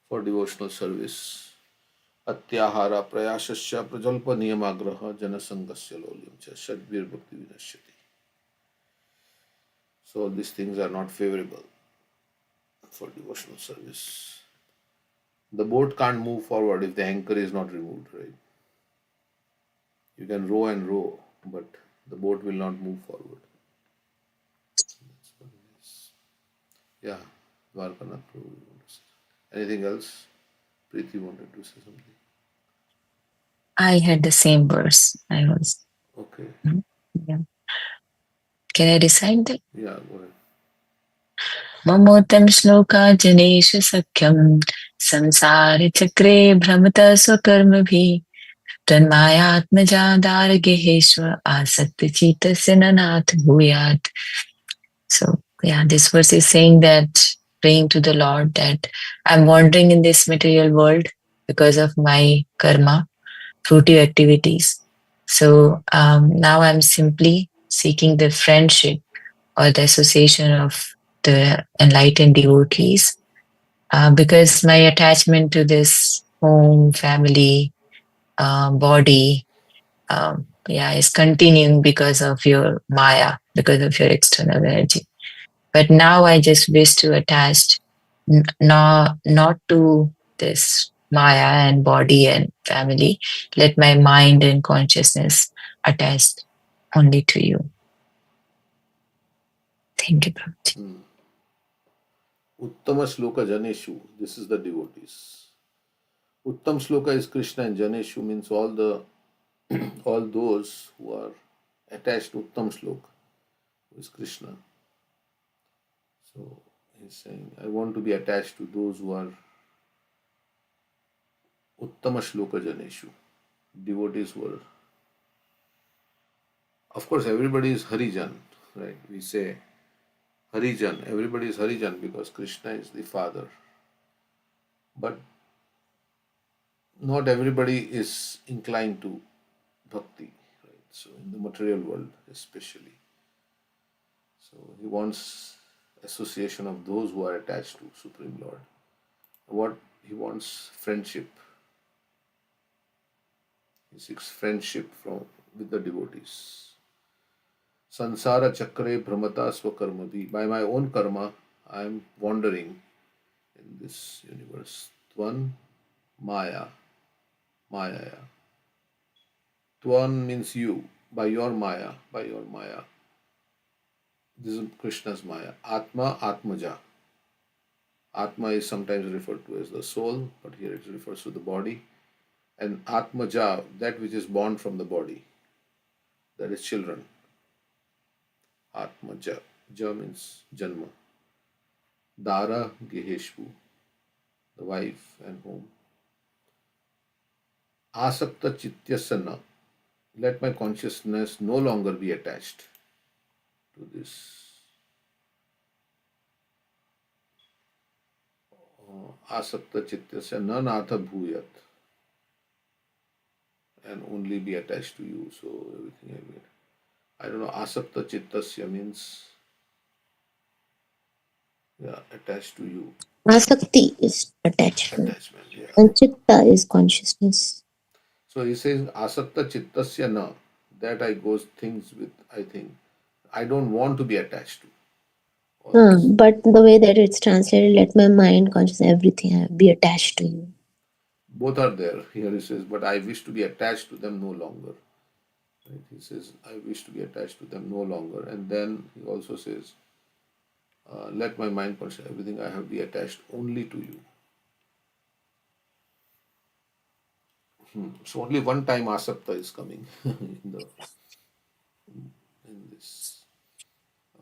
for devotional service. Atyahara prayasasya prajalpa niyamagraha janasangasya lolyam cha shadvir bhakti vinashyati. So these things are not favorable for devotional service. The boat can't move forward if the anchor is not removed, right? You can row and row, but the boat will not move forward. That's what it is. Yeah, Dwarkanath Prabhu, you want to say. Anything else? Preeti wanted to say something. I had the same verse. I was. Okay. Yeah. Can I recite that? Yeah, go ahead. Mamotam shloka janesha sakyam samsari chakre bhramata swakarmabhi tanmayatmaja geheshwa asakti chitasya nanath bhuyat. So yeah, this verse is saying that, praying to the Lord, that I'm wandering in this material world because of my karma, fruitive activities. So now I'm simply seeking the friendship or the association of the enlightened devotees, because my attachment to this home, family, body, is continuing because of your Maya, because of your external energy. But now I just wish to attach not to this Maya and body and family. Let my mind and consciousness attach only to you. Thank you, Prabhuji. Uttama Shloka Janeshu, this is the devotees. Uttam Shloka is Krishna, and Janeshu means all those who are attached to Uttam Shloka, who is Krishna. So he's saying, I want to be attached to those who are Uttama Shloka Janeshu, devotees who are. Of course, everybody is Harijan, right? We say Harijan, everybody is Harijan because Krishna is the father. But not everybody is inclined to bhakti, right? So in the material world, especially. So he wants association of those who are attached to Supreme Lord. What he wants friendship. He seeks friendship with the devotees. Sansara chakre brahmata swakarmabhi. By my own karma, I am wandering in this universe. Twan Maya. Maya. Twan means you. by your Maya, by your Maya. This is Krishna's Maya. Atma, Atmaja. Atma is sometimes referred to as the soul, but here it refers to the body. And Atmaja, that which is born from the body, that is children. Atmaja. Ja means Janma. Dara, Geheshvu, the wife and home. Asakta Chityasana. Let my consciousness no longer be attached to this. Asakta Chityasya Nanatha Bhuyat. And only be attached to you. So everything I don't know. Asakta Chittasya means, yeah, attached to you. Asakti is attachment, Attachment, yeah. and chitta is consciousness. So he says Asakta Chittasya Na. That I goes things with, I think. I don't want to be attached to all this. But the way that it's translated, let my mind, conscious, everything be attached to you. Both are there. Here he says, but I wish to be attached to them no longer. Right? He says, I wish to be attached to them no longer. And then he also says, let my mind, conscious, everything I have be attached only to you. So only one time asakta is coming in this.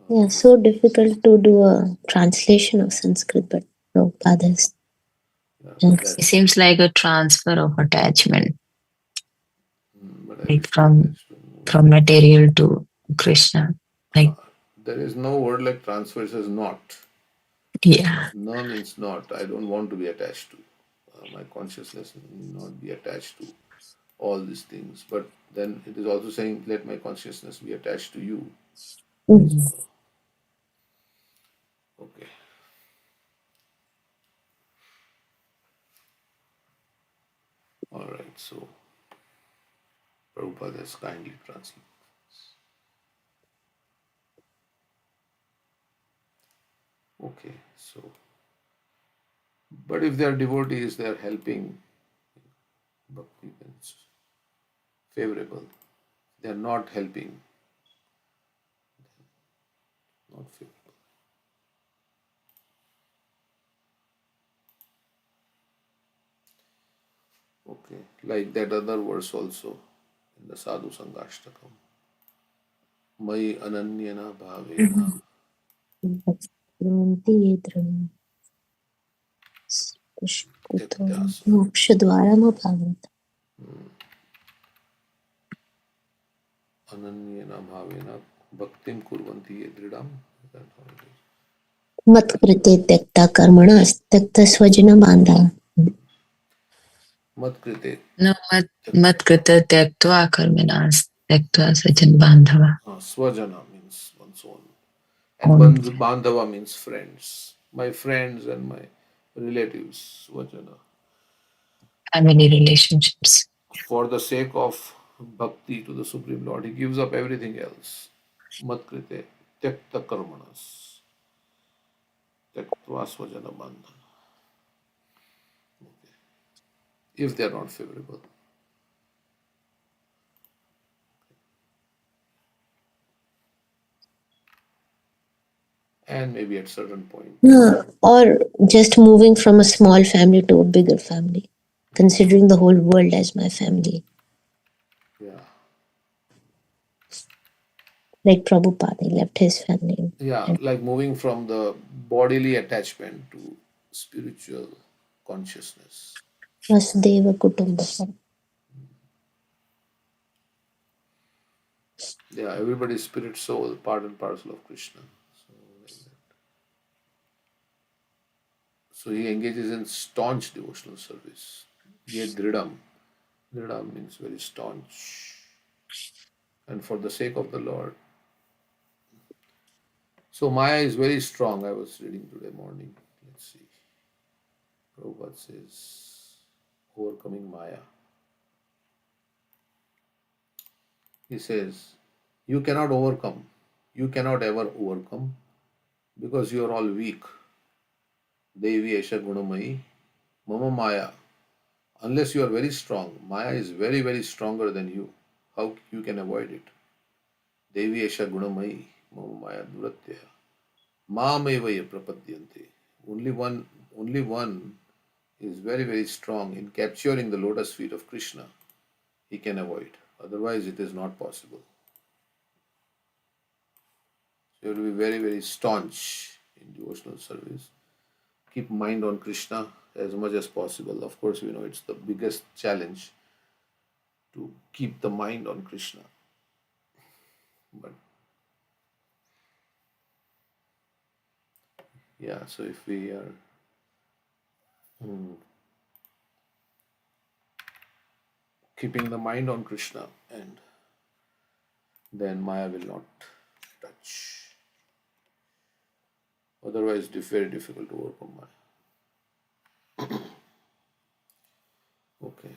Yeah, so difficult to do a translation of Sanskrit, but Prabhupada is. Yeah, It seems like a transfer of attachment, but I like wish to be attached to from material to Krishna. Like, there is no word like transfer. It says not. yeah. No means not. I don't want to be attached to. My consciousness need not be attached to all these things. But then it is also saying, let my consciousness be attached to you. Mm. Okay. All right. So Prabhupada has kindly translated. Okay. So, but if they are devotees, they are helping bhakti, then it's favorable. They are not helping, not favorable. Okay. Like that other verse also in the Sadhu Sangashtakam. Mai ananyana bhavena Tyaktyasa. Mokshadvaramabhavat. Ananyena bhavena bhaktim kurvanti ye dridam. That's how it is. Matkrite tyakta karmanas tyakta swajana bandha. Mat krite. No, mat krita tyaktva karminas tyaktva sajan bandhava. Swajana means one's own. And Own bandhava means friends. My friends and my relatives. Swajana. family relationships. For the sake of bhakti to the Supreme Lord, he gives up everything else. Mat krite. Tyakta karmanas. Tyaktva swajana bandhana. If they are not favorable. And maybe at certain point. Or just moving from a small family to a bigger family, considering the whole world as my family. Yeah. Like Prabhupada, he left his family. Yeah, like moving from the bodily attachment to spiritual consciousness. Vasudeva Kutumbakam. Yeah, everybody's spirit, soul, part and parcel of Krishna. So, like that. So he engages in staunch devotional service. Ye dridam. Dridam means very staunch. And for the sake of the Lord. So Maya is very strong. I was reading today morning. Let's see. Prabhupada says, overcoming Maya. He says, you cannot overcome. You cannot ever overcome because you are all weak. Devi Esha Gunamayi Mama Maya. Unless you are very strong, Maya is very, very stronger than you. How you can avoid it? Devi Esha Gunamai, Mama Maya Duratya, Mamevaya Prapadyante. Only one is very, very strong in capturing the lotus feet of Krishna. He can avoid. Otherwise, it is not possible. So you have to be very, very staunch in devotional service. Keep mind on Krishna as much as possible. Of course, we know it's the biggest challenge to keep the mind on Krishna. But yeah, so if we are keeping the mind on Krishna, and then Maya will not touch. Otherwise, it's very difficult to overcome Maya. Okay.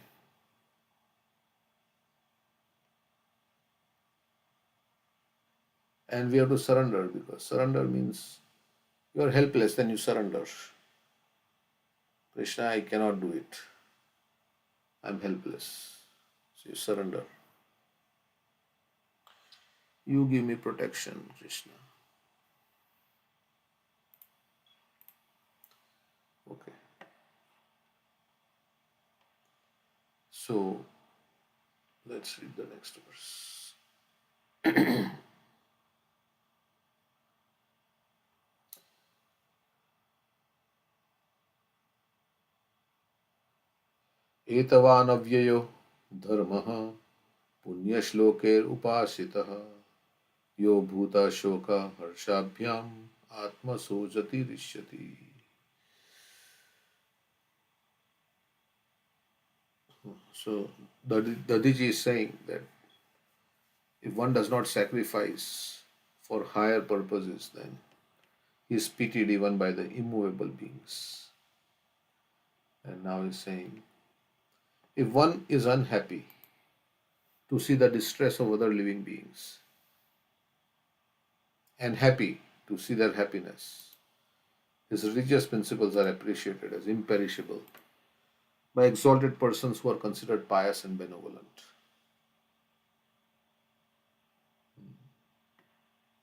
And we have to surrender, because surrender means you are helpless, then you surrender. Krishna, I cannot do it. I'm helpless. So you surrender. You give me protection, Krishna. Okay. So let's read the next verse. एतवानव्ययो धर्मः पुण्यश्लोकेर उपासितः यो भूताशोक हर्षाभ्याम आत्मसोजति रिष्यति. So Dadiji is saying that if one does not sacrifice for higher purposes, then he is pitied even by the immovable beings. And now he is saying, if one is unhappy to see the distress of other living beings and happy to see their happiness, his religious principles are appreciated as imperishable by exalted persons who are considered pious and benevolent.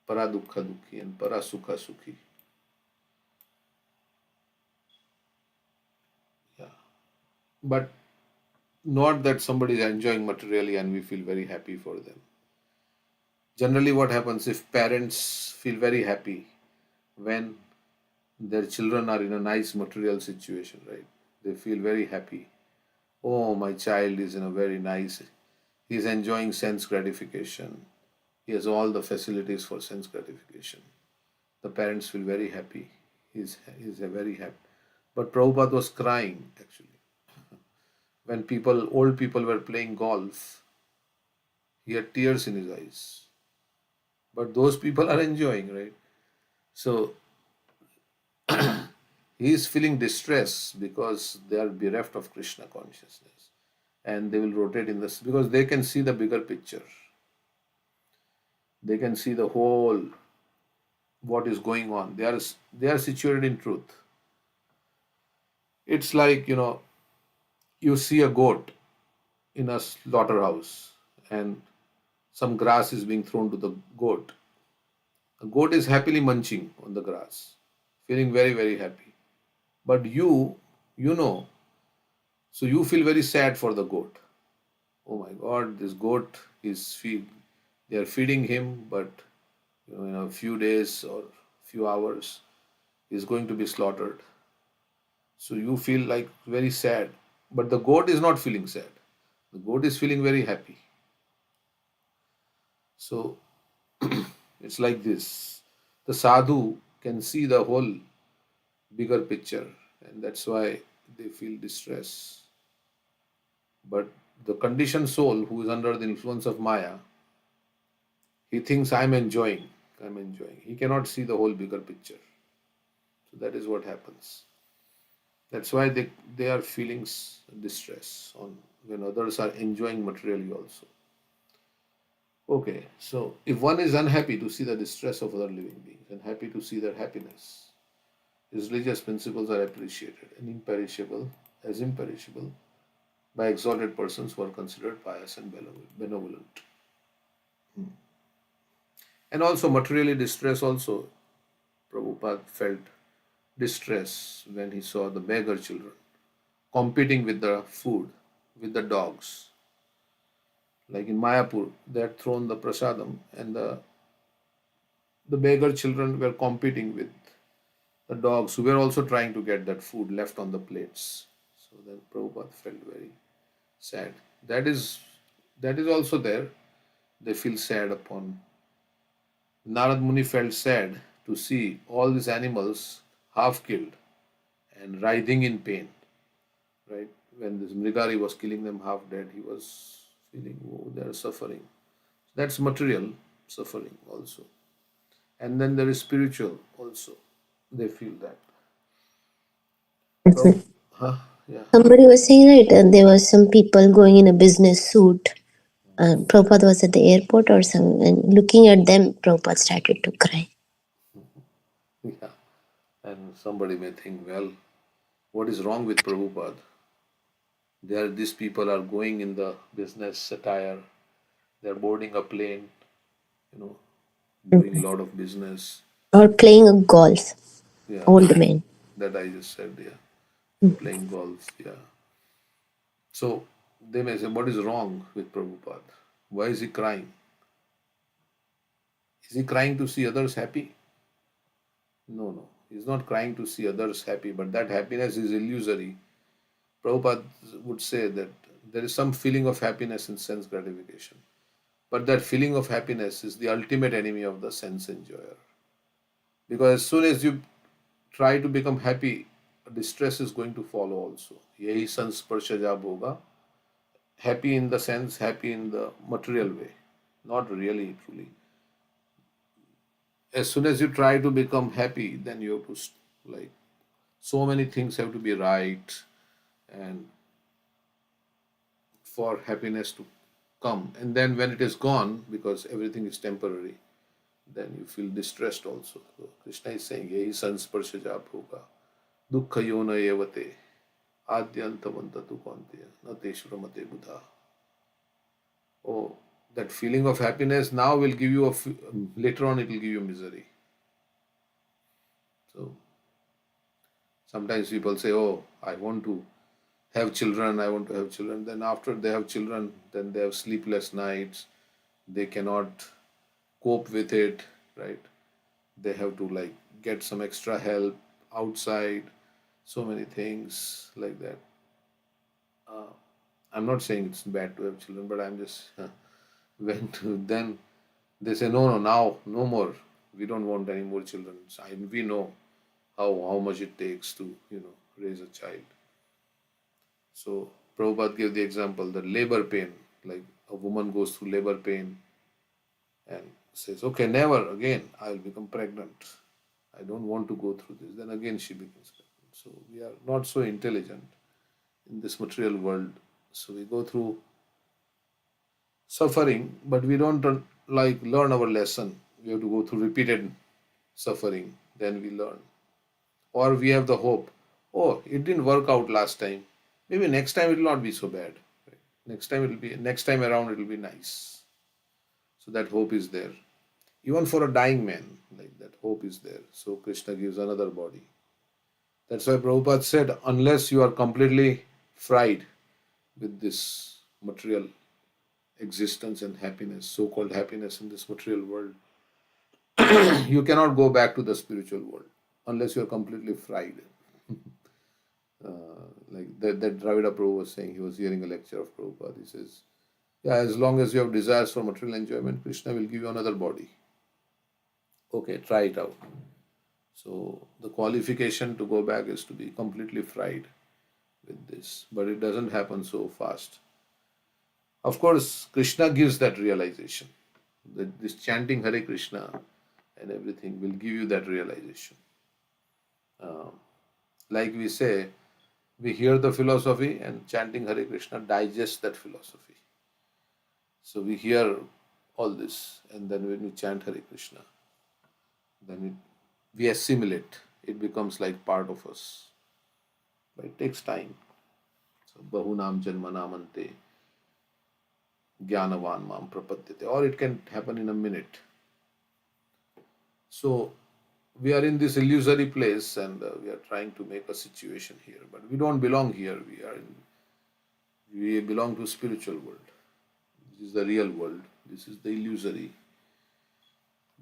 Para dukkha dukhi and para sukha sukhi. Yeah. But not that somebody is enjoying materially and we feel very happy for them. Generally, what happens if parents feel very happy when their children are in a nice material situation, right? They feel very happy. Oh, my child is in a very nice, he is enjoying sense gratification. He has all the facilities for sense gratification. The parents feel very happy. He's a very happy. But Prabhupada was crying actually. When old people were playing golf, he had tears in his eyes. But those people are enjoying, right? So he is feeling distress because they are bereft of Krishna consciousness. And they will rotate in this because they can see the bigger picture. They can see the whole what is going on. They are situated in truth. It's like, you see a goat in a slaughterhouse and some grass is being thrown to the goat. The goat is happily munching on the grass, feeling very, very happy. But you know, so you feel very sad for the goat. Oh my God, this goat they are feeding him, but in a few days or few hours, is going to be slaughtered. So you feel like very sad. But the goat is not feeling sad. The goat is feeling very happy. So it's like this. The sadhu can see the whole bigger picture, and that's why they feel distress. But the conditioned soul who is under the influence of Maya, he thinks I'm enjoying. I'm enjoying. He cannot see the whole bigger picture. So that is what happens. That's why they are feeling distress on when others are enjoying materially also. Okay, so if one is unhappy to see the distress of other living beings and happy to see their happiness, his religious principles are appreciated and imperishable by exalted persons who are considered pious and benevolent. And also materially distress also. Prabhupada felt distress when he saw the beggar children competing with the food, with the dogs. Like in Mayapur, they had thrown the prasadam, and the beggar children were competing with the dogs who were also trying to get that food left on the plates. So then Prabhupada felt very sad. That is also there. They feel sad upon. Narad Muni felt sad to see all these animals half killed and writhing in pain. Right? When this Mrigari was killing them half dead, he was feeling, oh, they are suffering. That's material suffering also. And then there is spiritual also. They feel that. That's Prabhu, it. huh? Yeah. Somebody was saying, right, there were some people going in a business suit. Prabhupada was at the airport or some, and looking at them, Prabhupada started to cry. Yeah. And somebody may think, well, what is wrong with Prabhupada? These people are going in the business attire, they're boarding a plane, you know, doing a lot of business. Or playing a golf, Yeah, old men. that I just said, yeah. Playing golf, yeah. So they may say, what is wrong with Prabhupada? Why is he crying? Is he crying to see others happy? No, no. He's not crying to see others happy, but that happiness is illusory. Prabhupada would say that there is some feeling of happiness in sense gratification. But that feeling of happiness is the ultimate enemy of the sense enjoyer. Because as soon as you try to become happy, distress is going to follow also. Yahi sansparshaja bhoga. Happy in the sense, happy in the material way. Not really, truly. As soon as you try to become happy, then you have to, like, so many things have to be right, and for happiness to come. And then when it is gone, because everything is temporary, then you feel distressed also. So Krishna is saying, Yehi sansparshaja bhoga, dukkha yona evate, adyantavanta tu konteya, na teshvaramate buddha. Oh, that feeling of happiness now will give you later on it will give you misery. So sometimes people say, oh, I want to have children, I want to have children. Then after they have children, then they have sleepless nights. They cannot cope with it, right? They have to like get some extra help outside, so many things like that. I'm not saying it's bad to have children, but I'm just when then they say no, no, now no more. We don't want any more children. So we know how much it takes to raise a child. So Prabhupada gave the example that labor pain, like a woman goes through labor pain and says, okay, never again I'll become pregnant. I don't want to go through this. Then again she becomes pregnant. So we are not so intelligent in this material world. So we go through suffering, but we don't like learn our lesson. We have to go through repeated suffering, then we learn. Or we have the hope, oh, it didn't work out last time. Maybe next time it will not be so bad. Next time around it will be nice. So that hope is there. Even for a dying man, like that hope is there. So Krishna gives another body. That's why Prabhupada said, unless you are completely fried with this material existence and happiness, so-called happiness in this material world, you cannot go back to the spiritual world unless you are completely fried. Like that Dravida Prabhu was saying, he was hearing a lecture of Prabhupada. He says, yeah, as long as you have desires for material enjoyment, Krishna will give you another body. Okay, try it out. So the qualification to go back is to be completely fried with this, but it doesn't happen so fast. Of course, Krishna gives that realization. That this chanting Hare Krishna and everything will give you that realization. Um, like we say, we hear the philosophy and chanting Hare Krishna digests that philosophy. So we hear all this, and then when we chant Hare Krishna, then we assimilate. It becomes like part of us. But it takes time. So Bahunam Janmanamante Jnanavan Mam Prapadyate. Or it can happen in a minute. So we are in this illusory place, and we are trying to make a situation here, but we don't belong here. We belong to spiritual world. This is the real world. This is the illusory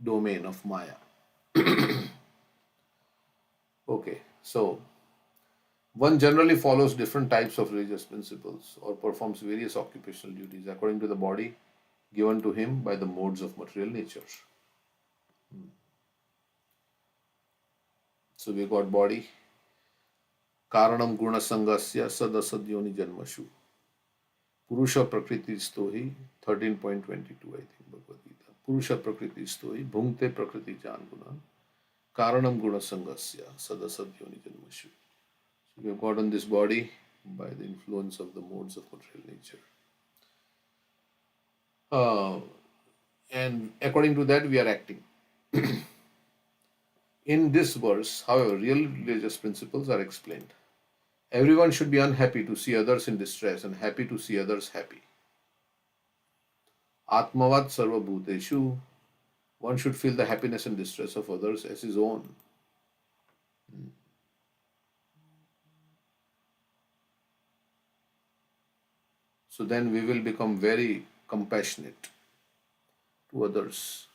domain of Maya. Okay, so one generally follows different types of religious principles or performs various occupational duties according to the body given to him by the modes of material nature. So we got body. Karanam guna sangasya sadasadyoni janmashu. Purusha prakriti stohi 13.22 I think Bhagavad Gita. Purusha prakriti stohi bhungte prakriti janguna. Karanam guna sangasya sadasadyoni janmashu. So we have gotten this body by the influence of the modes of material nature. And according to that, we are acting. In this verse, however, real religious principles are explained. Everyone should be unhappy to see others in distress and happy to see others happy. Atmavat sarva bhuteshu. One should feel the happiness and distress of others as his own. So then we will become very compassionate to others.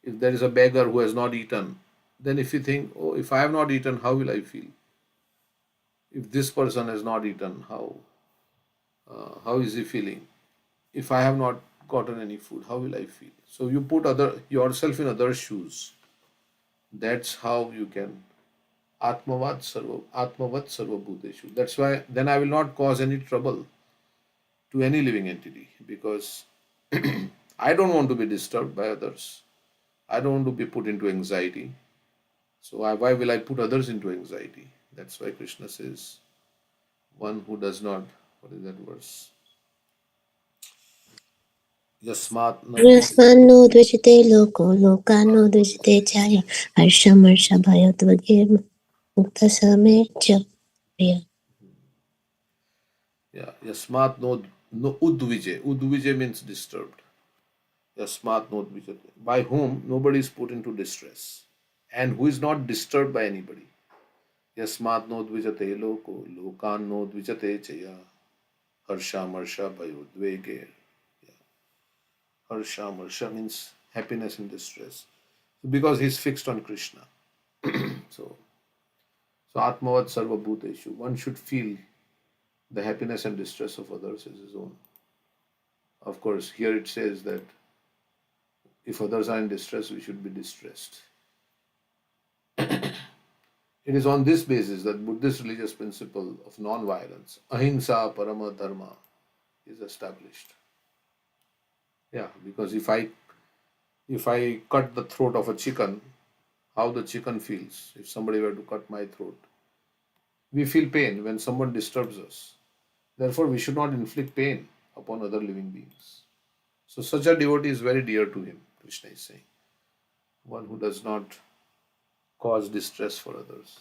If there is a beggar who has not eaten, then if you think, oh, if I have not eaten, how will I feel? If this person has not eaten, how is he feeling? If I have not gotten any food, how will I feel? So you put yourself in others' shoes. That's how you can Atmavat Sarva Bhuteshu. That's why then I will not cause any trouble to any living entity because I don't want to be disturbed by others. I don't want to be put into anxiety. So why will I put others into anxiety? That's why Krishna says, one who does not, what is that verse? Yasmat na Rasmano dvijite loko lokano dvijite chaya harshamarsa bhayotvagir muktasame cha priya. Yeah, Yasmat no udvije. Udvije means disturbed. Yasmat no udvijate. By whom nobody is put into distress. And who is not disturbed by anybody. Yasmat no dvijate loko, lokan no dvijate chaya. Harsha marsha bhayo dvege. Harsha marsha means happiness and distress. Because he's fixed on Krishna. So, so Atmavat Sarva Bhuteshu. One should feel the happiness and distress of others as his own. Of course, here it says that if others are in distress, we should be distressed. It is on this basis that Buddhist religious principle of non-violence, ahimsa parama dharma, is established. Yeah, because if I cut the throat of a chicken, how the chicken feels if somebody were to cut my throat. We feel pain when someone disturbs us. Therefore, we should not inflict pain upon other living beings. So such a devotee is very dear to him, Krishna is saying. One who does not cause distress for others,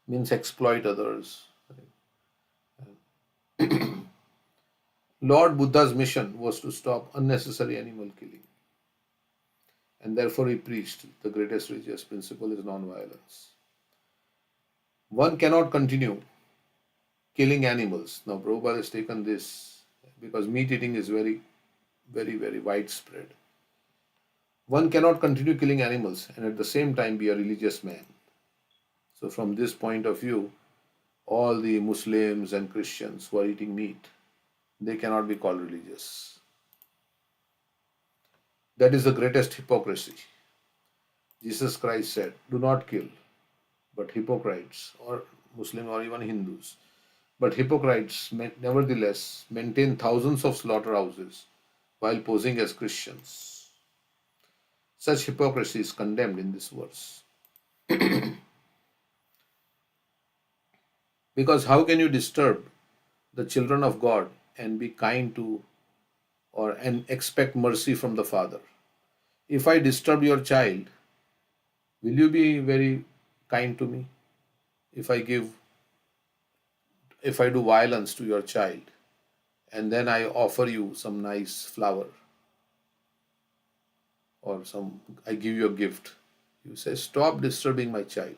means exploit others. Lord Buddha's mission was to stop unnecessary animal killing. And therefore he preached the greatest religious principle is non-violence. One cannot continue killing animals. Now Prabhupada has taken this because meat eating is very, very, very widespread. One cannot continue killing animals and at the same time be a religious man. So from this point of view, all the Muslims and Christians who are eating meat, they cannot be called religious. That is the greatest hypocrisy. Jesus Christ said, do not kill, but hypocrites or Muslim or even Hindus. But hypocrites nevertheless maintain thousands of slaughterhouses while posing as Christians. Such hypocrisy is condemned in this verse. Because how can you disturb the children of God and be kind to and expect mercy from the Father? If I disturb your child, will you be very kind to me? If I do violence to your child and then I offer you some nice flower, or I give you a gift. You say, stop disturbing my child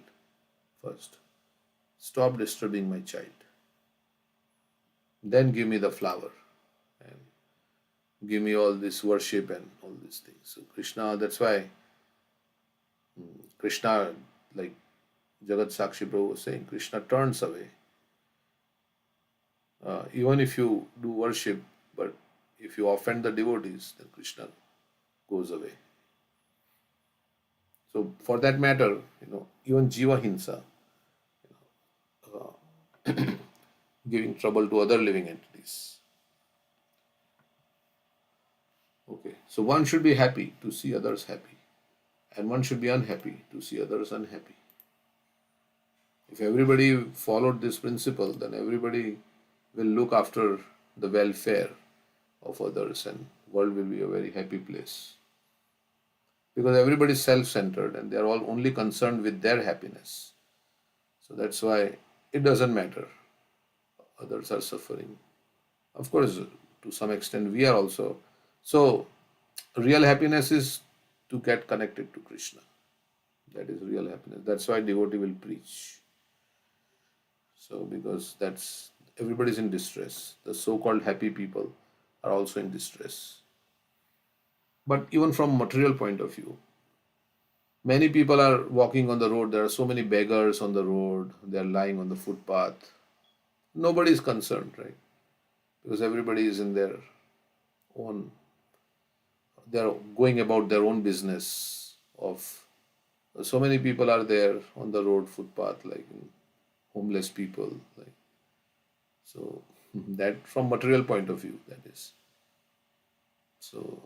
first. Stop disturbing my child. Then give me the flower and give me all this worship and all these things. So Krishna, that's why Krishna, like Jagat Sakshi Prabhu was saying, Krishna turns away. Even if you do worship, but if you offend the devotees, then Krishna goes away. So for that matter, even Jiva Hinsa, giving trouble to other living entities. Okay, so one should be happy to see others happy, and one should be unhappy to see others unhappy. If everybody followed this principle, then everybody will look after the welfare of others, and world will be a very happy place. Because everybody is self-centered and they are all only concerned with their happiness. So that's why it doesn't matter. Others are suffering. Of course, to some extent, we are also. So, real happiness is to get connected to Krishna. That is real happiness. That's why devotee will preach. So, because everybody's in distress. The so-called happy people are also in distress. But even from material point of view, many people are walking on the road. There are so many beggars on the road. They are lying on the footpath. Nobody is concerned, right? Because everybody is in their own, they are going about their own business of, so many people are there on the road footpath, like homeless people, like, so that from material point of view, that is, so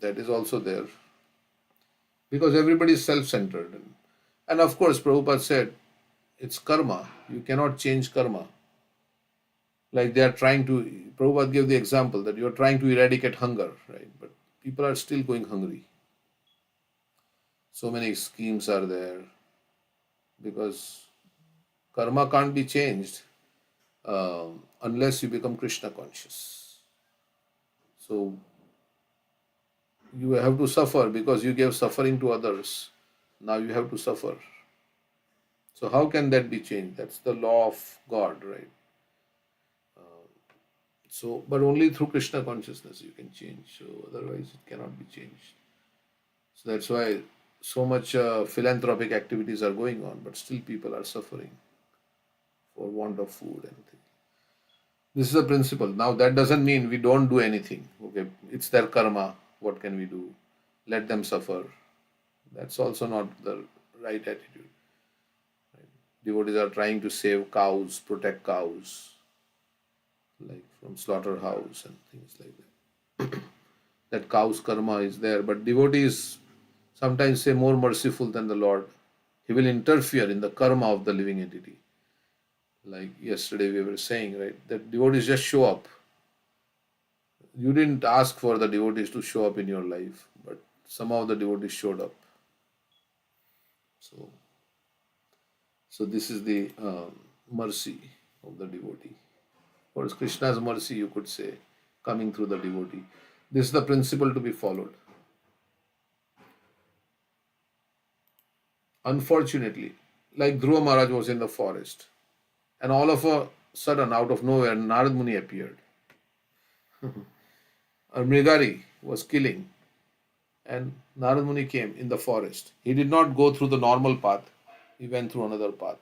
that is also there, because everybody is self-centered, and of course Prabhupada said it's karma, you cannot change karma. Like they are trying to, Prabhupada gave the example that you are trying to eradicate hunger, right? But people are still going hungry. So many schemes are there because karma can't be changed unless you become Krishna conscious. So you have to suffer because you gave suffering to others. Now you have to suffer. So how can that be changed? That's the law of God, right? So, but only through Krishna consciousness you can change. So otherwise it cannot be changed. So that's why so much philanthropic activities are going on, but still people are suffering for want of food and things. This is a principle. Now that doesn't mean we don't do anything. Okay, it's their karma. What can we do? Let them suffer. That's also not the right attitude. Devotees are trying to save cows, protect cows, like from slaughterhouse and things like that. That cow's karma is there, but devotees sometimes say more merciful than the Lord. He will interfere in the karma of the living entity. Like yesterday we were saying, right, that devotees just show up. You didn't ask for the devotees to show up in your life, but somehow the devotees showed up. So this is the mercy of the devotee. Or Krishna's mercy, you could say, coming through the devotee. This is the principle to be followed. Unfortunately, like Dhruva Maharaj was in the forest, and all of a sudden, out of nowhere, Narad Muni appeared. A Mrigari was killing, and Narad Muni came in the forest. He did not go through the normal path, he went through another path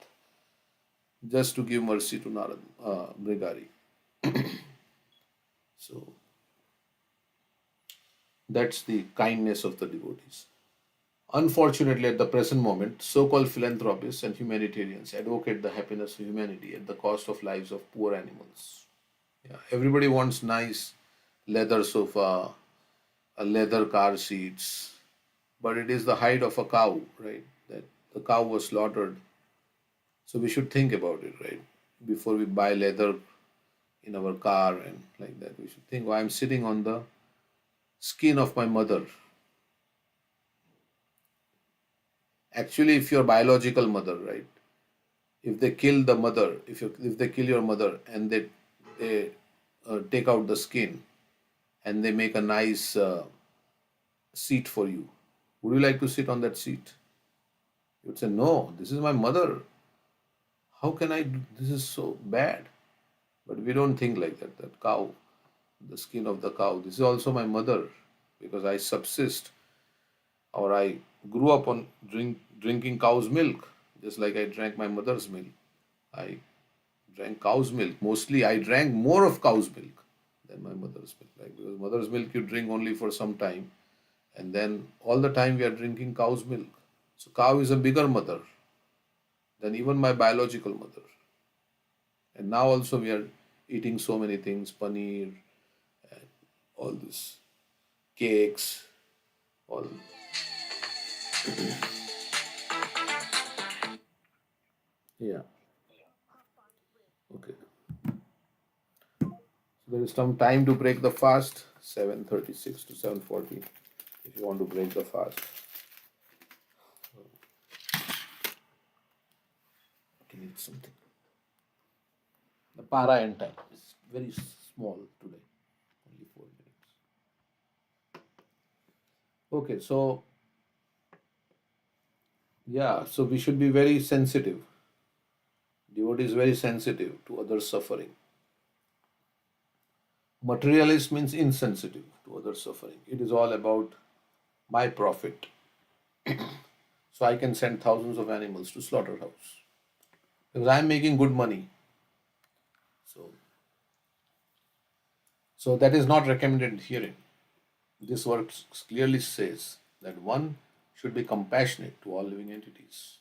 just to give mercy to Mrigari. So that's the kindness of the devotees. Unfortunately, at the present moment, so-called philanthropists and humanitarians advocate the happiness of humanity at the cost of lives of poor animals. Yeah, everybody wants nice leather sofa, a leather car seats, but it is the hide of a cow, right? That the cow was slaughtered. So we should think about it, right? Before we buy leather in our car and like that, we should think, oh, I'm sitting on the skin of my mother. Actually, if your biological mother, right? If they kill the mother, if they kill your mother and they take out the skin and they make a nice seat for you. Would you like to sit on that seat? You would say, no, this is my mother. How can I do? This is so bad. But we don't think like that. That cow, the skin of the cow, this is also my mother because I subsist or I grew up on drinking cow's milk, just like I drank my mother's milk. I drank cow's milk. Mostly, I drank more of cow's milk than my mother's milk, right? Because mother's milk you drink only for some time, and then all the time we are drinking cow's milk. So cow is a bigger mother than even my biological mother. And now also we are eating so many things, paneer, all this cakes, all. Yeah. Okay. So there is some time to break the fast, 7:36 to 7:40. If you want to break the fast, you can eat something. The Parayan time is very small today, only 4 minutes. Okay, so yeah, so we should be very sensitive. Devotee is very sensitive to others' suffering. Materialist means insensitive to others' suffering. It is all about my profit. So I can send thousands of animals to slaughterhouse because I am making good money. So, so that is not recommended herein. This verse clearly says that one should be compassionate to all living entities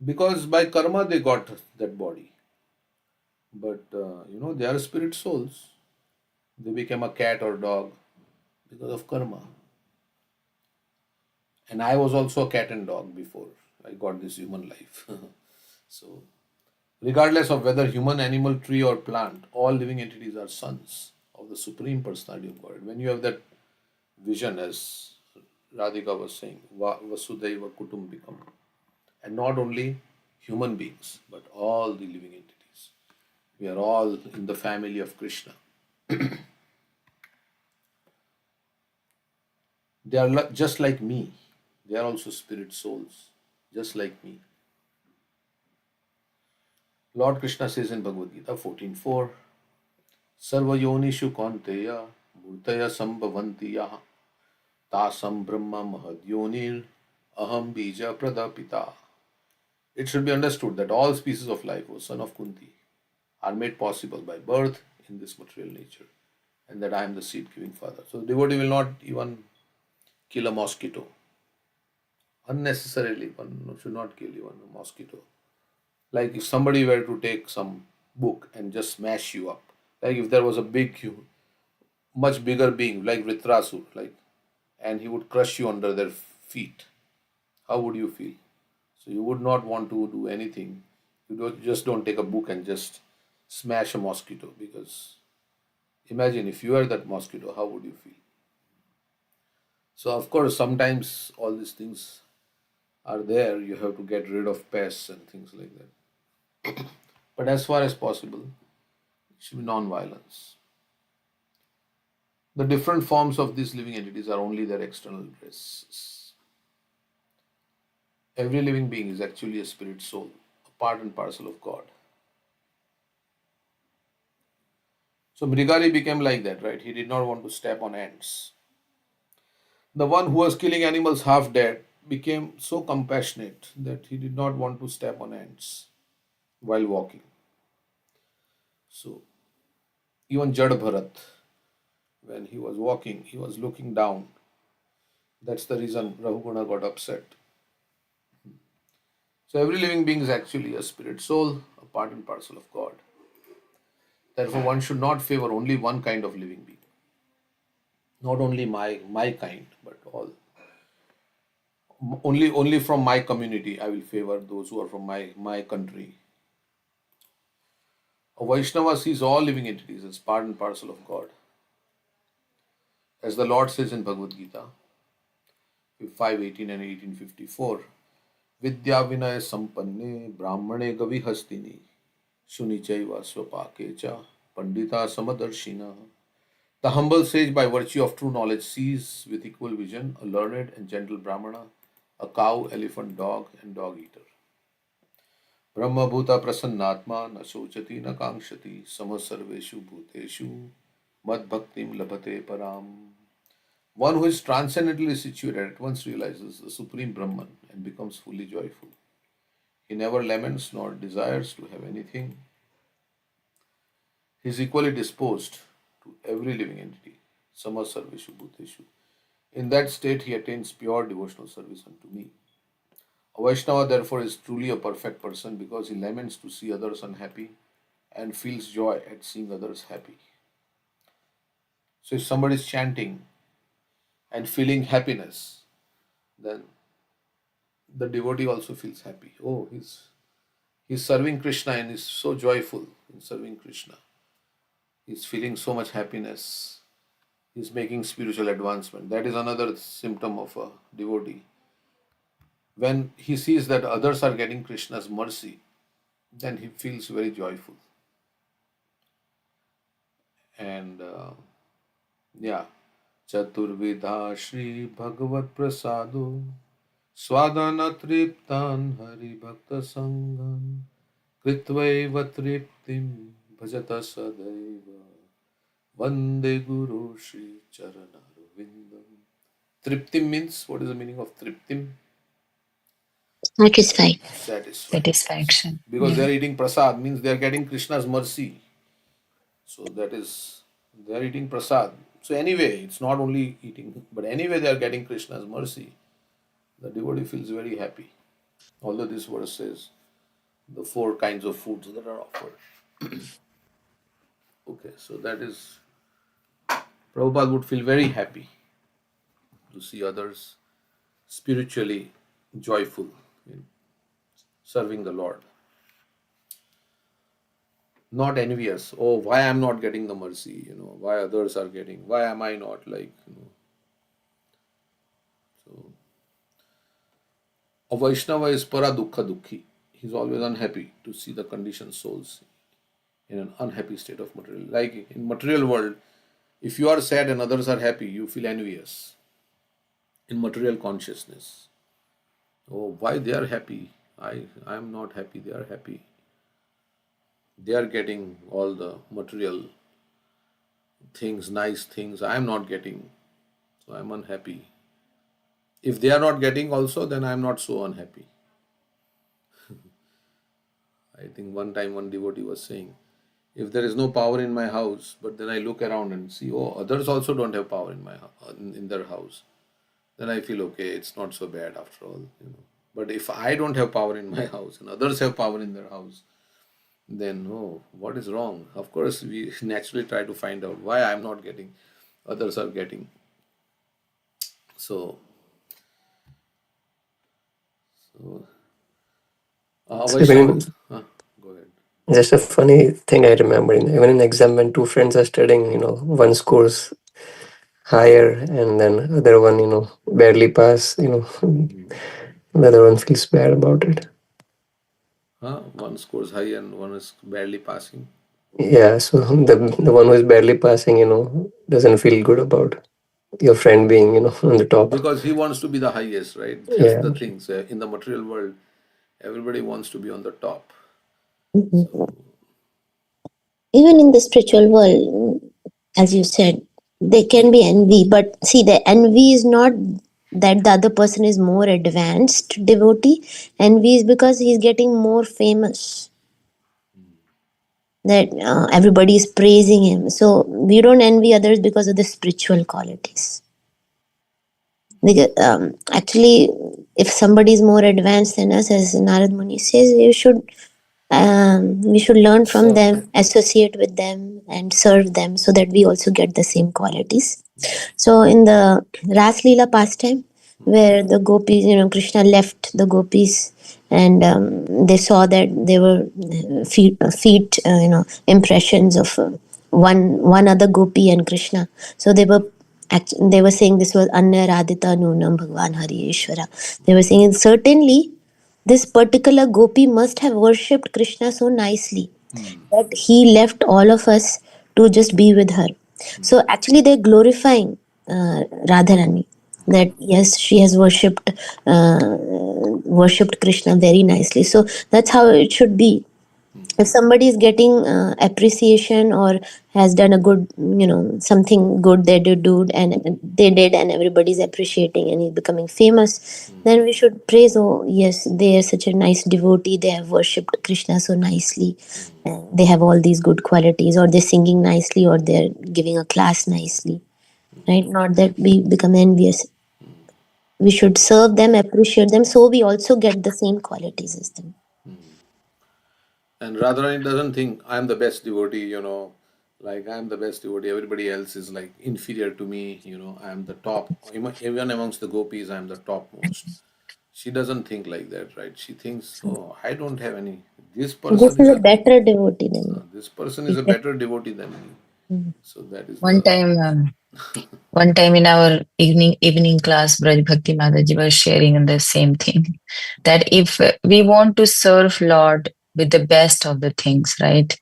because by karma they got that body, but they are spirit souls. They became a cat or dog because of karma. And I was also a cat and dog before I got this human life. So, regardless of whether human, animal, tree, or plant, all living entities are sons of the Supreme Personality of God. When you have that vision, as Radhika was saying, Vasudhaiva Kutumbikam, and not only human beings, but all the living entities. We are all in the family of Krishna. They are just like me. They are also spirit souls, just like me. Lord Krishna says in Bhagavad Gita 14:4, Sarvayonishu Kaunteya Murtaya Sambhavanti Yaha Tasam Brahma Mahadyonir Aham Bija Pradapita. It should be understood that all species of life, O son of Kunti, are made possible by birth in this material nature, and that I am the seed giving father. So, the devotee will not even kill a mosquito. Unnecessarily, one should not kill even a mosquito. Like if somebody were to take some book and just smash you up, like if there was a much bigger being like Vritrasur, like, and he would crush you under their feet, how would you feel? So you would not want to do anything. Just don't take a book and just smash a mosquito because imagine if you are that mosquito, how would you feel? So of course, sometimes all these things are there. You have to get rid of pests and things like that. But as far as possible, it should be non-violence. The different forms of these living entities are only their external dresses. Every living being is actually a spirit soul, a part and parcel of God. So Mrigari became like that, right? He did not want to step on ants. The one who was killing animals half dead became so compassionate that he did not want to step on ants while walking. So even Jad Bharat, when he was walking, he was looking down. That's the reason Rahuguna got upset. So every living being is actually a spirit soul, a part and parcel of God. Therefore, one should not favor only one kind of living being. Not only my kind, but all. Only from my community I will favor those who are from my country. A Vaishnava sees all living entities as part and parcel of God. As the Lord says in Bhagavad Gita 5:18 and 18:54, Vidya Vinaya Sampanne Brahmane Gavihastini Shunichaiva Swapake Cha Pandita Samadarshina The humble sage, by virtue of true knowledge, sees with equal vision a learned and gentle Brahmana, a cow, elephant, dog, and dog eater. Brahma Bhuta Prasannatma na Shochati na Kangshati Samah Sarveshu Bhuteshu Mad Bhaktim Labhate Param. One who is transcendently situated at once realizes the Supreme Brahman and becomes fully joyful. He never laments nor desires to have anything. He is equally disposed to every living entity. Samah Sarveshu Bhuteshu. In that state, he attains pure devotional service unto me. A Vaishnava, therefore, is truly a perfect person because he laments to see others unhappy and feels joy at seeing others happy. So, if somebody is chanting and feeling happiness, then the devotee also feels happy. Oh, he's serving Krishna and is so joyful in serving Krishna. He's feeling so much happiness. He's making spiritual advancement. That is another symptom of a devotee. When he sees that others are getting Krishna's mercy, then he feels very joyful. And yeah, Chaturvidha Shri Bhagavat Prasado Swadana Triptan Hari Bhakta Sanghan Kritvaiva Triptim Bhajata Sadaiva Vande Guru Shri Charanaravindam. Triptim means, what is the meaning of Triptim? Satisfied. Satisfied. Satisfaction. Because Yeah. they are eating prasad, means they are getting Krishna's mercy. So that is, they are eating prasad. So anyway, it's not only eating, but anyway they are getting Krishna's mercy. The devotee feels very happy. Although this verse says the four kinds of foods that are offered. Okay, so that is, Prabhupada would feel very happy to see others spiritually joyful in serving the Lord. Not envious. Oh, why I'm not getting the mercy? Why others are getting? Why am I not like? So a Vaishnava is para dukkha dukhi. He's always unhappy to see the conditioned souls in an unhappy state of material. Like in material world, if you are sad and others are happy, you feel envious. In material consciousness, oh, why they are happy? I am not happy. They are happy. They are getting all the material things, nice things. I am not getting, so I am unhappy. If they are not getting also, then I am not so unhappy. I think one time one devotee was saying, if there is no power in my house, but then I look around and see, oh, others also don't have power in in their house, then I feel okay, it's not so bad after all. But if I don't have power in my house and others have power in their house, then oh, what is wrong? Of course, we naturally try to find out why I'm not getting, others are getting. So, So even Vaishnava, go ahead. just a funny thing I remember, even in exam when two friends are studying, one scores higher and then other one, barely pass, the other one feels bad about it. One scores high and one is barely passing. Yeah, so the one who is barely passing, doesn't feel good about your friend being, on the top. Because he wants to be the highest, right? That's Yeah. the thing. So in the material world, everybody wants to be on the top. Mhm. Even in the spiritual world, as you said, there can be envy, but see, the envy is not that the other person is more advanced devotee. Envy is because he's getting more famous, that everybody is praising him. So we don't envy others because of the spiritual qualities. Because, actually, if somebody is more advanced than us, as Narad Muni says, we should learn from Serve them, associate with them, and serve them, so that we also get the same qualities. So in the Ras Leela pastime, where the gopis, Krishna left the gopis, and they saw that there were feet, impressions of one other gopi and Krishna. So they were saying this was Anya Radhita Nunam Bhagwan Hari Ishvara. They were saying certainly this particular gopi must have worshipped Krishna so nicely that he left all of us to just be with her. So actually, they're glorifying Radharani. That yes, she has worshipped Krishna very nicely. So that's how it should be. If somebody is getting appreciation or has done a good, something good they did and everybody's appreciating and he's becoming famous, then we should praise, oh yes, they are such a nice devotee, they have worshipped Krishna so nicely, and they have all these good qualities, or they're singing nicely, or they're giving a class nicely, right? Not that we become envious. We should serve them, appreciate them, so we also get the same qualities as them. And Radharani doesn't think I'm the best devotee, like I'm the best devotee, everybody else is like inferior to me, I'm the top. Even amongst the gopis, I'm the topmost. She doesn't think like that, right? She thinks, oh, I don't have any. This This person is is a better devotee than me. this person is a better devotee than me. Mhm. So that is One the. time, one time in our evening class, Braj Bhakti Mataji was sharing the same thing, that if we want to serve Lord with the best of the things, right?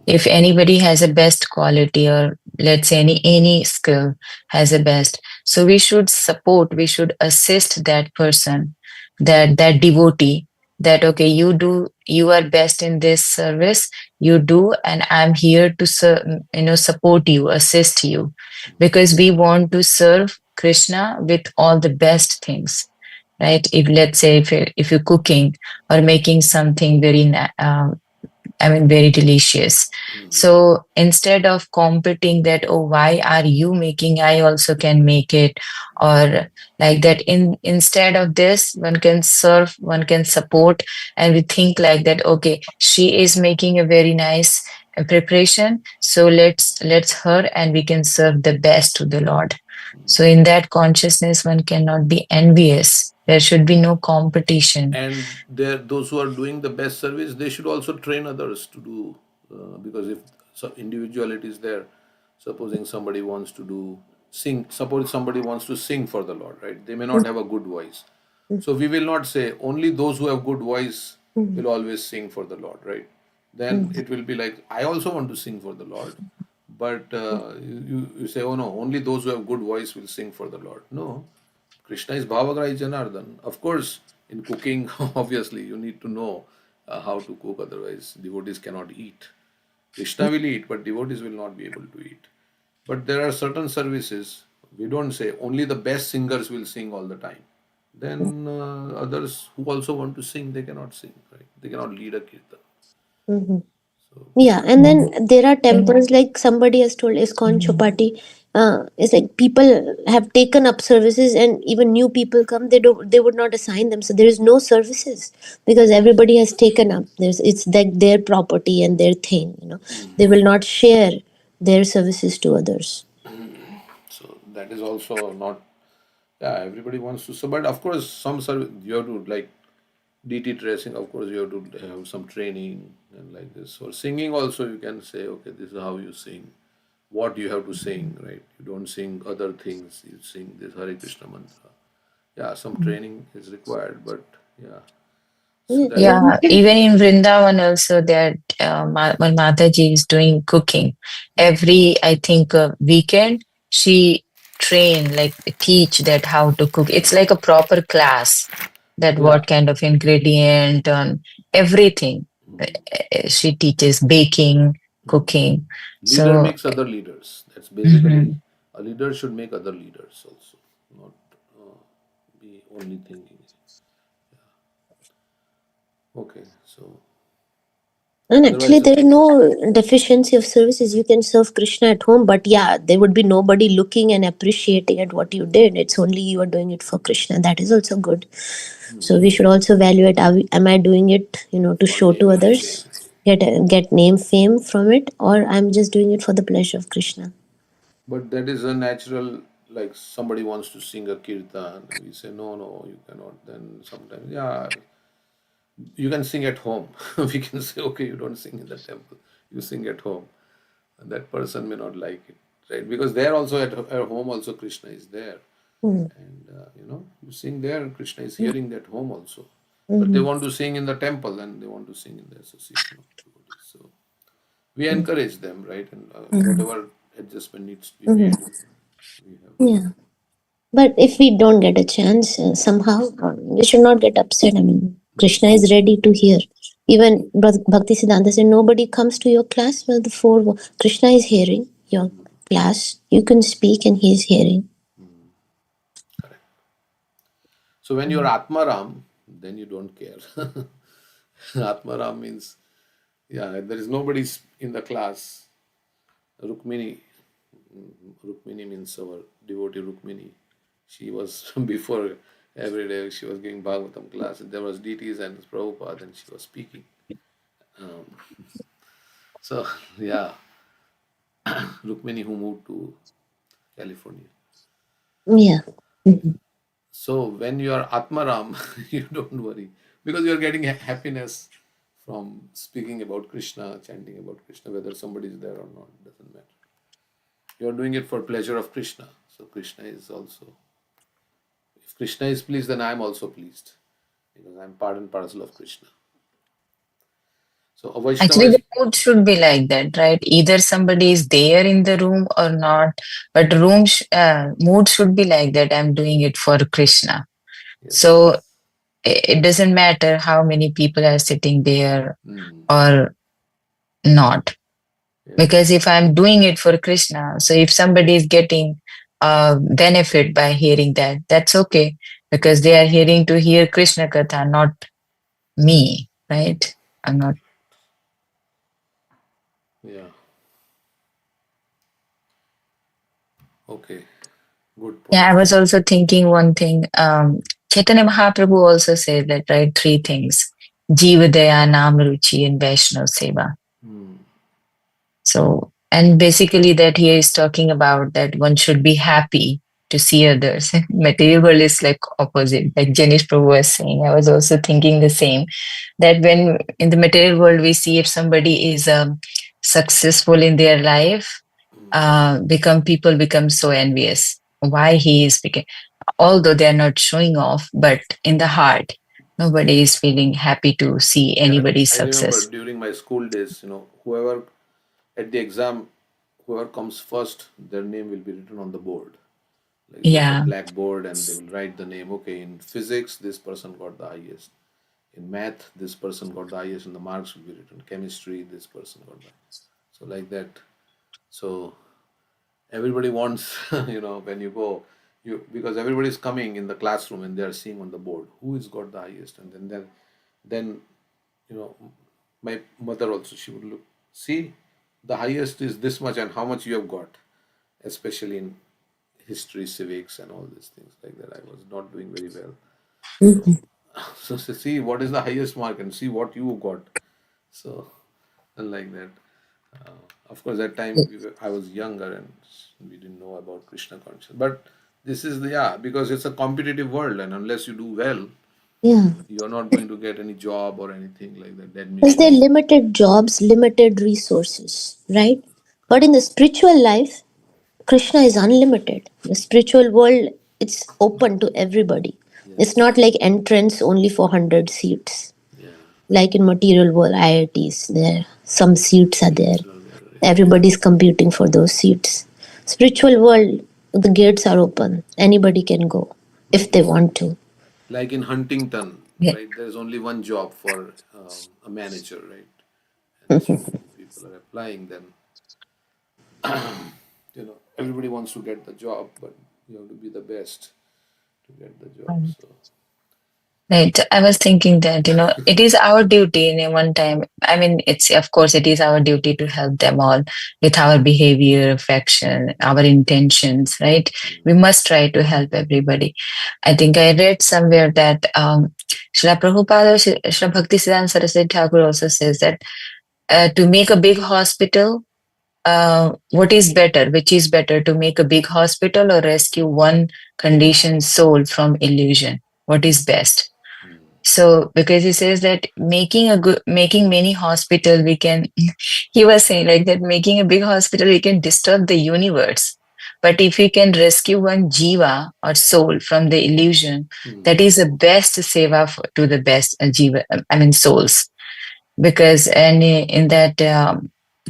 If anybody has a best quality, or let's say any skill has a best, so we should support, we should assist that person, that devotee, that okay, you are best in this service, you do, and I'm here to support you, assist you, because we want to serve Krishna with all the best things, right? If let's say if you're cooking or making something very delicious. So instead of competing that, oh, why are you making? I also can make it, or like that. Instead of this, one can serve, one can support, and we think like that. Okay, she is making a very nice preparation, so let's her, and we can serve the best to the Lord. So in that consciousness, one cannot be envious. There should be no competition. And those who are doing the best service, they should also train others to do, because if individuality is there, supposing somebody wants to suppose somebody wants to sing for the Lord, right? They may not have a good voice. So we will not say only those who have good voice will always sing for the Lord, right? Then it will be like, I also want to sing for the Lord, but you say, oh no, only those who have good voice will sing for the Lord. No, Krishna is Bhavagrai Janardhan. Of course, in cooking, obviously, you need to know how to cook, otherwise, devotees cannot eat. Krishna will eat, but devotees will not be able to eat. But there are certain services, we don't say only the best singers will sing all the time. Then others who also want to sing, they cannot sing, right? They cannot lead a kirtan. Mhm. So, Yeah, and then there are temples like somebody has told ISKCON Chopati. It's like people have taken up services, and even new people come. They would not assign them, so there is no services because everybody has taken up. It's like their property and their thing. They will not share their services to others. so that is also not, yeah, everybody wants to. So, but of course, some service, you have to like DT tracing, of course, you have to have some training and like this. Or singing also, you can say, okay, this is how you sing, what you have to sing, right? You don't sing other things, you sing this Hare Krishna mantra. Yeah, some training is required, but yeah. So Yeah, that, Yeah, even in Vrindavan also, that when Mataji is doing cooking, every I think weekend she train, like teach that how to cook. It's like a proper class, that yeah, what kind of ingredient and everything. She teaches baking, cooking. leader So makes other leaders. That's basically, mhm. a leader should make other leaders also, not be only thinking. Okay, so and actually, otherwise, there is no deficiency of services. You can serve Krishna at home, but yeah, there would be nobody looking and appreciating at what you did. It's only you are doing it for Krishna. That is also good. So we should also evaluate: am I doing it, to for show to name and others, fame. get name, fame from it, or I'm just doing it for the pleasure of Krishna? But that is a natural, like somebody wants to sing a kirtan, and we say, no, no, you cannot. Then sometimes, yeah, you can sing at home. We can say, okay, you don't sing in the temple, you sing at home. And that person may not like it, right? Because there also at home, also Krishna is there. Hmm. And, you sing there, Krishna is hearing that home also. But they Mhm. want to sing in the temple and they want to sing in the association of devotees. So we encourage them, right? And whatever adjustment needs to be Mhm. made. We have to. Yeah. But if we don't get a chance, somehow we should not get upset. I mean, Krishna is ready to hear. Even Bhakti Siddhanta said, nobody comes to your class. Well, the four, Krishna is hearing your class. You can speak and he is hearing. Correct. So when you're Atmaram, then you don't care. Atmaram means, yeah, there is nobody in the class. Rukmini, Rukmini means our devotee Rukmini. She was before every day she was giving Bhagavatam class. There was deities and Prabhupada, and she was speaking. Um, so yeah, Rukmini who moved to California. Yeah. Mhm. So when you are Atmaram, you don't worry because you are getting happiness from speaking about Krishna, chanting about Krishna, whether somebody is there or not, doesn't matter. You are doing it for pleasure of Krishna. So Krishna is also, if Krishna is pleased, then I am also pleased because I am part and parcel of Krishna. So a Vaishnava Actually, is, the mood should be like that, right? Either somebody is there in the room or not, but mood should be like that. I'm doing it for Krishna. yes, So it doesn't matter how many people are sitting there mm, or not. yeah, Because if I'm doing it for Krishna, so if somebody is getting benefit by hearing that, that's okay. Because they are hearing to hear Krishna Katha, not me, right? I'm not. yeah, okay, good Yeah, point. I was also thinking one thing. Chaitanya Mahaprabhu also said that, right? Three things: Jiva Daya, Nam Ruchi, and Vaishnav Seva. Mm, So, and basically that he is talking about that one should be happy to see others. Material world is like opposite. Like Janish Prabhu was saying, I was also thinking the same. That when in the material world we see if somebody is successful in their life, become people become so envious. Why he is becoming, although they are not showing off, but in the heart, nobody is feeling happy to see yeah, anybody's I remember success. during my school days, whoever at the exam, whoever comes first, their name will be written on the board. Like there's a Yeah. blackboard and they will write the name. Okay, in physics, this person got the highest. In math, this person got the highest, and the marks will be written. Chemistry, this person got the. So like that. So everybody wants, when you go, because everybody is coming in the classroom and they are seeing on the board who has got the highest, and then you know, my mother also, she would look, see, the highest is this much, and how much you have got, especially in history, civics, and all these things like that. I was not doing very well. So, Mhm. so see what is the highest mark and see what you got. So, and like that. Uh, of course, that time I was younger and we didn't know about Krishna consciousness. But this is because it's a competitive world, and unless you do well, Yeah. you're not going to get any job or anything like that, Because they're admission. limited jobs, limited resources, right? But in the spiritual life, Krishna is unlimited. The spiritual world, it's open to everybody. It's not Yes. like entrance only for 100 seats. Yeah. Like in material world, IITs, there some seats are there. Seats are there, right? Everybody's competing for those seats. Spiritual world, the gates are open. Anybody can go if they want to. Like in Huntington, Yeah. right? There's only one job for a manager, right? And so many people are applying. Then everybody wants to get the job, but you have to be the best to get the job. So Right. I was thinking that, it is our duty in a one time. I mean, it's, of course, it is our duty to help them all with our behavior, affection, our intentions, right? We must try to help everybody. I think I read somewhere that Srila Prabhupada, Srila Bhaktisiddhanta Saraswati Thakur also says that to make a big hospital, what is better? Which is better, to make a big hospital or rescue one conditioned soul from illusion? What is best? So because he says that making many hospital, we can, he was saying like that, making a big hospital, we can disturb the universe. But if we can rescue one jiva or soul from the illusion, that is the best seva to the best jiva, I mean souls. Because and in that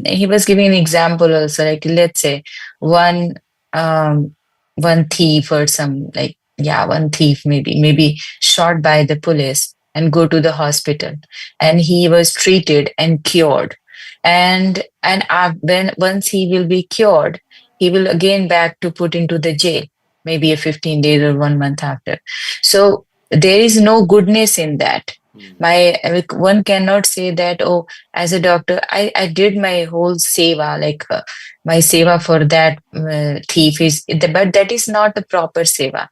he was giving an example also, like let's say one um one thief or some like yeah one thief maybe shot by the police and go to the hospital, and he was treated and cured, and when once he will be cured, he will again back to put into the jail, maybe a 15 days or 1 month after. So there is no goodness in that. My one cannot say that, oh, as a doctor, I did my whole seva, like my seva for that thief is, but that is not the proper seva,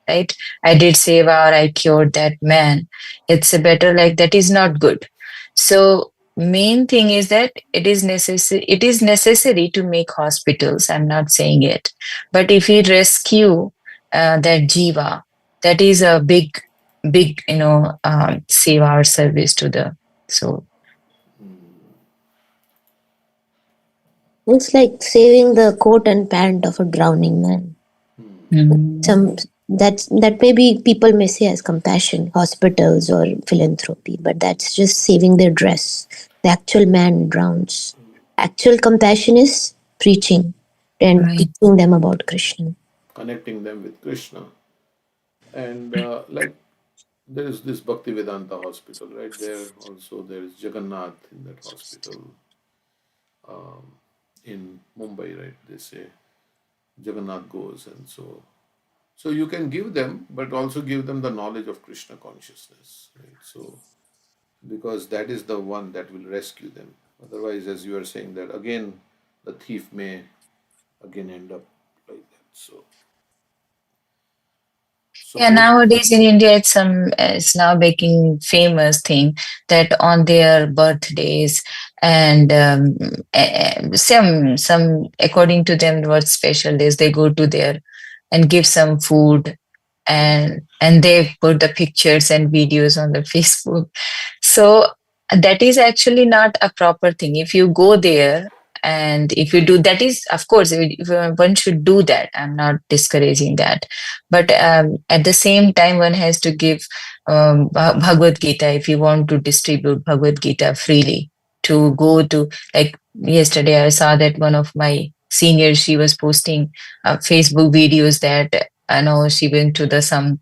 right? I did seva or I cured that man. It's a better, like that is not good. So main thing is that it is necessary to make hospitals. I'm not saying it, but if we rescue that jiva, that is a big seva or service to the soul. It's like saving the coat and pant of a drowning man. Mm. That maybe people may say as compassion, hospitals or philanthropy, but that's just saving their dress. The actual man drowns. Actual compassion is preaching and Right. teaching them about Krishna. Connecting them with Krishna. And like there is this Bhaktivedanta hospital, right? There also there is Jagannath in that hospital in Mumbai, right? They say Jagannath goes, and so you can give them, but also give them the knowledge of Krishna consciousness, right? So because that is the one that will rescue them. Otherwise, as you are saying, that again the thief may again end up like that. So Yeah, both. nowadays in India, it's now making famous thing that on their birthdays and some according to them what special days they go to there and give some food, and they put the pictures and videos on the Facebook. So that is actually not a proper thing. If you go there and if you do that, is of course one should do that. I'm not discouraging that, but at the same time one has to give Bhagavad Gita if you want to distribute Bhagavad Gita freely. To go to, like yesterday I saw that one of my seniors, she was posting Facebook videos that I know she went to the some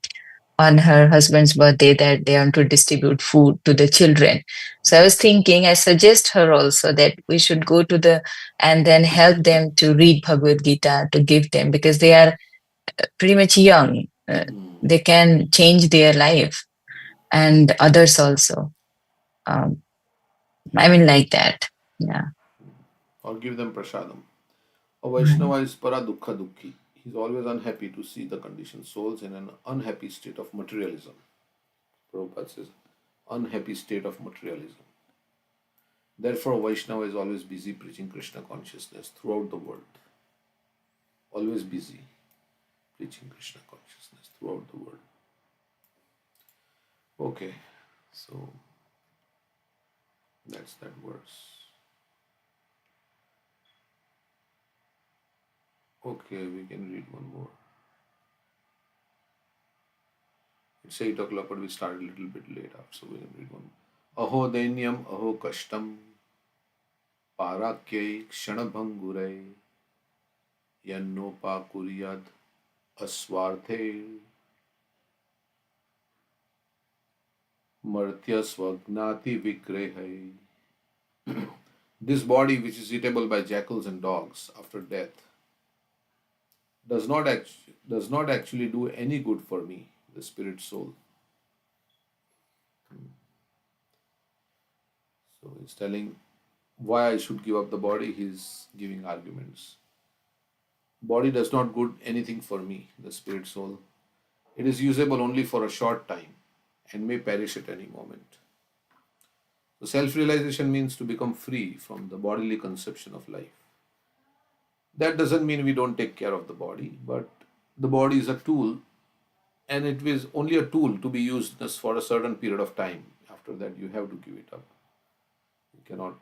on her husband's birthday that they want to distribute food to the children. So I was thinking, I suggest her also that we should go to the and then help them to read Bhagavad Gita to give them because they are pretty much young. They can change their life and others also. Um, I mean, like that. Yeah. Or give them prasadam. A Right. Vaishnava is para dukkha dukhi. He is always unhappy to see the conditioned souls in an unhappy state of materialism. Prabhupada says, unhappy state of materialism. Therefore, Vaishnava is always busy preaching Krishna consciousness throughout the world. Always busy preaching Krishna consciousness throughout the world. Okay, so that's that verse. Okay, we can read one more. It's 8 o'clock, but we started a little bit late up, so we can read one. Aho dainyam, aho kashtam, parakyai kshanabhangurai, yannopa kuryad aswarthe, martya swagnati vigrehai. This body, which is eatable by jackals and dogs after death, does not actually do any good for me, the spirit soul. So he's telling why I should give up the body. He's giving arguments. Body does not good anything for me, the spirit soul. It is usable only for a short time and may perish at any moment. So self-realization means to become free from the bodily conception of life. That doesn't mean we don't take care of the body, but the body is a tool, and it is only a tool to be used just for a certain period of time. After that, you have to give it up. You cannot.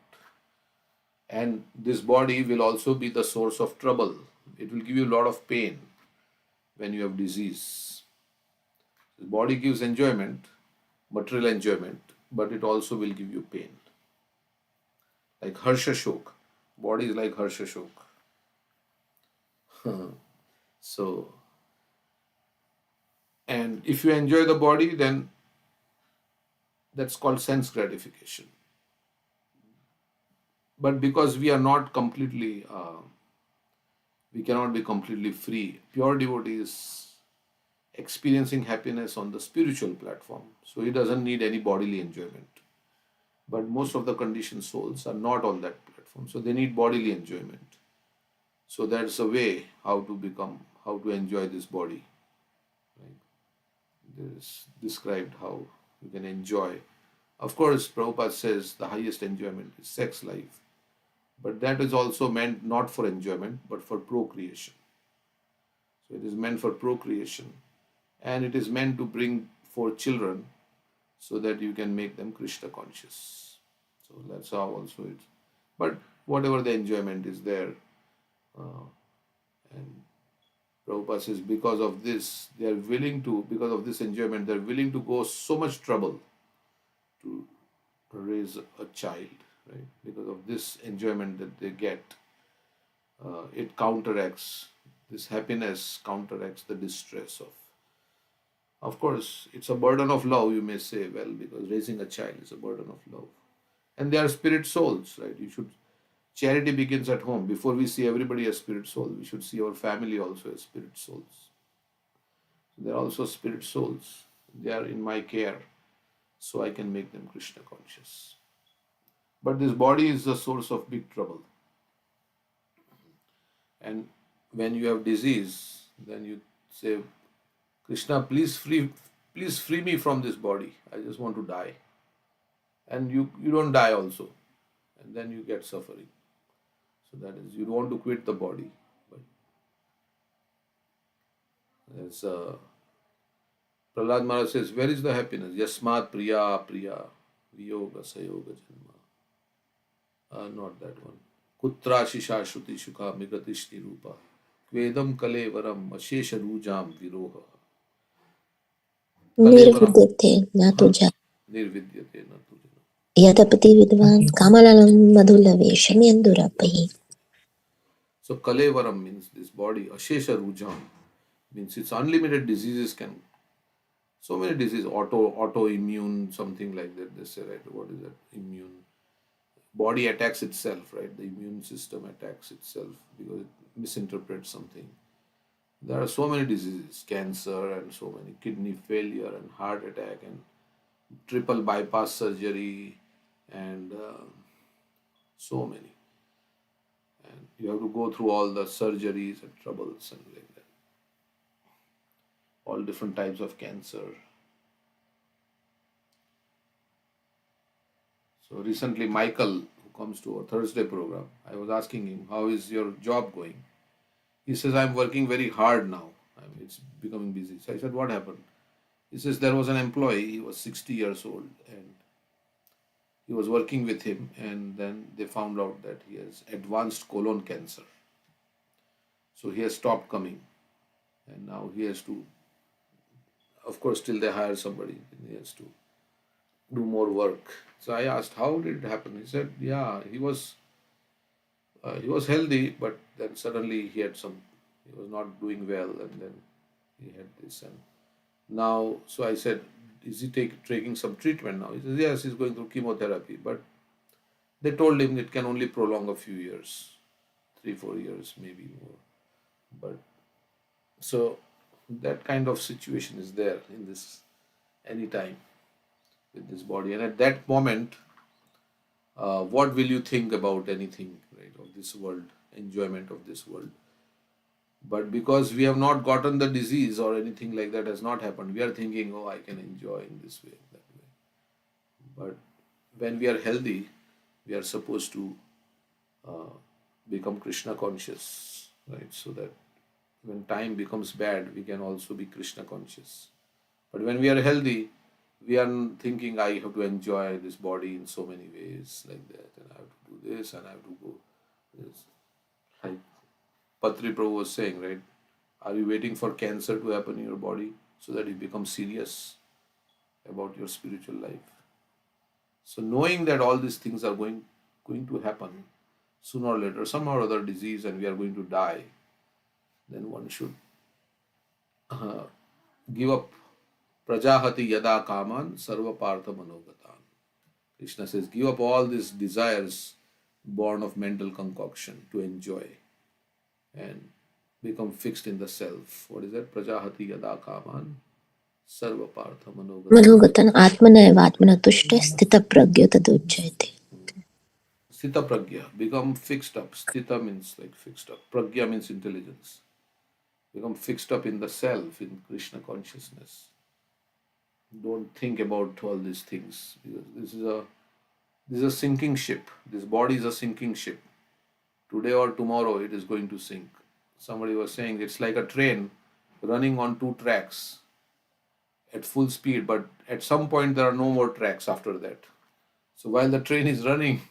And this body will also be the source of trouble. It will give you a lot of pain when you have disease. The body gives enjoyment, material enjoyment, but it also will give you pain. Like Harsha Shok. Body is like Harsha Shok. So, and if you enjoy the body, then that's called sense gratification. But because we are not completely, we cannot be completely free. Pure devotee is experiencing happiness on the spiritual platform. So he doesn't need any bodily enjoyment. But most of the conditioned souls are not on that platform. So they need bodily enjoyment. So that's a way how to enjoy this body. Right? There is described how you can enjoy. Of course, Prabhupada says the highest enjoyment is sex life. But that is also meant not for enjoyment, but for procreation. So it is meant for procreation. And it is meant to bring forth children so that you can make them Krishna conscious. So that's how also it. But whatever the enjoyment is there, and Prabhupada says because of this, they are willing to, because of this enjoyment, they are willing to go so much trouble to raise a child, right? Because of this enjoyment that they get, it counteracts, this happiness counteracts the distress of. Of course, it's a burden of love, you may say, well, because raising a child is a burden of love. And they are spirit souls, right? You should, charity begins at home. Before we see everybody as spirit soul, we should see our family also as spirit souls. They are also spirit souls. They are in my care, so I can make them Krishna conscious. But this body is the source of big trouble. And when you have disease, then you say, Krishna, please free me from this body. I just want to die. And you don't die also. And then you get suffering. So that is, you don't want to quit the body. But as Prahlad Maharaj says, where is the happiness? Yasmat priya priya viyoga sayoga janma. Not that one. Kutra shisha shruti shuka migatishti rupa. Kvedam kalevaram ashesha rujam viroha. Kalevaram. निर्विद्यते न Huh? तुझा Nirvidyate na tujana. यदपति विद्वान् कामलालं मधुलवेशमेन्दुरापहि. So Kalevaram means this body. Ashesha rujam means it's unlimited diseases can. So many diseases, autoimmune, something like that. They say, right? What is that? Immune. Body attacks itself, right? The immune system attacks itself because it misinterprets something. There are so many diseases, cancer and so many, kidney failure and heart attack and triple bypass surgery and so many. And you have to go through all the surgeries and troubles and like that. All different types of cancer. So recently, Michael, who comes to our Thursday program, I was asking him, how is your job going? He says, I'm working very hard now. I mean, it's becoming busy. So I said, what happened? He says, there was an employee, he was 60 years old, and he was working with him, and then they found out that he has advanced colon cancer. So he has stopped coming, and now he has to, of course, till they hire somebody, he has to do more work. So I asked, how did it happen? He said, yeah, he was healthy, but then suddenly he was not doing well, and then he had this. And now, so I said, is he taking some treatment now? He says, yes, he's going through chemotherapy, but they told him it can only prolong a few years, 3, 4 years, maybe more. But so that kind of situation is there in this anytime with this body. And at that moment, what will you think about anything, right, of this world, enjoyment of this world? But because we have not gotten the disease or anything like that has not happened, we are thinking, oh, I can enjoy in this way, that way. But when we are healthy, we are supposed to uh, become Krishna conscious, right? So that when time becomes bad, we can also be Krishna conscious. But when we are healthy, we are thinking, I have to enjoy this body in so many ways, like that, and I have to do this, and I have to go this. Like Patri Prabhu was saying, right? Are you waiting for cancer to happen in your body so that you become serious about your spiritual life? So knowing that all these things are going to happen, sooner or later, somehow or other disease, and we are going to die, then one should give up prajahati yada kaman sarva partha manogatan. Krishna says, give up all these desires born of mental concoction to enjoy and become fixed in the self. What is that? Prajahati yada kaman sarva partha manogatan. मनोगतन आत्मन एव आत्मन तुष्ट स्थितप्रज्ञ तदुच्यते. Sthita pragya, become fixed up. Sthita means like fixed up. Pragya means intelligence. Become fixed up in the self, in Krishna consciousness. Don't think about all these things, because this is a sinking ship. This body is a sinking ship. Today or tomorrow it is going to sink. Somebody was saying it's like a train running on two tracks at full speed, but at some point there are no more tracks after that. So while the train is running,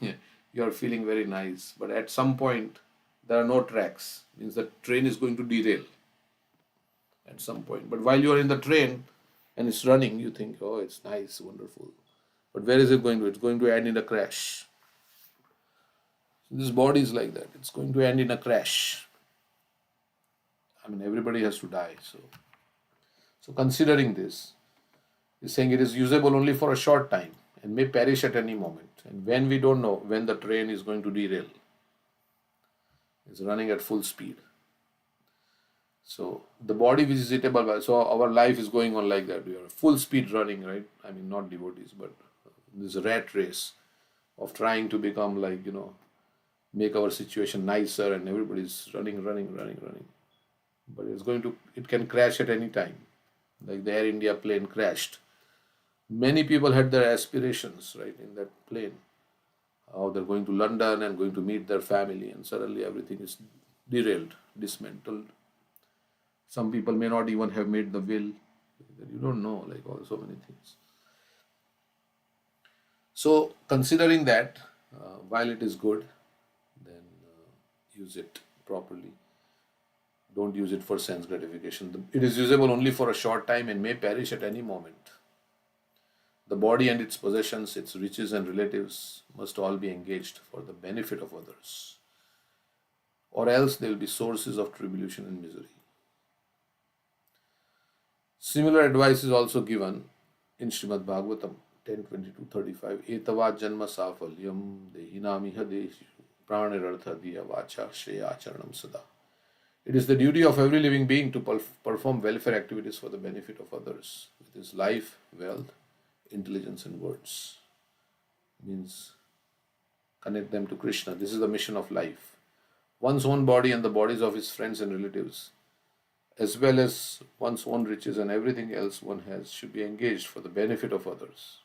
you are feeling very nice, but at some point there are no tracks. Means the train is going to derail at some point. But while you are in the train and it's running, you think, oh, it's nice, wonderful. But where is it going to? It's going to end in a crash. So this body is like that. It's going to end in a crash. I mean, everybody has to die. So considering this, he's saying it is usable only for a short time and may perish at any moment. And when we don't know when the train is going to derail, it's running at full speed. So the body which is eatable by, so our life is going on like that. We are full speed running, right? I mean, not devotees, but this rat race of trying to become like, make our situation nicer, and everybody's running. But it can crash at any time. Like the Air India plane crashed. Many people had their aspirations, right, in that plane. How they're going to London and going to meet their family, and suddenly everything is derailed, dismantled. Some people may not even have made the will. You don't know, like so many things. So, considering that, while it is good, then use it properly. Don't use it for sense gratification. It is usable only for a short time and may perish at any moment. The body and its possessions, its riches and relatives must all be engaged for the benefit of others, or else they will be sources of tribulation and misery. Similar advice is also given in Srimad Bhagavatam 10:22-35. Etavad janma safalyam dehinamiha deshu pranirartha diya vacha shreyacharanam sada. It is the duty of every living being to perform welfare activities for the benefit of others with his life, wealth, intelligence, and words. Means connect them to Krishna. This is the mission of life. One's own body and the bodies of his friends and relatives, as well as one's own riches and everything else one has, should be engaged for the benefit of others.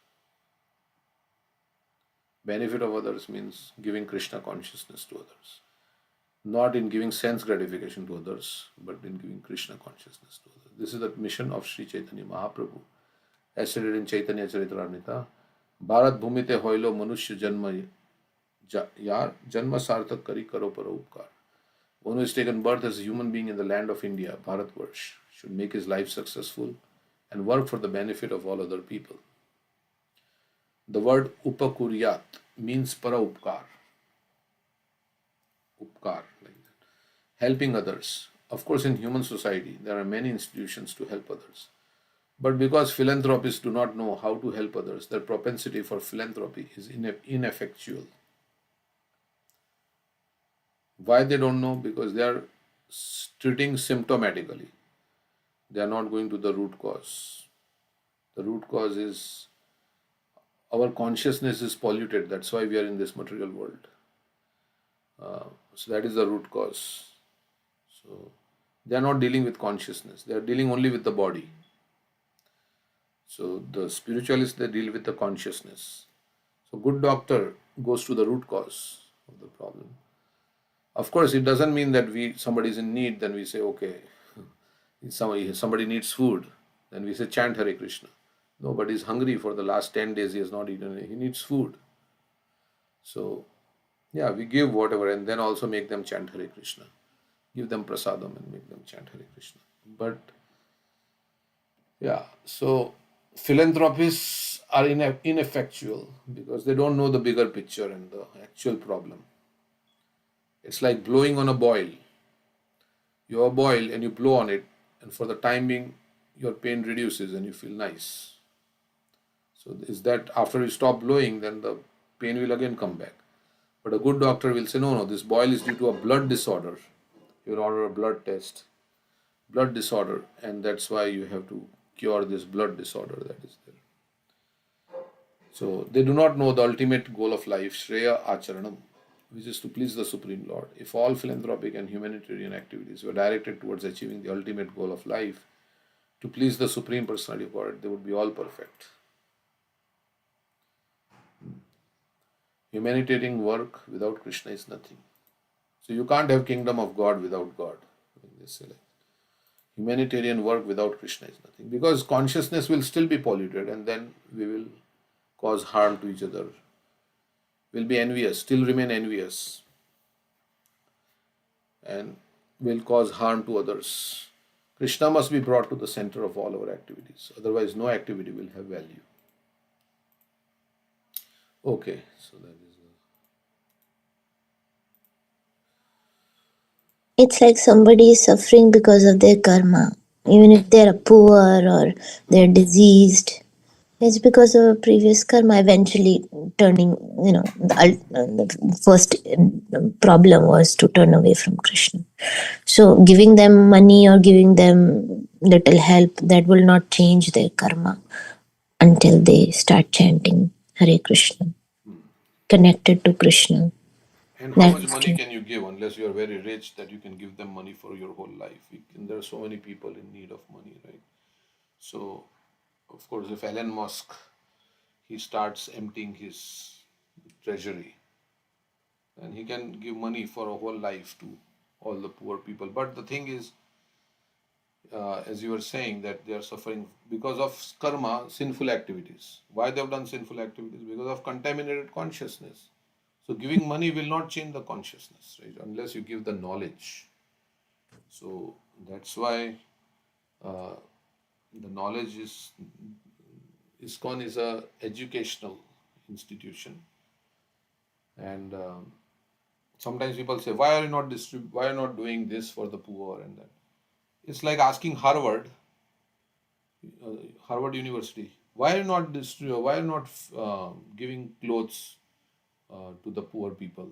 Benefit of others means giving Krishna consciousness to others. Not in giving sense gratification to others, but in giving Krishna consciousness to others. This is the mission of Sri Chaitanya Mahaprabhu. As stated in Chaitanya Charitamrita, Bharat Bhumite hoilo manushya janma yar janma sarthak kari karo para upkar. One who has taken birth as a human being in the land of India, Bharatvarsh, should make his life successful and work for the benefit of all other people. The word upakuryat means para upkar. Upkar, like that. Helping others. Of course, in human society, there are many institutions to help others. But because philanthropists do not know how to help others, their propensity for philanthropy is ineffectual. Why they don't know? Because they are treating symptomatically. They are not going to the root cause. The root cause is our consciousness is polluted. That's why we are in this material world. So that is the root cause. So they are not dealing with consciousness. They are dealing only with the body. So the spiritualists, they deal with the consciousness. So good doctor goes to the root cause of the problem. Of course, it doesn't mean that somebody is in need, then we say, okay, somebody needs food, then we say chant Hare Krishna. Nobody is hungry for the last 10 days, he has not eaten, he needs food. So, yeah, we give whatever and then also make them chant Hare Krishna. Give them prasadam and make them chant Hare Krishna. But, yeah, so philanthropists are ineffectual because they don't know the bigger picture and the actual problem. It's like blowing on a boil. You have a boil and you blow on it, and for the time being, your pain reduces and you feel nice. So is that after you stop blowing, then the pain will again come back. But a good doctor will say, no, no, this boil is due to a blood disorder. You'll order a blood disorder, and that's why you have to cure this blood disorder that is there. So they do not know the ultimate goal of life, Shreya Acharanam, which is to please the Supreme Lord. If all philanthropic and humanitarian activities were directed towards achieving the ultimate goal of life, to please the Supreme Personality of God, they would be all perfect. Humanitarian work without Krishna is nothing. So you can't have kingdom of God without God. They say like, humanitarian work without Krishna is nothing, because consciousness will still be polluted, and then we will cause harm to each other. We'll be envious, still remain envious, and will cause harm to others. Krishna must be brought to the center of all our activities. Otherwise, no activity will have value. Okay, so that is. It's like somebody is suffering because of their karma. Even if they're poor or they're diseased, it's because of a previous karma eventually turning, the first problem was to turn away from Krishna. So giving them money or giving them little help, that will not change their karma until they start chanting Hare Krishna, connected to Krishna. And how much money can you give unless you are very rich that you can give them money for your whole life? There are so many people in need of money, right? So, of course, if Elon Musk, he starts emptying his treasury, then he can give money for a whole life to all the poor people. But the thing is, as you were saying, that they are suffering because of karma, sinful activities. Why they have done sinful activities? Because of contaminated consciousness. So giving money will not change the consciousness, right? Unless you give the knowledge. So that's why the knowledge is ISKCON is a educational institution, and sometimes people say, why are you not why are you not doing this for the poor and that? It's like asking Harvard University, why are you not why are you not giving clothes to the poor people?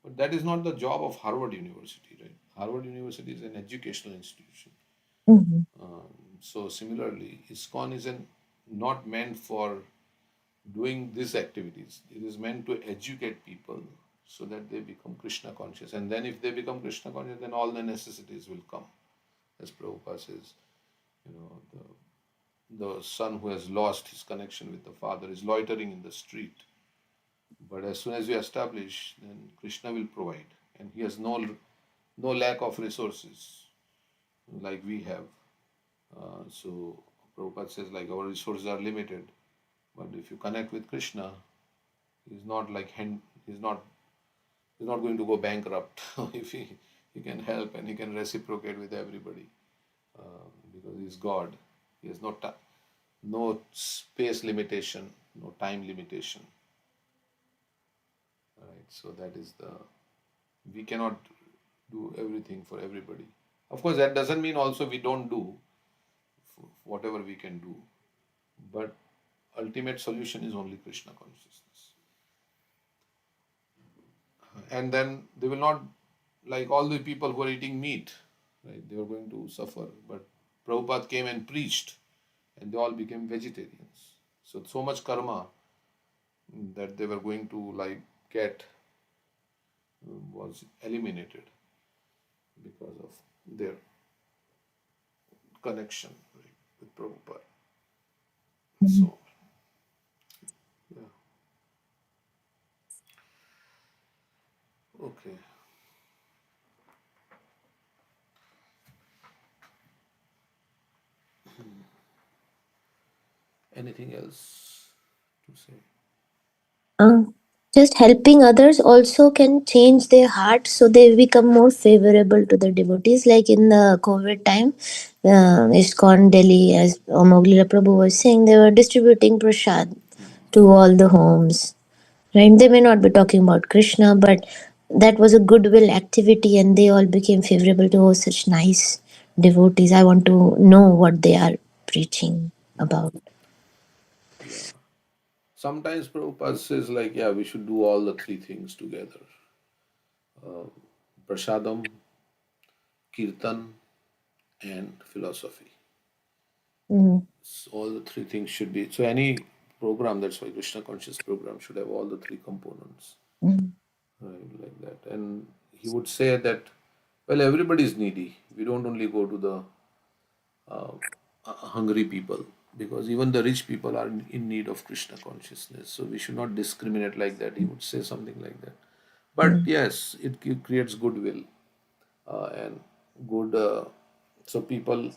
But that is not the job of Harvard University, right? Harvard University is an educational institution. So similarly, ISKCON is not meant for doing these activities. It is meant to educate people so that they become Krishna conscious. And then if they become Krishna conscious, then all the necessities will come. As Prabhupada says, the son who has lost his connection with the father is loitering in the street. But as soon as you establish, then Krishna will provide. And he has no lack of resources like we have. So Prabhupada says like our resources are limited. But if you connect with Krishna, he's not going to go bankrupt. If he can help and he can reciprocate with everybody, because he's God. He has no space limitation, no time limitation. Right. So that is we cannot do everything for everybody. Of course, that doesn't mean also we don't do whatever we can do, but ultimate solution is only Krishna consciousness. And then they will not, like all the people who are eating meat, right? They were going to suffer. But Prabhupada came and preached, and they all became vegetarians. So much karma that they were going to get was eliminated because of their connection, right, with Prabhupada. So, yeah. Okay. Anything else to say? Just helping others also can change their heart, so they become more favorable to the devotees. Like in the COVID time, ISKCON Delhi, as Amoghila Prabhu was saying, they were distributing prasad to all the homes. Right? They may not be talking about Krishna, but that was a goodwill activity, and they all became favorable to, oh, such nice devotees. I want to know what they are preaching about. Yeah. Sometimes Prabhupada says, like, yeah, we should do all the three things together: prasadam, kirtan, and philosophy. Mm, So all the three things should be. So any program, that's why Krishna conscious program should have all the three components, mm, right? Like that. And he would say that, well, everybody is needy. We don't only go to the uh, hungry people, because even the rich people are in need of Krishna consciousness. So we should not discriminate like that. He would say something like that. But mm, yes, it creates goodwill and good. So people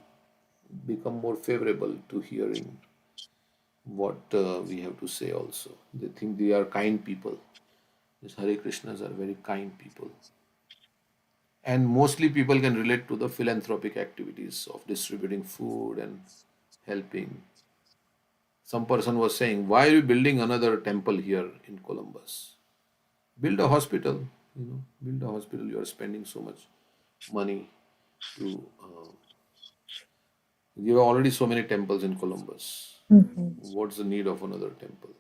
become more favorable to hearing what we have to say also. They think they are kind people. These Hare Krishnas are very kind people. And mostly people can relate to the philanthropic activities of distributing food and helping. Some person was saying, why are you building another temple here in Columbus? Build a hospital, build a hospital. You are spending so much money to. You have already so many temples in Columbus. mhm, What's the need of another temple?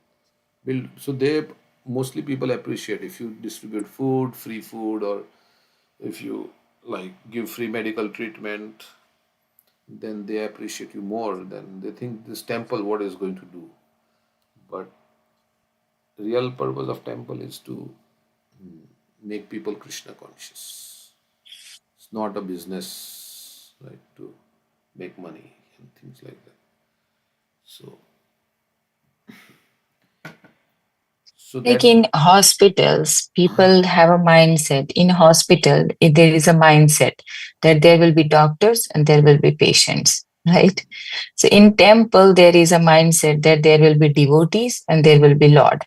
Build. So they mostly people appreciate if you distribute food, free food, or if you like give free medical treatment, then they appreciate you more. Then they think this temple what is going to do. But real purpose of temple is to make people Krishna conscious. It's not a business, right? To make money and things like that. So, so Like that. in hospitals, people have a mindset. In hospital, there is a mindset that there will be doctors and there will be patients, right? So in temple, there is a mindset that there will be devotees and there will be Lord.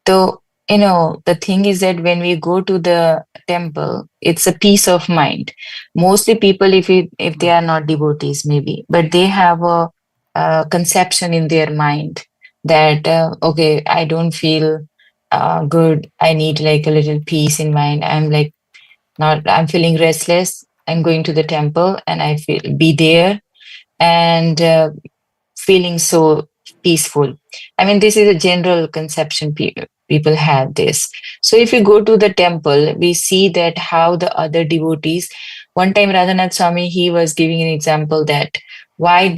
So, the thing is that when we go to the temple, it's a peace of mind. Mostly people, if they are not devotees, maybe, but they have a conception in their mind that, okay, I don't feel good. I need like a little peace in mind. I'm feeling restless. I'm going to the temple and I feel be there. And feeling so peaceful. I mean, this is a general conception people have this. So if you go to the temple, we see that how the other devotees. One time, Radhanath Swami he was giving an example that why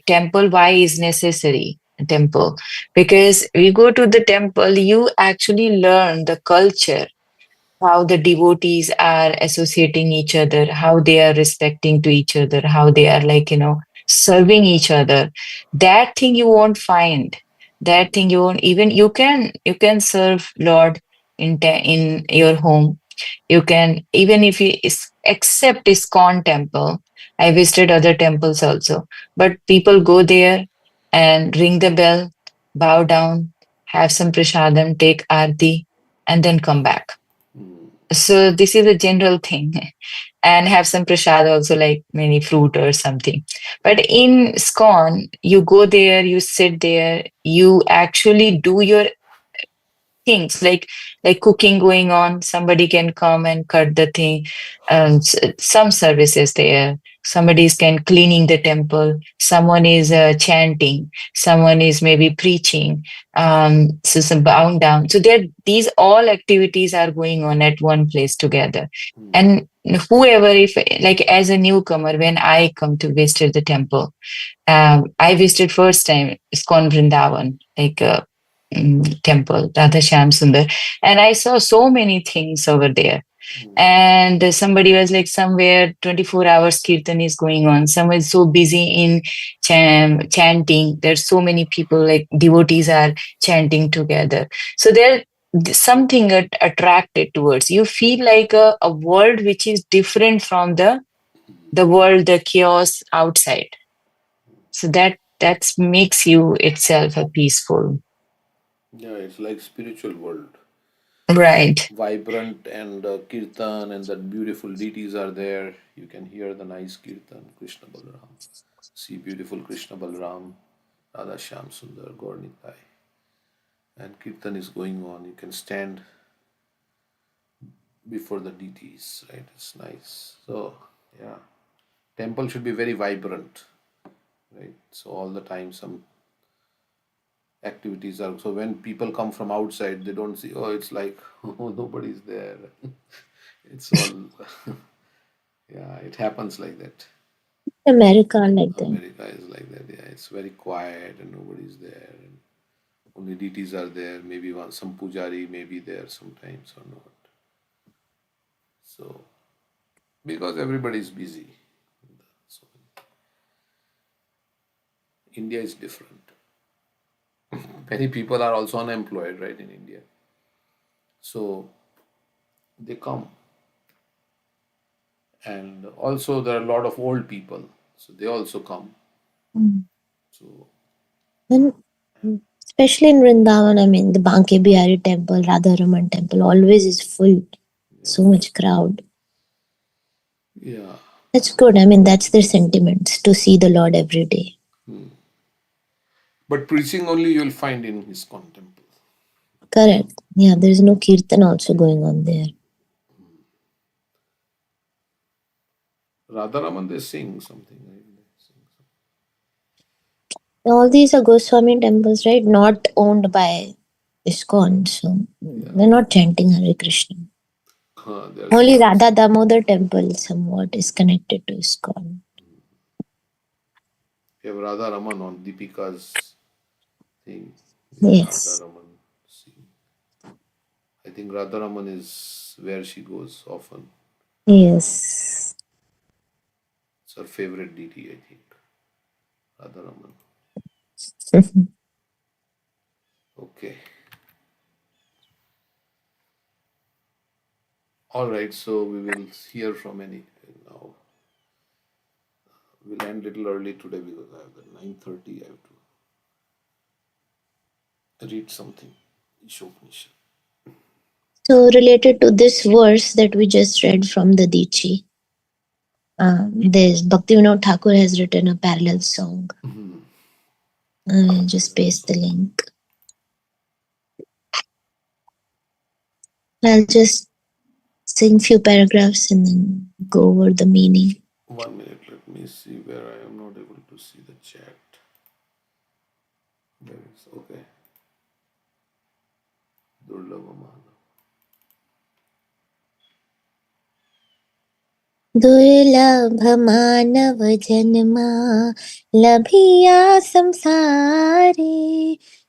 temple, why is necessary a temple, because we go to the temple, you actually learn the culture, how the devotees are associating each other, how they are respecting to each other, how they are like, serving each other. That thing you won't find. That thing you won't even you can serve Lord in your home. You can even if you except ISKCON temple. I visited other temples also, but people go there and ring the bell, bow down, have some prasadam, take arti, and then come back. So this is a general thing. And have some prasad also, like many fruit or something. But in scone, you go there, you sit there, you actually do your things like cooking going on. Somebody can come and cut the thing. Some services there. Somebody is can cleaning the temple. Someone is chanting. Someone is maybe preaching. So some bowing down. So there, these all activities are going on at one place together. And whoever, if like as a newcomer, when I come to visit the temple, I visited first time ISKCON Vrindavan, like temple, Radha Shyam Sundar, and I saw so many things over there. And somebody was like, somewhere 24 hours kirtan is going on. Someone is so busy in chanting. There's so many people, like devotees are chanting together. So there something attracted towards. You feel like a world which is different from the world, the chaos outside. So that makes you itself a peaceful. Yeah, it's like spiritual world. Right. Vibrant and kirtan and that beautiful deities are there. You can hear the nice kirtan, Krishna Balaram. See beautiful Krishna Balaram, Radha Shyam Sundar, Gaur Nitai. And kirtan is going on. You can stand before the deities, right? It's nice. So yeah, temple should be very vibrant, right? So all the time some activities are. So when people come from outside, they don't see. Oh, it's like oh, nobody's there. It's all yeah. It happens like that. America like that. America is like that. Yeah, it's very quiet and nobody's there. And only deities are there. Maybe some pujari may be there sometimes or not. So because everybody is busy. So India is different. Many people are also unemployed, right, in India. So they come, and also there are a lot of old people, so they also come. Mm. So And especially in Vrindavan, I mean, the Banke Bihari temple, Radharaman temple always is full. So much crowd. yeah, That's good. I mean, that's their sentiments to see the Lord every day. but preaching only you'll find in ISKCON temple. Correct. Yeah, there's no kirtan also going on there. Radharaman, they sing something. Right? All these are Goswami temples, right? Not owned by ISKCON. So they're not chanting Hare Krishna. Only Radha Damodar temple somewhat is connected to ISKCON. You have Radha Raman on Deepika's thing. Yes. Radha Raman. See. I think Radha Raman is where she goes often. Yes. It's her favorite deity, I think. Radha Raman. Okay. All right, so we will hear from any now. We'll end a little early today because I have the 9:30. I have to read something. Ishopanishad. So related to this verse that we just read from the Dichi, there's Bhaktivinoda Thakur has written a parallel song. I'll just paste the link. I'll just sing few paragraphs and then go over the meaning. 1 minute, let me see where I am not able to see the chat. There is, okay. Durlabhamana. दुर्लभ मानव जन्मा लभिया संसारे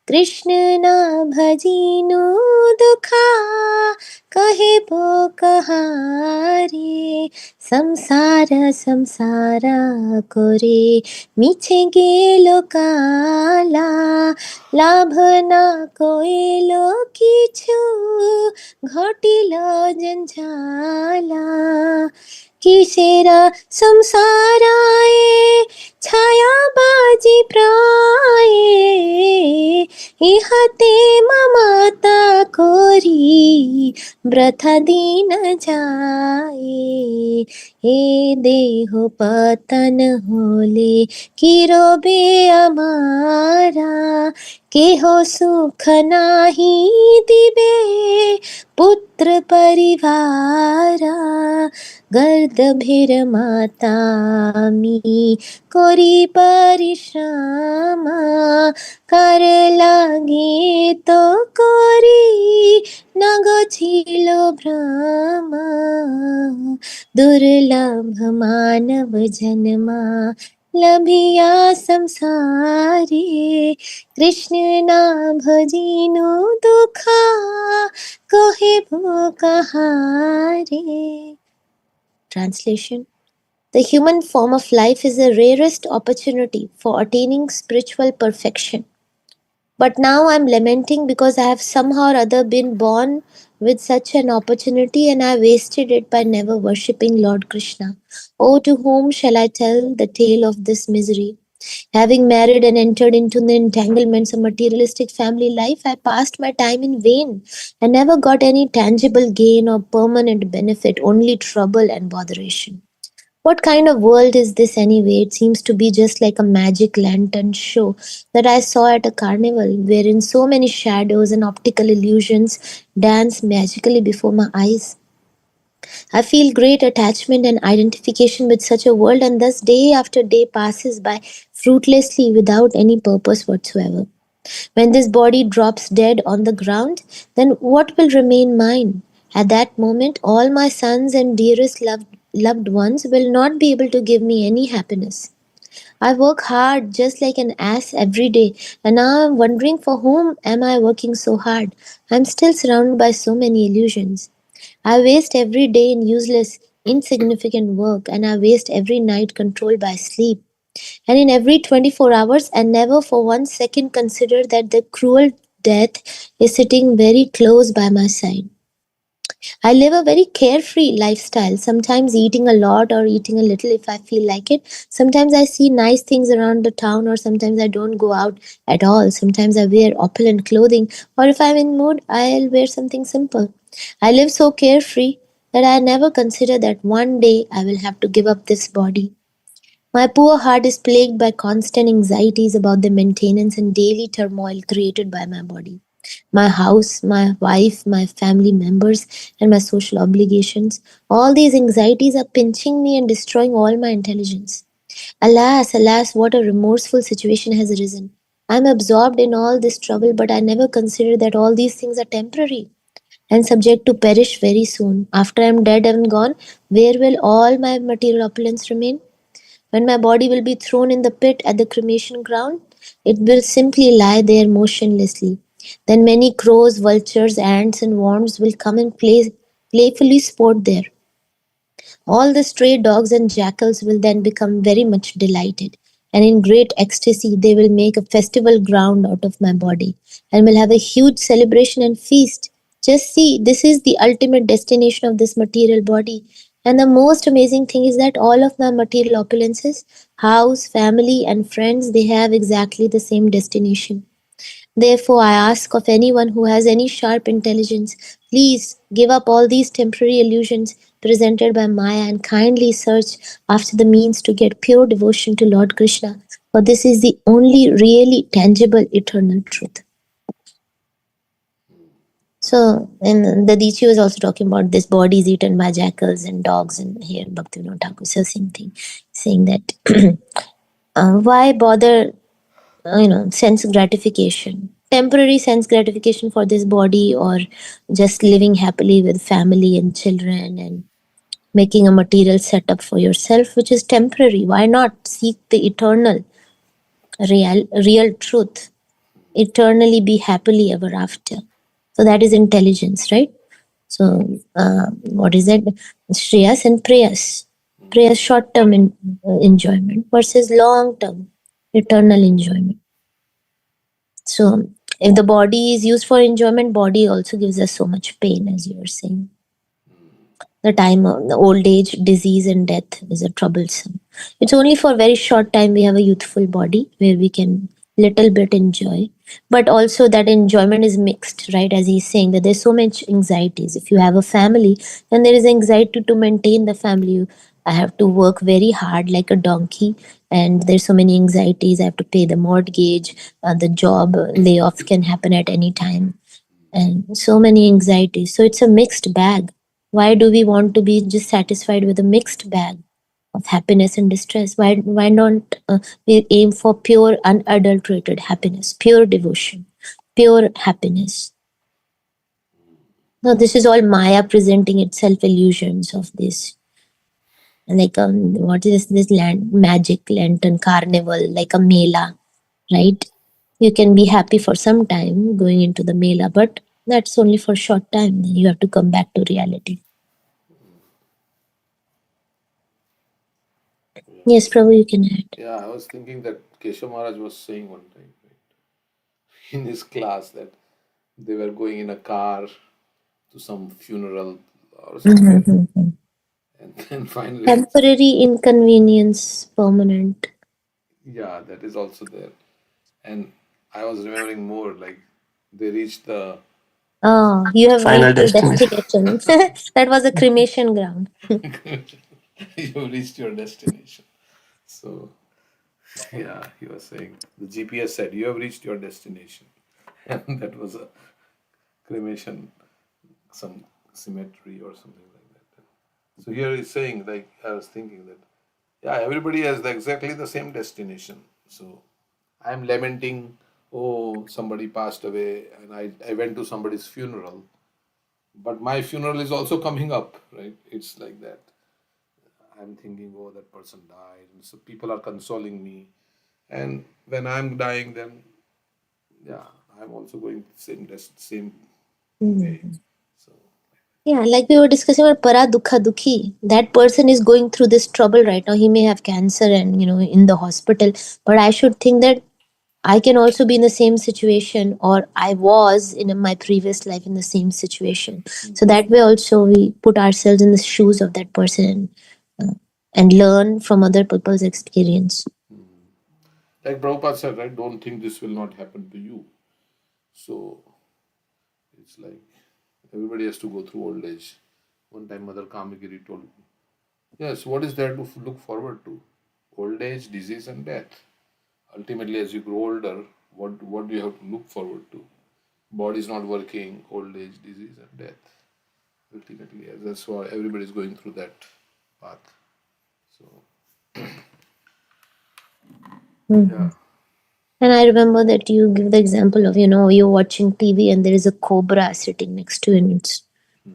कृष्ण ना भजिनु दुखा कहे बो कहारे संसार संसार करे मिछे गेलो काला लाभ ना कोइलो किछु घटिलो जंझाला किसेरा संसाराए छायाबाजी प्राये इहते ममता कोरी व्रथा दीन जाए हे देहो पतन होले किरोबे अमारा केहो सुख नाही दिबे पुत्र परिवारा गर्दभिर मातामी कोरी परिश्रम कर लागे तो कोरी नगोछिलो भ्रम दुर्लभ मानव जन्मा लभिया संसारे कृष्ण ना भजिनु दुखा कोहे भो कहारे. Translation: the human form of life is the rarest opportunity for attaining spiritual perfection. But now I am lamenting because I have somehow or other been born with such an opportunity and I wasted it by never worshipping Lord Krishna. Oh, to whom shall I tell the tale of this misery? Having married and entered into the entanglements of materialistic family life, I passed my time in vain and never got any tangible gain or permanent benefit, only trouble and botheration. What kind of world is this anyway? It seems to be just like a magic lantern show that I saw at a carnival, wherein so many shadows and optical illusions dance magically before my eyes. I feel great attachment and identification with such a world, and thus day after day passes by fruitlessly without any purpose whatsoever. When this body drops dead on the ground, then what will remain mine? At that moment, all my sons and dearest loved ones will not be able to give me any happiness. I work hard just like an ass every day, and now I'm wondering for whom am I working so hard? I'm still surrounded by so many illusions. I waste every day in useless, insignificant work, and I waste every night controlled by sleep. And in every 24 hours, I never for 1 second consider that the cruel death is sitting very close by my side. I live a very carefree lifestyle, sometimes eating a lot or eating a little if I feel like it. Sometimes I see nice things around the town, or sometimes I don't go out at all. Sometimes I wear opulent clothing, or if I'm in mood, I'll wear something simple. I live so carefree that I never consider that one day I will have to give up this body. My poor heart is plagued by constant anxieties about the maintenance and daily turmoil created by my body. My house, my wife, my family members, and my social obligations. All these anxieties are pinching me and destroying all my intelligence. Alas, alas, what a remorseful situation has arisen. I am absorbed in all this trouble, but I never consider that all these things are temporary and subject to perish very soon. After I am dead and gone, where will all my material opulence remain? When my body will be thrown in the pit at the cremation ground, it will simply lie there motionlessly. Then many crows, vultures, ants, and worms will come and playfully sport there. All the stray dogs and jackals will then become very much delighted, and in great ecstasy they will make a festival ground out of my body, and will have a huge celebration and feast. Just see, this is the ultimate destination of this material body. And the most amazing thing is that all of my material opulences, house, family, and friends, they have exactly the same destination. Therefore, I ask of anyone who has any sharp intelligence, please give up all these temporary illusions presented by Maya and kindly search after the means to get pure devotion to Lord Krishna, for this is the only really tangible eternal truth. So, and the Dichi was also talking about this body is eaten by jackals and dogs, and here Bhaktivinoda Thakur says the same thing, saying that why bother sense gratification, temporary sense gratification for this body, or just living happily with family and children and making a material setup for yourself which is temporary? Why not seek the eternal, real truth, eternally be happily ever after? So that is intelligence, right? So what is it? Shreyas and prayas, short term enjoyment versus long term eternal enjoyment. So if the body is used for enjoyment, body also gives us so much pain, as you were saying. The time of the old age, disease, and death is a troublesome. It's only for a very short time we have a youthful body where we can little bit enjoy, but also that enjoyment is mixed, right? As he's saying that there's so much anxieties. If you have a family, then there is anxiety to maintain the family. I have to work very hard like a donkey, and there's so many anxieties. I have to pay the mortgage, the job layoff can happen at any time, and so many anxieties. So it's a mixed bag. Why do we want to be just satisfied with a mixed bag of happiness and distress? Why not we aim for pure, unadulterated happiness, pure devotion, pure happiness? Now, this is all Maya presenting itself illusions of this. Like what is this land magic lantern carnival, like a mela, right? You can be happy for some time going into the mela, but that's only for a short time. Then you have to come back to reality. Yes, Prabhu, you can add. Yeah, I was thinking that Keshav Maharaj was saying one time, right, in his class, that they were going in a car to some funeral or somewhere, Mhm. and then finally, Temporary inconvenience, permanent. yeah, that is also there. And I was remembering more, like they reached the Oh, you have Final reached your destination. destination. That was a cremation ground. you reached your destination. So yeah, he was saying the GPS said you have reached your destination, and that was a cremation, some cemetery or something like that. So here he's saying, like, I was thinking that, yeah, everybody has exactly the same destination. So I'm lamenting, oh, somebody passed away, and I went to somebody's funeral, but my funeral is also coming up, right? It's like that. I'm thinking, oh, that person died, and so people are consoling me. And when I'm dying, then yeah, I'm also going same way. Mhm. So Yeah, like we were discussing about para dukha dukhi. That person is going through this trouble right now. He may have cancer and in the hospital. But I should think that I can also be in the same situation, or I was in my previous life in the same situation. So that way also we put ourselves in the shoes of that person, uh, and learn from other people's experience. like Prabhupada said, right? Don't think this will not happen to you. So it's like everybody has to go through old age. One time Mother Kamagiri told me, yes, what is there to look forward to? Old age, disease, and death. Ultimately, as you grow older, what do you have to look forward to? Body is not working, old age, disease, and death. Ultimately, yes, that's why everybody is going through that path. So yeah, Mhm. And I remember that you give the example of, you're watching TV and there is a cobra sitting next to you. And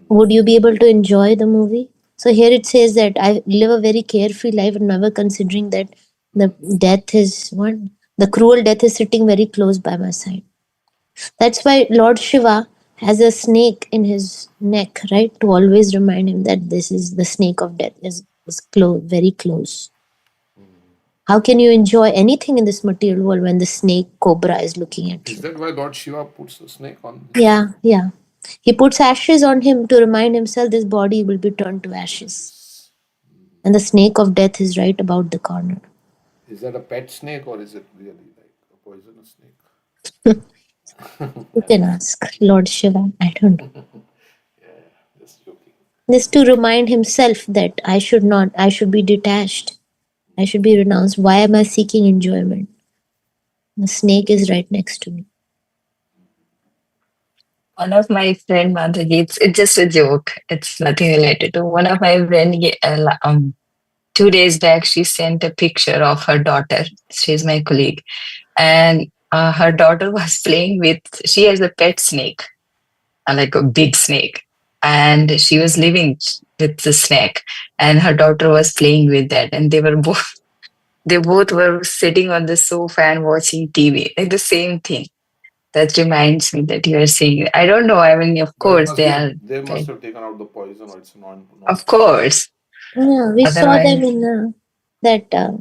would you be able to enjoy the movie? So here it says that I live a very carefree life, never considering that the death is one, the cruel death is sitting very close by my side. That's why Lord Shiva has a snake in his neck, right? To always remind him that this is the snake of death is close, very close. How can you enjoy anything in this material world when the snake cobra is looking at is you? that why Lord Shiva puts the snake on his? Yeah, yeah. He puts ashes on him to remind himself this body will be turned to ashes. Ashes. And the snake of death is right about the corner. Is that a pet snake or is it really like a poisonous snake? You I'm can just ask Lord Shiva. I don't know. just joking. This to remind himself that I should be detached. I should be renounced. Why am I seeking enjoyment? The snake is right next to me. One of my friend Madhaji, it's just a joke. It's nothing related to one of my friend. 2 days back, she sent a picture of her daughter. She's my colleague, and her daughter was playing with. She has a pet snake, like a big snake, and she was living with the snake, and her daughter was playing with that, and they both were sitting on the sofa and watching TV, like the same thing. That reminds me that you are saying. I don't know. I mean, of But it course, must they be are. they must Right. have taken out the poison, or it's non Of poisonous. course. Yeah, we saw them Otherwise, in that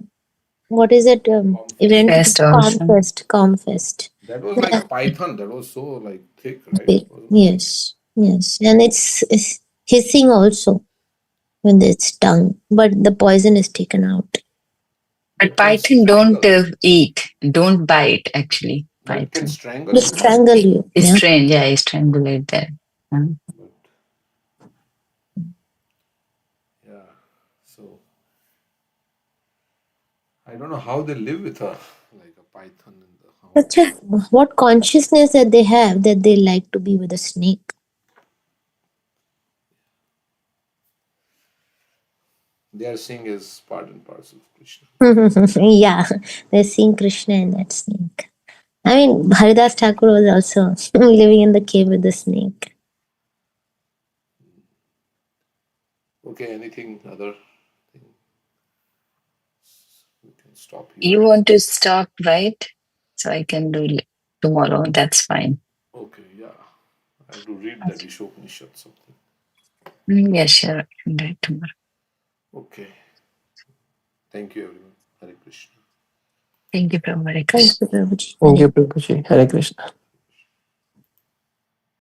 what is it Comfest. event? fast also. Comfest, Comfest. That was like a Yeah, python. That was so like thick, right? big. It was Yes, yes, and it's hissing also with its tongue, but the poison is taken out. But that can python don't strangle. eat, don't bite actually. But it can Python. strangle To you, no? strangle you. It's Yeah. strange. Yeah, I strangulate that. But yeah. So I don't know how they live with her, like a python in the Such house. a what consciousness that they have that they like to be with a snake. They are seeing as part and parcel of Krishna. Yeah, they're seeing Krishna in that snake. I mean, Haridas Thakur was also living in the cave with the snake. Okay, anything other thing? We can stop here. You want to stop, right? So I can do tomorrow. That's fine. Okay, yeah. I have to read that Ishopanishad something. Yeah, sure. I can do it tomorrow. Okay. Thank you, everyone. Hare Krishna. Thank you, Prabhu. Hare Thank Krishna. you, Prabhuji. Thank you, Prabhuji. Hare Krishna.